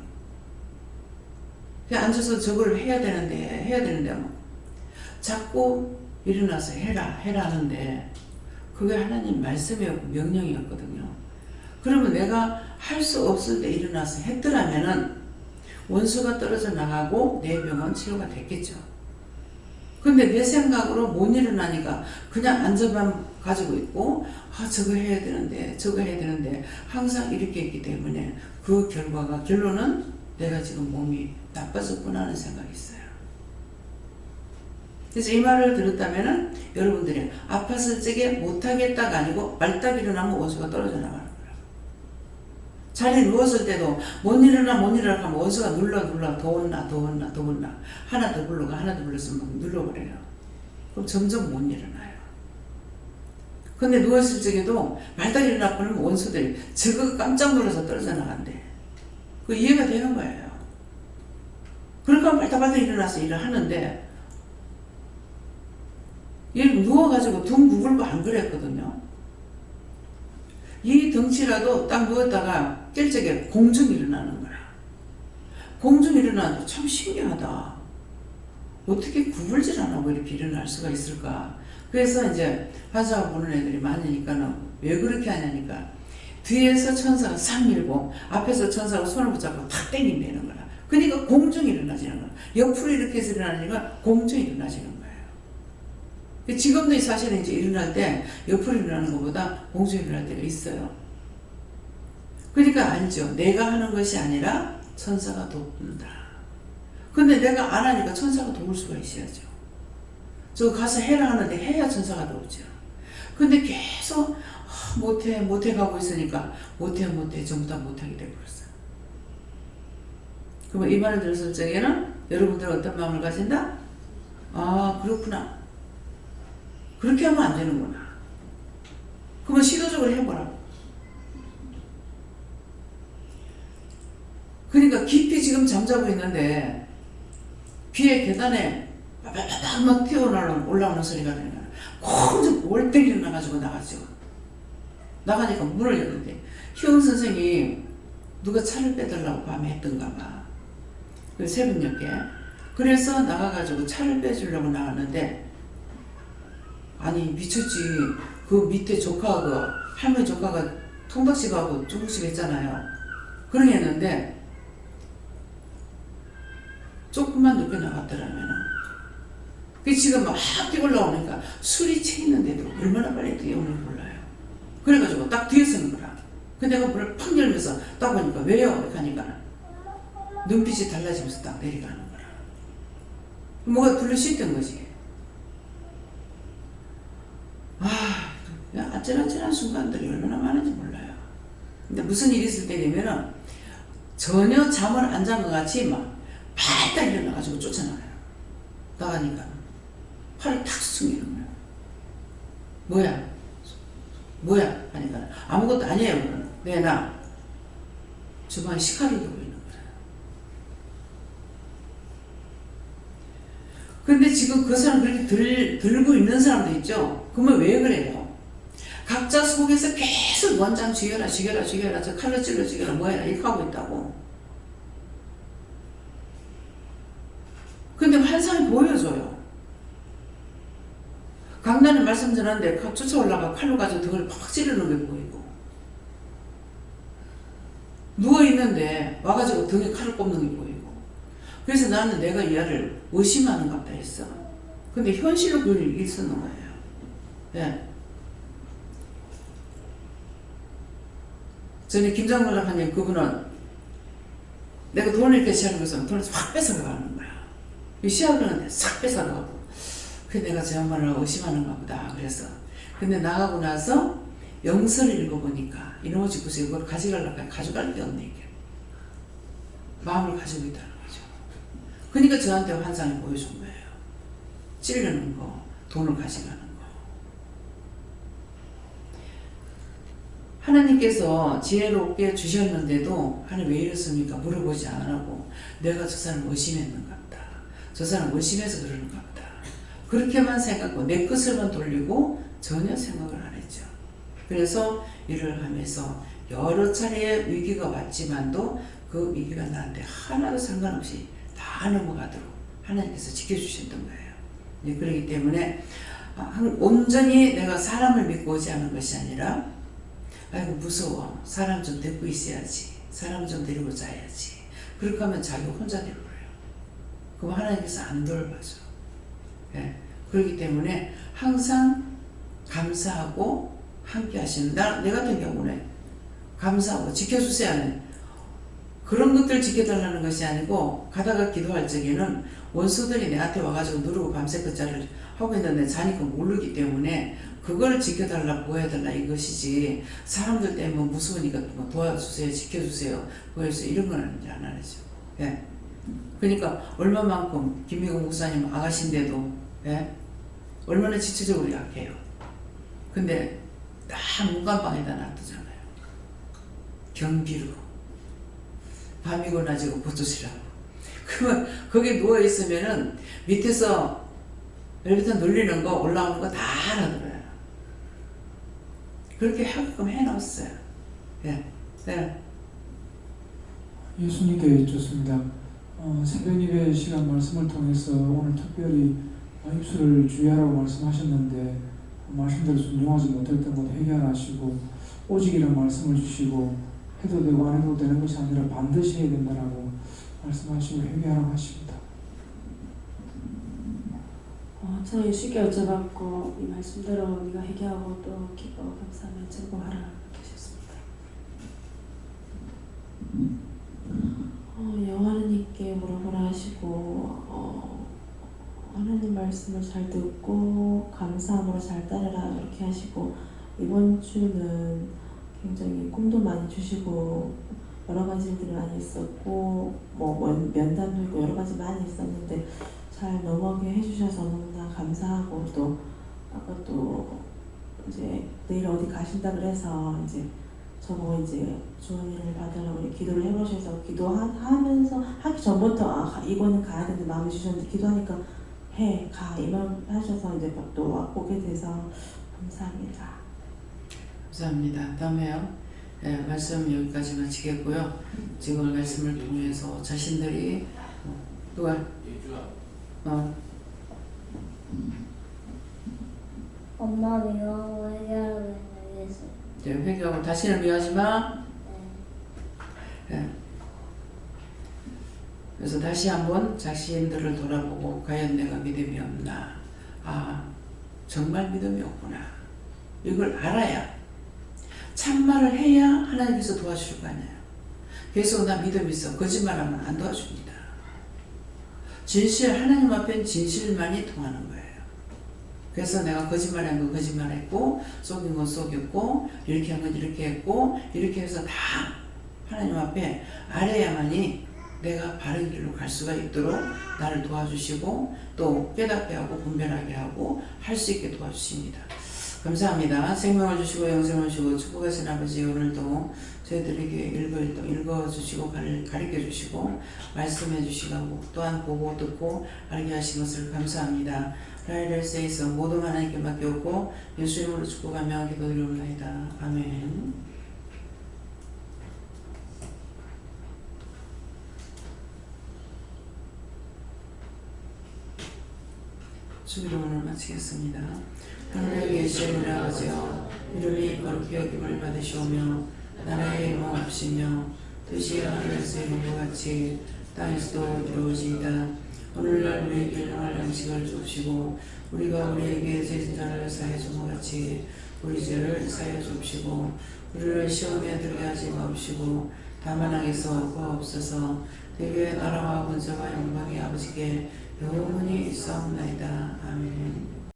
Speaker 1: 그냥 앉아서 저걸 해야 되는데 뭐 자꾸 일어나서 해라 하는데 그게 하나님 말씀이었고 명령이었거든요. 그러면 내가 할 수 없을 때 일어나서 했더라면은 원수가 떨어져 나가고 내 병은 치료가 됐겠죠. 근데 내 생각으로 못 일어나니까 그냥 앉아만 가지고 있고 저거 해야 되는데 항상 이렇게 했기 때문에 그 결론은 내가 지금 몸이 나빠졌구나 하는 생각이 있어요. 그래서 이 말을 들었다면은 여러분들이 아팠을 적에 못하겠다가 아니고 말딱 일어나면 원수가 떨어져 나가는 거예요. 자리에 누웠을 때도 못 일어나 하면 원수가 눌러 더 온나 하나 더 불렀으면 눌러버려요. 그럼 점점 못 일어나요. 근데 누웠을 적에도 말딱 일어나 버리면 원수들이 저거 깜짝 놀라서 떨어져 나간대. 그 이해가 되는 거예요. 그러니까 말딱 일어나서 일을 하는데 얘 누워가지고 등 구불고 안 그랬거든요. 이 덩치라도 딱 누웠다가 깰 적에 공중 일어나는 거야. 공중 일어나도 참 신기하다. 어떻게 구불질 안 하고 이렇게 일어날 수가 있을까. 그래서 이제 환자가 보는 애들이 많으니까는 왜 그렇게 하냐니까 뒤에서 천사가 싹 밀고 앞에서 천사가 손을 붙잡고 탁 당긴다는 거야. 그러니까 공중 일어나지는 거야. 옆으로 이렇게 해서 일어나니까 공중 일어나지는 거야. 지금도 사실은 이제 일어날 때 옆으로 일어나는 것보다 공중에 일어날 때가 있어요. 그러니까 알죠. 내가 하는 것이 아니라 천사가 돕는다. 근데 내가 안 하니까 천사가 도울 수가 있어야죠. 저 가서 해라 하는데 해야 천사가 도우죠. 근데 계속 못해 가고 있으니까 못해 전부 다 못하게 되버렸어요. 그러면 이 말을 들었을 적에는 여러분들은 어떤 마음을 가진다? 아 그렇구나. 그렇게 하면 안 되는구나. 그러면 시도적으로 해보라고. 그러니까 깊이 지금 잠자고 있는데 귀에 계단에 막 올라오는 소리가 들리는 거야. 콩 월등히 일어나가지고 나가죠. 나가니까 문을 열는데 희영 선생이 누가 차를 빼달라고 밤에 했던가 봐. 그 새벽녘에. 그래서 나가가지고 차를 빼주려고 나왔는데 아니 미쳤지. 그 밑에 조카가 할머니 조카가 통닭집하고 중국집 했잖아요. 그런 게 했는데 조금만 늦게 나갔더라면 그 지금 막 뛰고 올라오니까 술이 채 있는데도 얼마나 빨리 뛰어오는지 몰라요. 그래가지고 딱 뒤에 서는 거라. 근데 내가 문을 팍 열면서 딱 보니까 왜요? 이렇게 하니까 눈빛이 달라지면서 딱 내려가는 거라. 뭐가 둘러씻던 거지. 아찔아찔한 순간들이 얼마나 많은지 몰라요. 근데 무슨 일이 있을 때 되면은 전혀 잠을 안 잔 것 같이 막 팔딱 일어나가지고 쫓아나가요. 나가니까 팔을 탁 숙이는 거예요. 뭐야? 하니까 아무것도 아니에요. 왜 나 주방에 식칼을 들고 있는 거예요. 근데 지금 그 사람 그렇게 들고 있는 사람도 있죠. 그러면 왜 그래요? 각자 속에서 계속 원장 죽여라 저 칼로 찔러 죽여라 뭐해라 이렇게 하고 있다고. 근데 환상이 보여줘요. 강단에 말씀 전하는데 쫓아올라가 칼로 가지고 등을 팍 찌르는 게 보이고 누워있는데 와가지고 등에 칼을 꼽는 게 보이고. 그래서 나는 내가 이 아를 의심하는가 보다 했어. 근데 현실로 그걸 이길 수 있는 거예요. 예. 전에 김장로를 하니 그분은 내가 돈을 이렇게 시작한 것은 돈을 확 뺏어가는 거야. 시작을 하는데 싹 뺏어가고. 그래서 내가 저 양반을 의심하는가 보다. 그래서. 근데 나가고 나서 영서를 읽어보니까 이놈의 집구서 이걸 가져가려고 가져갈 게 없네. 이게. 마음을 가지고 있다는 거죠. 그러니까 저한테 환상을 보여준 거예요. 찌르는 거, 돈을 가져가는 거. 하나님께서 지혜롭게 주셨는데도 하나님 왜 이렇습니까? 물어보지 않으라고. 내가 저 사람을 의심했는가 보다. 저 사람 의심해서 그러는가 보다. 그렇게만 생각하고 내 것을만 돌리고 전혀 생각을 안 했죠. 그래서 일을 하면서 여러 차례의 위기가 왔지만도 그 위기가 나한테 하나도 상관없이 다 넘어가도록 하나님께서 지켜주셨던 거예요. 그렇기 때문에 온전히 내가 사람을 믿고 오지 않은 것이 아니라 아이고 무서워. 사람 좀 데리고 있어야지. 사람 좀 데리고 자야지. 그렇게 하면 자기 혼자 되어버려요. 그럼 하나님께서 안 돌봐줘. 예. 그렇기 때문에 항상 감사하고 함께 하시는 내 같은 경우는 감사하고 지켜주세요 하는 그런 것들 지켜달라는 것이 아니고 가다가 기도할 적에는 원수들이 내한테 와가지고 누르고 밤새 그 자리를 하고 있는데 자니까 모르기 때문에 그걸 지켜달라 보호해달라 이것이지 사람들 때문에 무서우니까 뭐 도와주세요 지켜주세요 그래서 이런 건 안 하죠. 예. 그러니까 얼마만큼 김미국 목사님 아가씨인데도 예? 얼마나 지체적으로 약해요. 근데 다 문간방에다 놔두잖아요. 경비로 밤이고 낮이고 고쳐주라고. 그러면 거기 누워있으면은 밑에서 엘리베이터 눌리는 거 올라오는 거 다 알아들어요. 그렇게 하게끔 해놨어요. 예. 네.
Speaker 12: 예수님께 여쭙습니다. 새벽 예배 시간 말씀을 통해서 오늘 특별히 입술을 주의하라고 말씀하셨는데 말씀대로 순종하지 못했던 것 회개하시고 오직이라는 말씀을 주시고 해도 되고 안 해도 되는 것이 아니라 반드시 해야 된다라고 말씀하시고 회개하라고 하십니다.
Speaker 3: 저는 예수께 여쭤봤고 이 말씀대로 네가 회개하고 또 기뻐 감사하며 즐거워하라 이렇게 하셨습니다. 여호와님께 물어보라 하시고 하나님 말씀을 잘 듣고 감사함으로 잘 따르라 이렇게 하시고 이번 주는 굉장히 꿈도 많이 주시고 여러 가지 일들이 많이 있었고 뭐 면담도 있고 여러 가지 많이 있었는데 잘 넘어게 해주셔서 너무나 감사하고 또 아까 또 이제 내일 어디 가신다 그래서 이제 저보고 이제 좋은 일을 받으려고 기도를 해보셔서 기도하면서 하기 전부터 이거는 가야 되는데 마음에 주셨는데 기도하니까 가 이 말 하셔서 이제 또 오게 돼서 감사합니다.
Speaker 1: 감사합니다. 다음에요. 네, 말씀 여기까지 마치겠고요. 지금 말씀을 통해서 자신들이 누가
Speaker 2: 엄마 미워하고 회개하라고 했어요.
Speaker 1: 네, 회개하고 다시는 미워하지 마. 네. 그래서 다시 한번 자신들을 돌아보고 과연 내가 믿음이 없나? 정말 믿음이 없구나. 이걸 알아야 참말을 해야 하나님께서 도와줄 거 아니에요. 계속 나 믿음 있어. 거짓말하면 안 도와줍니다. 진실, 하나님 앞엔 진실만이 통하는 거예요. 그래서 내가 거짓말한 건 거짓말했고 속인 건 속였고 이렇게 한 건 이렇게 했고 이렇게 해서 다 하나님 앞에 알아야만이 내가 바른 길로 갈 수가 있도록 나를 도와주시고 또 깨닫게 하고 분별하게 하고 할 수 있게 도와주십니다. 감사합니다. 생명을 주시고 영생을 주시고 축복하신 아버지 오늘도 저희들에게 읽어주시고 가르쳐주시고 말씀해주시고 또한 보고 듣고 알게 하신 것을 감사합니다. 라이를 세이서 모든 하나님께 맡겼고 예수 이름으로 축복하며 기도드리옵나이다. 아멘. 주 이름으로 마치겠습니다. 하늘에 계신 우리 아버지여 이름이 거룩히 여김을 받으시오며 나라의 영광 없으며 뜻이 하늘에서 이룬 것 같이 땅에서도 이루어지이다. 오늘날 우리에게 일용할 양식을 주옵시고 우리가 우리에게 죄진 자를 사하여 준 것 같이 우리 죄를 사하여 주옵시고 우리를 시험에 들게 하지 마옵시고 다만 악에서 구하옵소서. 대개의 나라와 권세와 영광이 아버지께 영원히 있사옵나이다. 아멘.